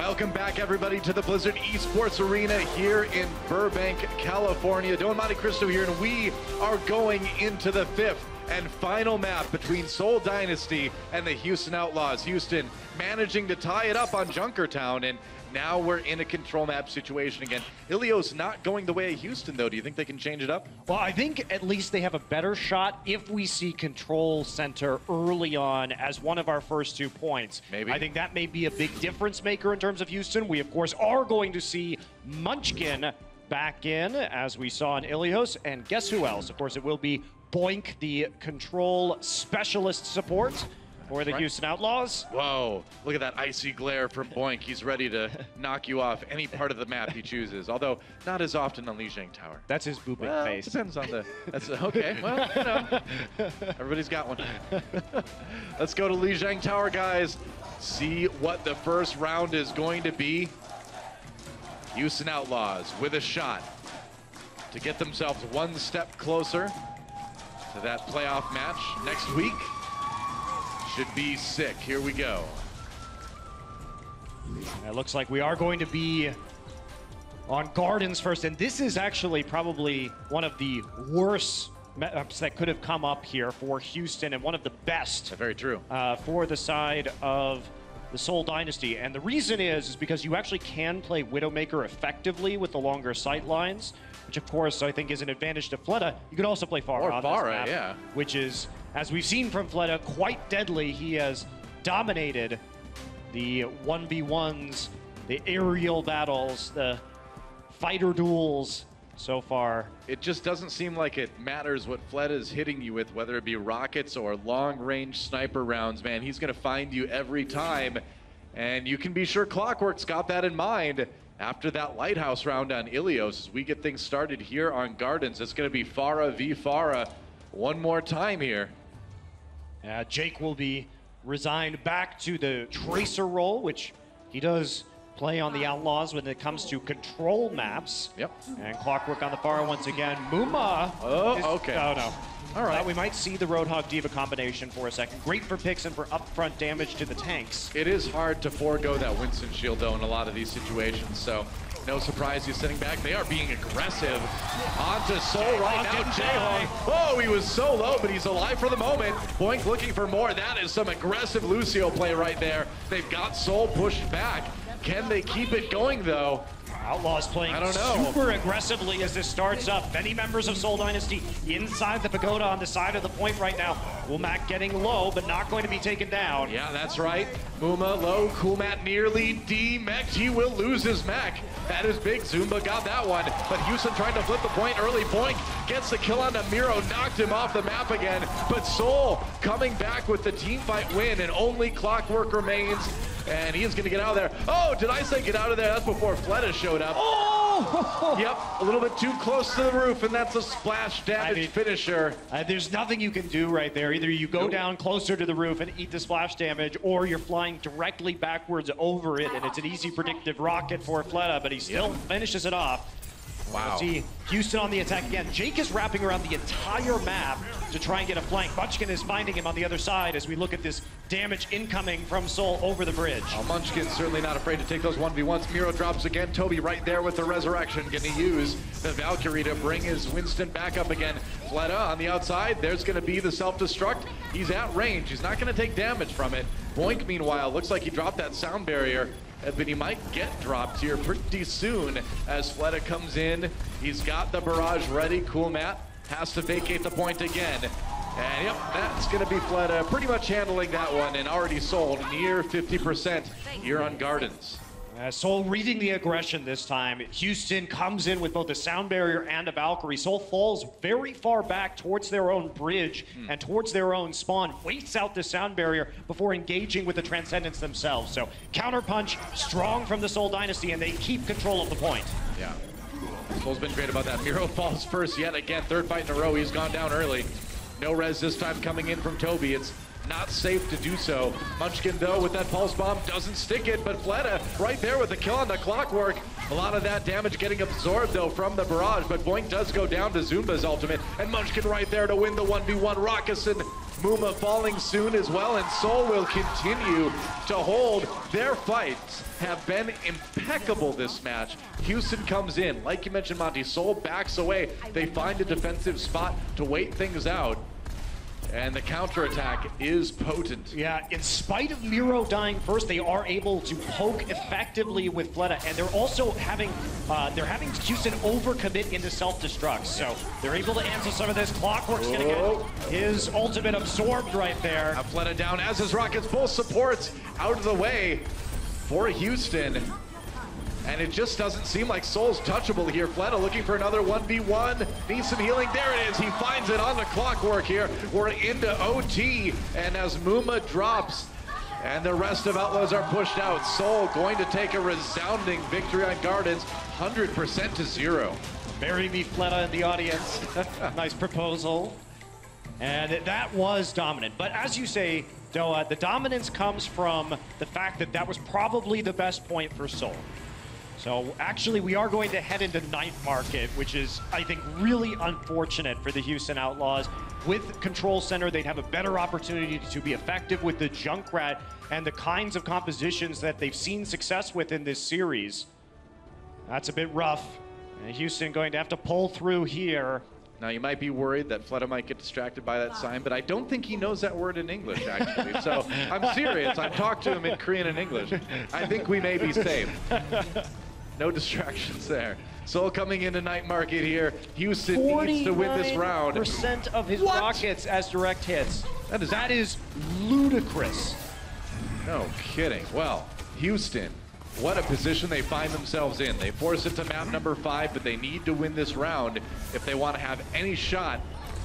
Welcome back, everybody, to the Blizzard Esports Arena here in Burbank, California. Don Monte Cristo here, and we are going into the 5th and final map between Seoul Dynasty and the Houston Outlaws. Houston managing to tie it up on Junkertown, and now we're in a control map situation again. Ilios not going the way of Houston, though. Do you think they can change it up? Well, I think at least they have a better shot if we see control center early on as one of our first 2 points. Maybe. I think that may be a big difference maker in terms of Houston. We, of course, are going to see Munchkin back in, as we saw in Ilios. And guess who else? Of course, it will be Boink, the control specialist support for the Houston Outlaws. Whoa, look at that icy glare from Boink. He's ready to knock you off any part of the map he chooses, although not as often on Lijiang Tower. That's his booping Well, face. Depends on the, that's okay, well, you know, everybody's got one. Let's go to Lijiang Tower, guys. See what the first round is going to be. Houston Outlaws with a shot to get themselves one step closer to that playoff match next week. Should be sick. Here we go. It looks like we are going to be on Gardens first, and this is actually probably one of the worst maps that could have come up here for Houston, and one of the best. Very true. For the side of the Seoul Dynasty. And the reason is because you actually can play Widowmaker effectively with the longer sight lines, which of course I think is an advantage to Fleta. You could also play Pharah on this map, yeah. which is, as we've seen from Fleta, quite deadly. He has dominated the 1v1s, the aerial battles, the fighter duels so far. It just doesn't seem like it matters what Fleta is hitting you with, whether it be rockets or long-range sniper rounds, man. He's going to find you every time, and you can be sure Clockwork's got that in mind. After that Lighthouse round on Ilios, as we get things started here on Gardens, it's going to be Pharah v Pharah one more time here. Jake will be resigned back to the Tracer role, which he does play on the Outlaws when it comes to control maps. Yep. And Clockwork on the Pharah once again. Muma. Oh, okay. Oh, no. All right. We might see the Roadhog Diva combination for a second. Great for picks and for upfront damage to the tanks. It is hard to forego that Winston shield, though, in a lot of these situations, so no surprise he's sitting back. They are being aggressive onto Seoul right now. Jaehong. Oh, he was so low, but he's alive for the moment. Boink looking for more. That is some aggressive Lucio play right there. They've got Seoul pushed back. Can they keep it going, though? Outlaws playing super aggressively as this starts up. Many members of Seoul Dynasty inside the pagoda on the side of the point right now. Womack getting low, but not going to be taken down. Yeah, that's right. Muma low, Kumat nearly demech'd. He will lose his mech. That is big. Zumba got that one, but Houston trying to flip the point early. Boink gets the kill on Miro, knocked him off the map again, but Seoul coming back with the team fight win, and only Clockwork remains. And he is going to get out of there. Oh, did I say get out of there? That's before Fleta showed up. Oh! Yep, a little bit too close to the roof, and that's a splash damage finisher. There's nothing you can do right there. Either you go down closer to the roof and eat the splash damage, or you're flying directly backwards over it, and it's an easy predictive rocket for Fleta, but he still finishes it off. Wow. See Houston on the attack again. Jake is wrapping around the entire map to try and get a flank. Munchkin is finding him on the other side as we look at this damage incoming from Seoul over the bridge. Oh, Munchkin's certainly not afraid to take those 1v1s. Miro drops again. Toby right there with the resurrection. Going to use the Valkyrie to bring his Winston back up again. Fleta on the outside. There's going to be the self-destruct. He's at range. He's not going to take damage from it. Boink, meanwhile, looks like he dropped that sound barrier. But he might get dropped here pretty soon as Fleta comes in. He's got the barrage ready. Coolmat has to vacate the point again. And yep, that's going to be Fleta pretty much handling that one, and already sold near 50% here on Gardens. Seoul reading the aggression this time. Houston comes in with both a sound barrier and a Valkyrie. Seoul falls very far back towards their own bridge and towards their own spawn, waits out the sound barrier before engaging with the Transcendence themselves. So counterpunch, strong from the Seoul Dynasty, and they keep control of the point. Yeah. Seoul's been great about that. Miro falls first yet again. Third fight in a row. He's gone down early. No res this time coming in from Toby. It's not safe to do so. Munchkin, though, with that pulse bomb, doesn't stick it, but Fleta right there with the kill on the Clockwork. A lot of that damage getting absorbed, though, from the barrage, but Boink does go down to Zumba's ultimate, and Munchkin right there to win the 1v1. Rockison Muma falling soon as well, and Seoul will continue to hold. Their fights have been impeccable this match. Houston comes in. Like you mentioned, Monty, Seoul backs away. They find a defensive spot to wait things out. And the counterattack is potent. Yeah, in spite of Miro dying first, they are able to poke effectively with Fleta, and they're also having Houston overcommit into self-destruct. So they're able to answer some of this. Clockwork's gonna get his ultimate absorbed right there. Now Fleta down as his Rockets, both supports out of the way for Houston. And it just doesn't seem like Seoul's touchable here. Fleta looking for another 1v1. Needs some healing. There it is. He finds it on the Clockwork here. We're into OT. And as Muma drops and the rest of Outlaws are pushed out, Seoul going to take a resounding victory on Gardens, 100% to 0. Bury me, Fleta, in the audience. Nice proposal. And that was dominant. But as you say, Doa, the dominance comes from the fact that that was probably the best point for Seoul. So actually, we are going to head into Night Market, which is, I think, really unfortunate for the Houston Outlaws. With Control Center, they'd have a better opportunity to be effective with the Junkrat and the kinds of compositions that they've seen success with in this series. That's a bit rough. And Houston going to have to pull through here. Now, you might be worried that Fleta might get distracted by that sign, but I don't think he knows that word in English, actually. So I'm serious. I've talked to him in Korean and English. I think we may be safe. No distractions there. Seoul coming into Night Market here. Houston needs to win this round. 49% of his rockets as direct hits. That is ludicrous. No kidding. Well, Houston, what a position they find themselves in. They force it to map number 5, but they need to win this round if they want to have any shot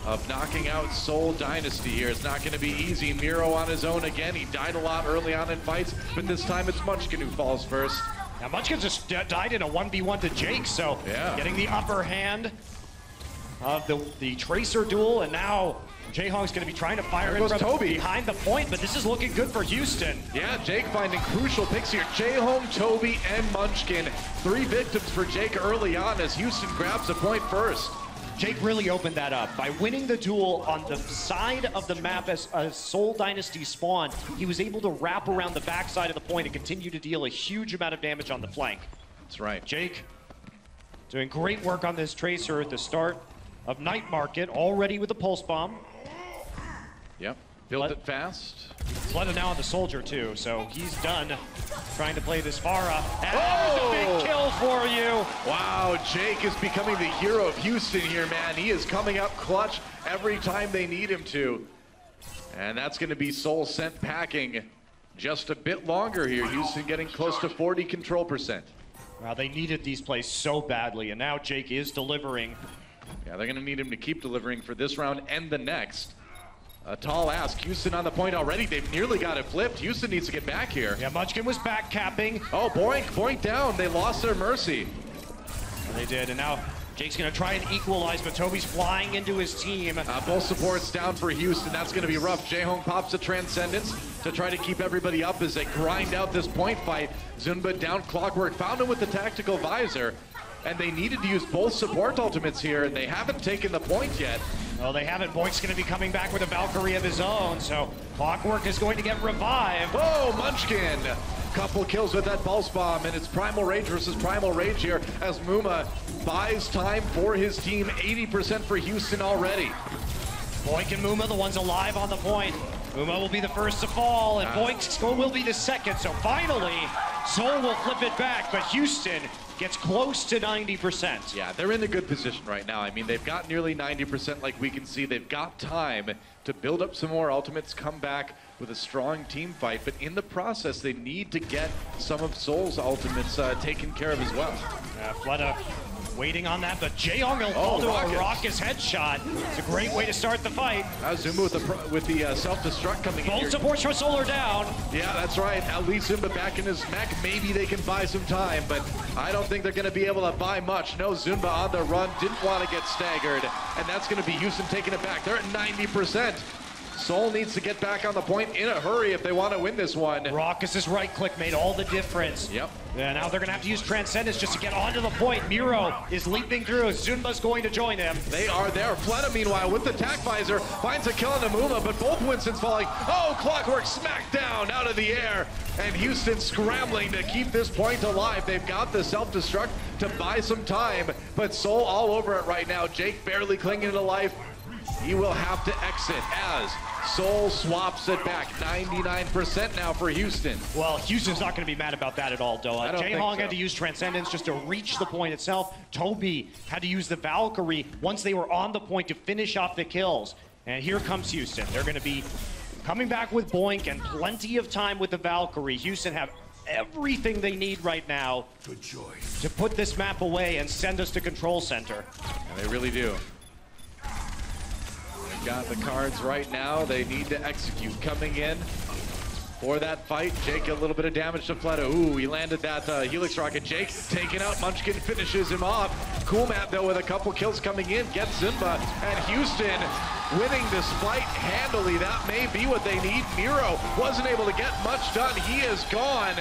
of knocking out Seoul Dynasty here. It's not going to be easy. Miro on his own again. He died a lot early on in fights, but this time it's Munchkin who falls first. Now, Munchkin just died in a 1v1 to Jake, so getting the upper hand of the Tracer duel, and now Jaehong's going to be trying to fire in from behind the point, but this is looking good for Houston. Yeah, Jake finding crucial picks here. Jaehong, Toby, and Munchkin. 3 victims for Jake early on as Houston grabs a point first. Jake really opened that up. By winning the duel on the side of the map as Seoul Dynasty spawned, he was able to wrap around the backside of the point and continue to deal a huge amount of damage on the flank. That's right. Jake doing great work on this Tracer at the start of Night Market, already with the Pulse Bomb. Yep, built it fast. Fleta now on the Soldier too, so he's done trying to play this Pharah. And that was a big kill for you. Wow, Jake is becoming the hero of Houston here, man. He is coming up clutch every time they need him to. And that's going to be Seoul sent packing just a bit longer here. Houston getting close to 40 control percent. Wow, they needed these plays so badly, and now Jake is delivering. Yeah, they're going to need him to keep delivering for this round and the next. A tall ask. Houston on the point already. They've nearly got it flipped. Houston needs to get back here. Yeah, Munchkin was back capping. Oh, boink, boink down. They lost their mercy. And they did, and now Jake's going to try and equalize, but Toby's flying into his team. Both supports down for Houston. That's going to be rough. Jaehong pops a Transcendence to try to keep everybody up as they grind out this point fight. Zunba down Clockwork. Found him with the Tactical Visor. And they needed to use both support ultimates here, and they haven't taken the point yet. Well, they haven't. Boink's going to be coming back with a Valkyrie of his own, so Clockwork is going to get revived. Oh, Munchkin! Couple kills with that Pulse Bomb, and it's Primal Rage versus Primal Rage here as Muma buys time for his team. 80% for Houston already. Boink and Muma, the ones alive on the point. Muma will be the first to fall, and Boink will be the second. So finally, Seoul will flip it back, but Houston gets close to 90%. Yeah, they're in a good position right now. I mean, they've got nearly 90% like we can see. They've got time to build up some more ultimates, come back with a strong team fight, but in the process, they need to get some of Seoul's ultimates taken care of as well. Yeah, Fleta waiting on that, but Jaehong will fall to a Raucous headshot. It's a great way to start the fight. Zumba with the self-destruct coming in here. Both supports for Seoul are down. Yeah, that's right. At least Zumba back in his mech. Maybe they can buy some time, but I don't think they're going to be able to buy much. No, Zumba on the run, didn't want to get staggered, and that's going to be Houston taking it back. They're at 90%. Seoul needs to get back on the point in a hurry if they want to win this one. Raucus's right click made all the difference. Yep. Yeah, now they're going to have to use Transcendence just to get onto the point. Miro is leaping through. Zunba's going to join him. They are there. Fleta, meanwhile, with the tack visor, finds a kill on Namuma, but both Winston's falling. Oh, Clockwork smacked down out of the air. And Houston scrambling to keep this point alive. They've got the self-destruct to buy some time, but Seoul all over it right now. Jake barely clinging to life. He will have to exit as Seoul swaps it back. 99% now for Houston. Well, Houston's not going to be mad about that at all, Doa. Jaehong had to use Transcendence just to reach the point itself. Toby had to use the Valkyrie once they were on the point to finish off the kills. And here comes Houston. They're going to be coming back with Boink and plenty of time with the Valkyrie. Houston have everything they need right now to put this map away and send us to Control Center. And they really do. Got the cards right now. They need to execute. Coming in for that fight. Jake, a little bit of damage to Fleta. Ooh, he landed that Helix Rocket. Jake taking out Munchkin, finishes him off. Cool Matt, though, with a couple kills coming in, gets Zimba. And Houston winning this fight handily. That may be what they need. Miro wasn't able to get much done. He is gone.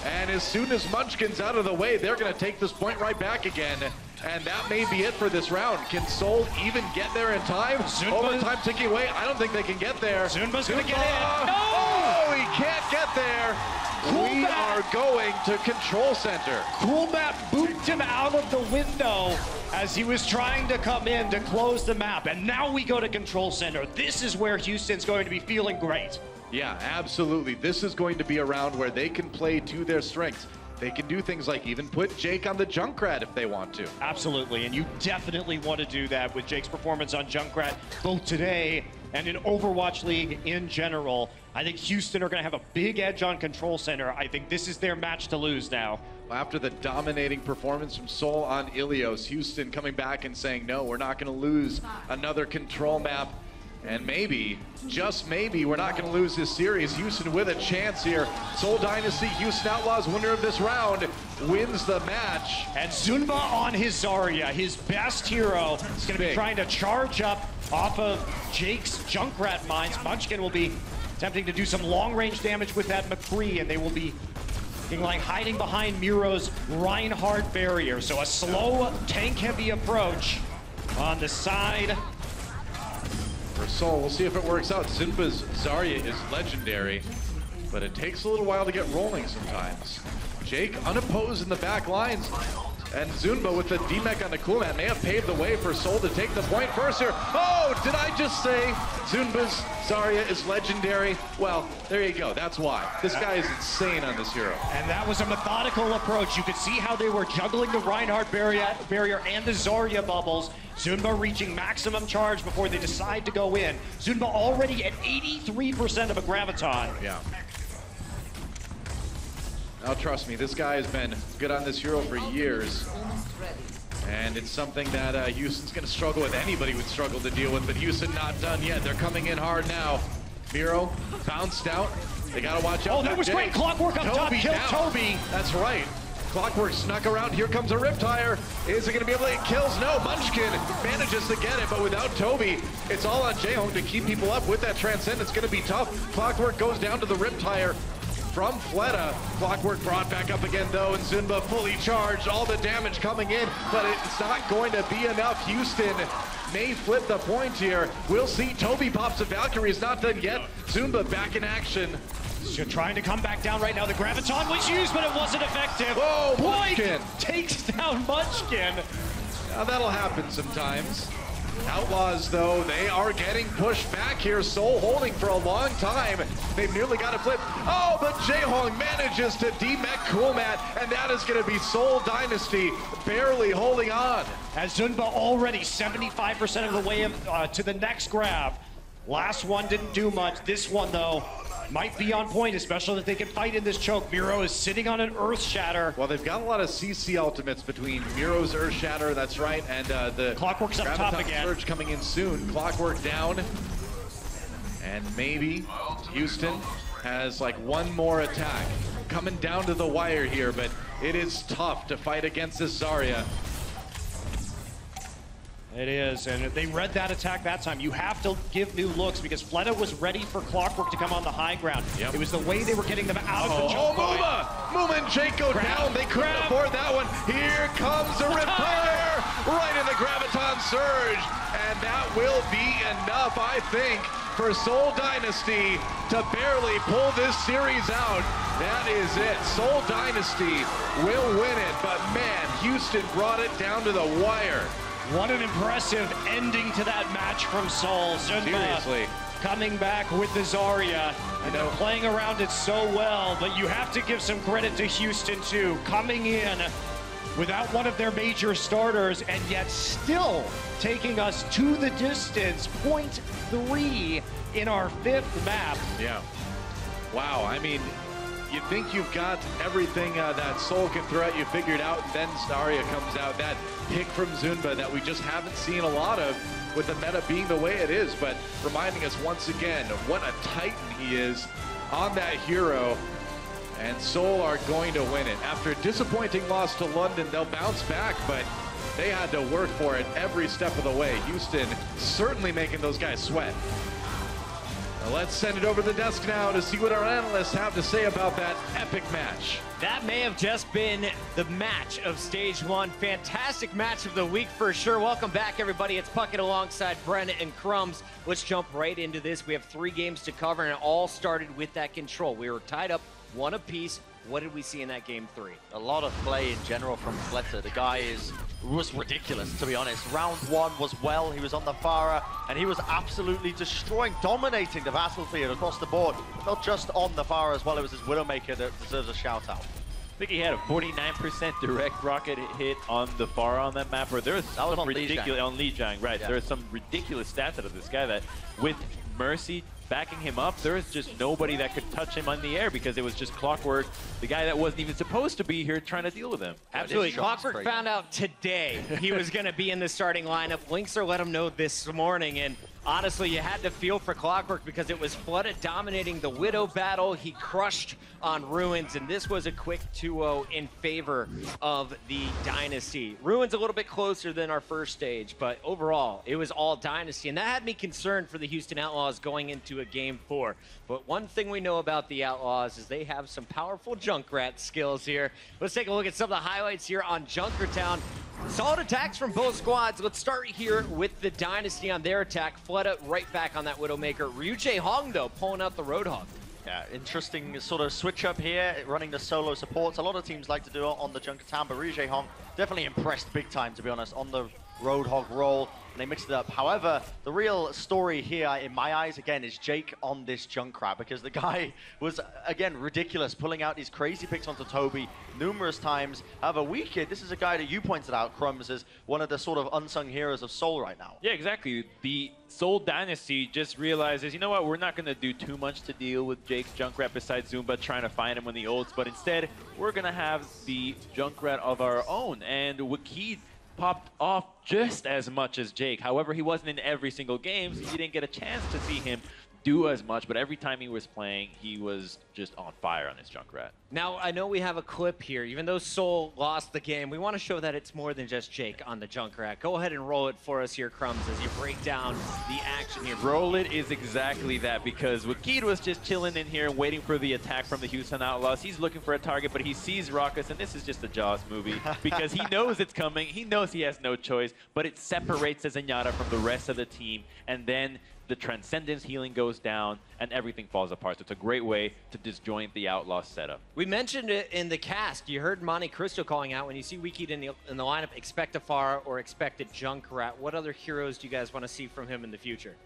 And as soon as Munchkin's out of the way, they're going to take this point right back again. And that may be it for this round. Can Seoul even get there in time? Overtime ticking away. I don't think they can get there. Zunba's going to get in. No! Oh, he can't get there. We are going to Control Center. Coolmap booped him out of the window as he was trying to come in to close the map. And now we go to Control Center. This is where Houston's going to be feeling great. Yeah, absolutely. This is going to be a round where they can play to their strengths. They can do things like even put Jake on the Junkrat if they want to. Absolutely, and you definitely want to do that with Jake's performance on Junkrat, both today and in Overwatch League in general. I think Houston are going to have a big edge on Control Center. I think this is their match to lose now. After the dominating performance from Seoul on Ilios, Houston coming back and saying, no, we're not going to lose another control map. And maybe, just maybe, we're not going to lose this series. Houston with a chance here. Seoul Dynasty, Houston Outlaws, winner of this round, wins the match. And Zunba on his Zarya, his best hero, is going to be trying to charge up off of Jake's Junkrat mines. Munchkin will be attempting to do some long-range damage with that McCree, and they will be like hiding behind Miro's Reinhardt barrier. So a slow, tank-heavy approach on the side. For Seoul, we'll see if it works out. Zunba's Zarya is legendary, but it takes a little while to get rolling sometimes. Jake unopposed in the back lines, and Zunba with the D-Mech on the cool man may have paved the way for Seoul to take the point first here. Oh, did I just say Zunba's Zarya is legendary? Well, there you go. That's why. This guy is insane on this hero. And that was a methodical approach. You could see how they were juggling the Reinhardt barrier and the Zarya bubbles. Zunba reaching maximum charge before they decide to go in. Zunba already at 83% of a Graviton. Yeah. Now trust me, this guy has been good on this hero for years. And it's something that Houston's going to struggle with. Anybody would struggle to deal with, but Houston not done yet. They're coming in hard now. Miro bounced out. They got to watch out. Oh, that was great. Clockwork up top, killed Toby. That's right. Clockwork snuck around. Here comes a Riptire. Is it going to be able to get kills? No. Munchkin manages to get it, but without Toby, it's all on Jaehong to keep people up. With that Transcend, it's going to be tough. Clockwork goes down to the Riptire from Fleta. Clockwork brought back up again, though, and Zunba fully charged. All the damage coming in, but it's not going to be enough. Houston may flip the point here. We'll see. Toby pops a Valkyrie. Is not done yet. Zunba back in action. So trying to come back down right now. The Graviton was used, but it wasn't effective. Whoa, Munchkin takes down Munchkin. Now that'll happen sometimes. Outlaws, though, they are getting pushed back here. Seoul holding for a long time. They've nearly got a flip. Oh, but Jaehong manages to D-Mech Coolmat, and that is going to be Seoul Dynasty barely holding on. As Zunba already 75% of the way to the next grab. Last one didn't do much. This one, though, might be on point, especially if they can fight in this choke. Miro is sitting on an Earth Shatter. Well, they've got a lot of CC ultimates between Miro's Earth Shatter, that's right, and the Clockwork's up top again. Surge coming in soon. Clockwork down. And maybe Houston has like one more attack. Coming down to the wire here, but it is tough to fight against this Zarya. It is, and they read that attack that time. You have to give new looks because Fleta was ready for Clockwork to come on the high ground. It was the way they were getting them out of the jump point. Muma and Jake go down. They couldn't afford that one. Here comes the Riptire right in the Graviton Surge. And that will be enough, I think, for Seoul Dynasty to barely pull this series out. That is it. Seoul Dynasty will win it. But man, Houston brought it down to the wire. What an impressive ending to that match from Seoul. Seriously. Coming back with the Zarya. And they're playing around it so well, but you have to give some credit to Houston too. Coming in without one of their major starters and yet still taking us to the distance. 0.3 in our 5th map. Yeah. Wow, I mean, you think you've got everything that Seoul can throw at you figured out, and then Zarya comes out. That pick from Zunba that we just haven't seen a lot of with the meta being the way it is, but reminding us once again of what a titan he is on that hero. And Seoul are going to win it. After a disappointing loss to London, they'll bounce back, but they had to work for it every step of the way. Houston certainly making those guys sweat. Let's send it over to the desk now to see what our analysts have to say about that epic match. That may have just been the match of Stage 1. Fantastic match of the week for sure. Welcome back, everybody. It's Puckett alongside Brennan and Crumbs. Let's jump right into this. We have 3 games to cover, and it all started with that control. We were tied up 1 apiece. What did we see in that game 3? A lot of play in general from Fleta. The guy was ridiculous, to be honest. Round 1 was well. He was on the Farah, and he was absolutely destroying, dominating the battlefield across the board. Not just on the Farah as well. It was his Widowmaker that deserves a shout out. I think he had a 49% direct rocket hit on the Farah on that map. Or there was some ridiculous on Lijiang, right? Yeah. There was some ridiculous stats out of this guy that, with Mercy backing him up, there was just nobody that could touch him on the air because it was just Clockwork, the guy that wasn't even supposed to be here, trying to deal with him. Absolutely. Clockwork found out today he was going to be in the starting lineup. Linkser let him know this morning, and honestly, you had to feel for Clockwork because it was Flooded dominating the Widow battle. He crushed on Ruins, and this was a quick 2-0 in favor of the Dynasty. Ruins a little bit closer than our first stage, but overall, it was all Dynasty, and that had me concerned for the Houston Outlaws going into a Game 4. But one thing we know about the Outlaws is they have some powerful Junkrat skills here. Let's take a look at some of the highlights here on Junkertown. Solid attacks from both squads. Let's start here with the Dynasty on their attack. Fleta right back on that Widowmaker. Ryujay Hong, though, pulling out the Roadhog. Yeah, interesting sort of switch up here, running the solo supports. A lot of teams like to do it on the Junkertown, but Ryujay Hong definitely impressed big time, to be honest, on the Roadhog role. And they mixed it up. However, the real story here, in my eyes, again, is Jake on this Junkrat, because the guy was, again, ridiculous, pulling out these crazy picks onto Toby numerous times. However, Wicked, this is a guy that you pointed out, Crumbs, as one of the sort of unsung heroes of Seoul right now. Yeah, exactly. The Seoul Dynasty just realizes, you know what, we're not going to do too much to deal with Jake's Junkrat besides Zumba trying to find him when the ults, but instead, we're going to have the Junkrat of our own. And Wicked popped off just as much as Jake. However, he wasn't in every single game, so you didn't get a chance to see him do as much, but every time he was playing, he was just on fire on his Junkrat. Now, I know we have a clip here. Even though Seoul lost the game, we want to show that it's more than just Jake on the Junkrat. Go ahead and roll it for us here, Crumbs, as you break down the action here. Roll it is exactly that, because Wicked was just chilling in here and waiting for the attack from the Houston Outlaws. He's looking for a target, but he sees Raucus, and this is just a Jaws movie, because he knows it's coming. He knows he has no choice, but it separates Zenyatta from the rest of the team, and then the Transcendence healing goes down, and everything falls apart. So it's a great way to disjoint the Outlaw setup. We mentioned it in the cast. You heard Monte Cristo calling out, when you see Wicked in the lineup, expect a Farah or expect a Junkrat. What other heroes do you guys want to see from him in the future?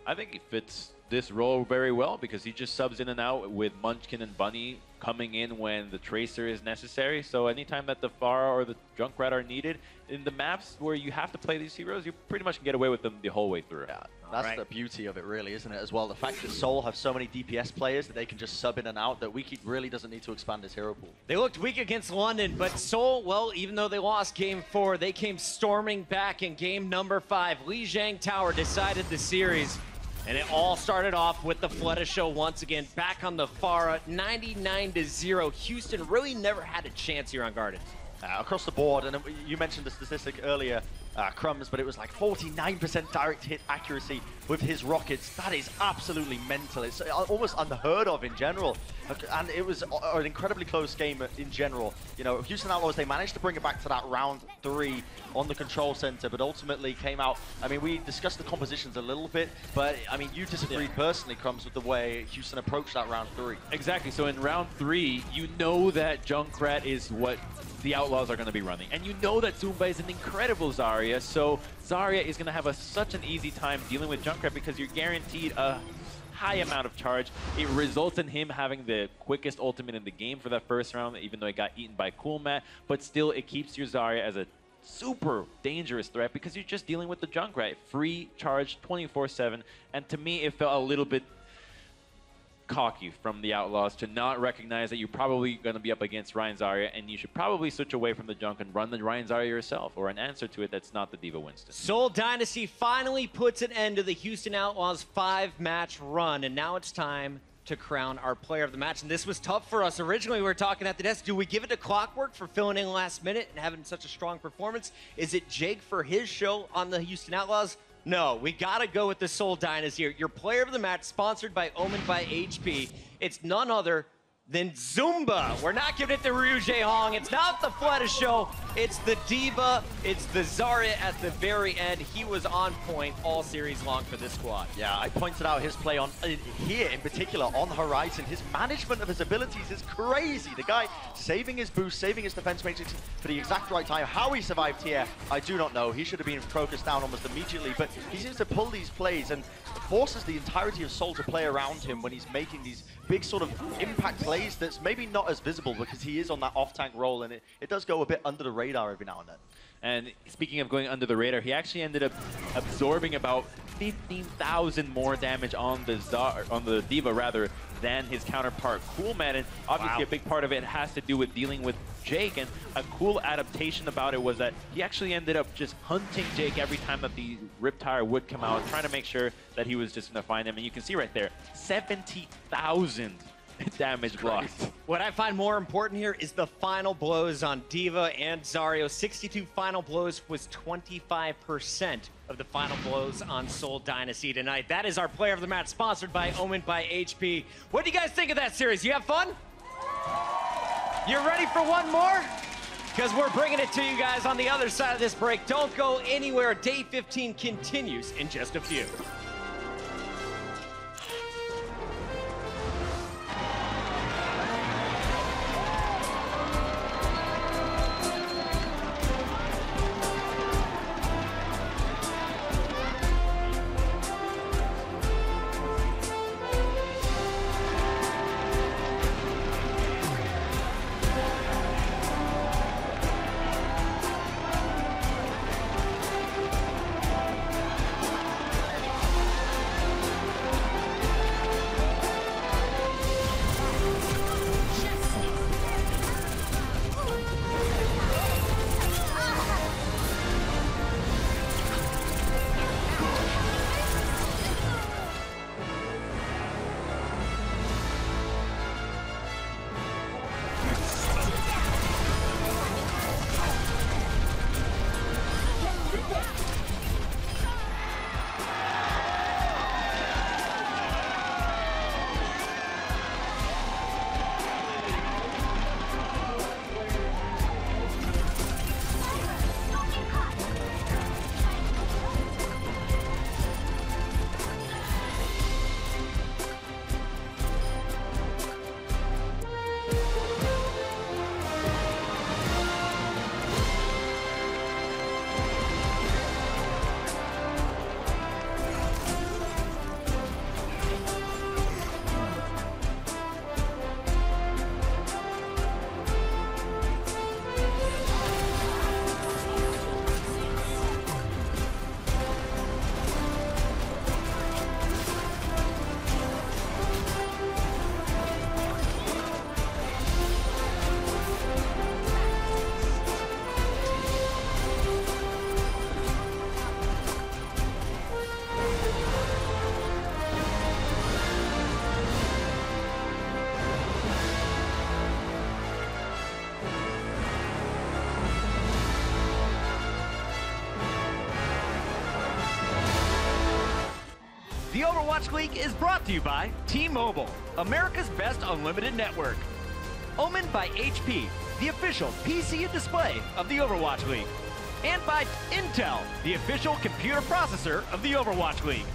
I think he fits this role very well, because he just subs in and out with Munchkin and Bunny coming in when the Tracer is necessary. So anytime that the Farah or the Junkrat are needed, in the maps where you have to play these heroes, you pretty much can get away with them the whole way through. Yeah, that's the beauty of it, really, isn't it, as well? The fact that Seoul have so many DPS players that they can just sub in and out, that Wicked really doesn't need to expand his hero pool. They looked weak against London, but Seoul, well, even though they lost Game 4, they came storming back in Game number 5. Lijiang Tower decided the series. And it all started off with the Fleta show once again, back on the Farah, 99-0. Houston really never had a chance here on Gardens. Across the board, and you mentioned the statistic earlier, Crumbs, but it was like 49% direct hit accuracy with his rockets. That is absolutely mental. It's almost unheard of in general. And it was an incredibly close game in general. You know, Houston Outlaws, they managed to bring it back to that round 3 on the control center, but ultimately came out. I mean, we discussed the compositions a little bit, but I mean, you disagreed personally, Crumbs, with the way Houston approached that round 3. Exactly. So in round 3, you know that Junkrat is what the Outlaws are going to be running. And you know that Zumba is an incredible Zarya, so Zarya is going to have such an easy time dealing with Junkrat because you're guaranteed a high amount of charge. It results in him having the quickest ultimate in the game for that first round, even though it got eaten by Coolmat, but still it keeps your Zarya as a super dangerous threat because you're just dealing with the Junkrat. Free charge 24/7, and to me it felt a little bit cocky from the Outlaws to not recognize that you're probably going to be up against Ryan Zarya, and you should probably switch away from the Junk and run the Ryan Zarya yourself, or an answer to it that's not the D.Va Winston. Seoul Dynasty finally puts an end to the Houston Outlaws 5-match run, and now it's time to crown our player of the match. And this was tough for us. Originally, we were talking at the desk, do we give it to Clockwork for filling in last minute and having such a strong performance? Is it Jake for his show on the Houston Outlaws? No, we gotta go with the Seoul Dynasty. Your player of the match, sponsored by Omen by HP. It's none other than Zumba. We're not giving it to Ryu Jae-hong. It's not the Fleta show. It's the D.Va. It's the Zarya at the very end. He was on point all series long for this squad. Yeah, I pointed out his play on here in particular on Horizon. His management of his abilities is crazy. The guy saving his boost, saving his defense matrix for the exact right time. How he survived here, I do not know. He should have been focused down almost immediately, but he seems to pull these plays and forces the entirety of Seoul to play around him when he's making these big sort of impact plays that's maybe not as visible because he is on that off-tank role, and it does go a bit under the radar every now and then. And speaking of going under the radar, he actually ended up absorbing about 15,000 more damage on the D.Va rather than his counterpart Coolmat, and obviously a big part of it has to do with dealing with Jake, and a cool adaptation about it was that he actually ended up just hunting Jake every time that the Riptire would come out, trying to make sure that he was just going to find him, and you can see right there, 70,000 damage blocked. What I find more important here is the final blows on D.Va and Zarya. 62 final blows was 25% of the final blows on Seoul Dynasty tonight. That is our player of the match, sponsored by Omen by HP. What do you guys think of that series? You have fun? You're ready for one more? Because we're bringing it to you guys on the other side of this break. Don't go anywhere. Day 15 continues in just a few. Overwatch League is brought to you by T-Mobile, America's best unlimited network. Omen by HP, the official PC and display of the Overwatch League. And by Intel, the official computer processor of the Overwatch League.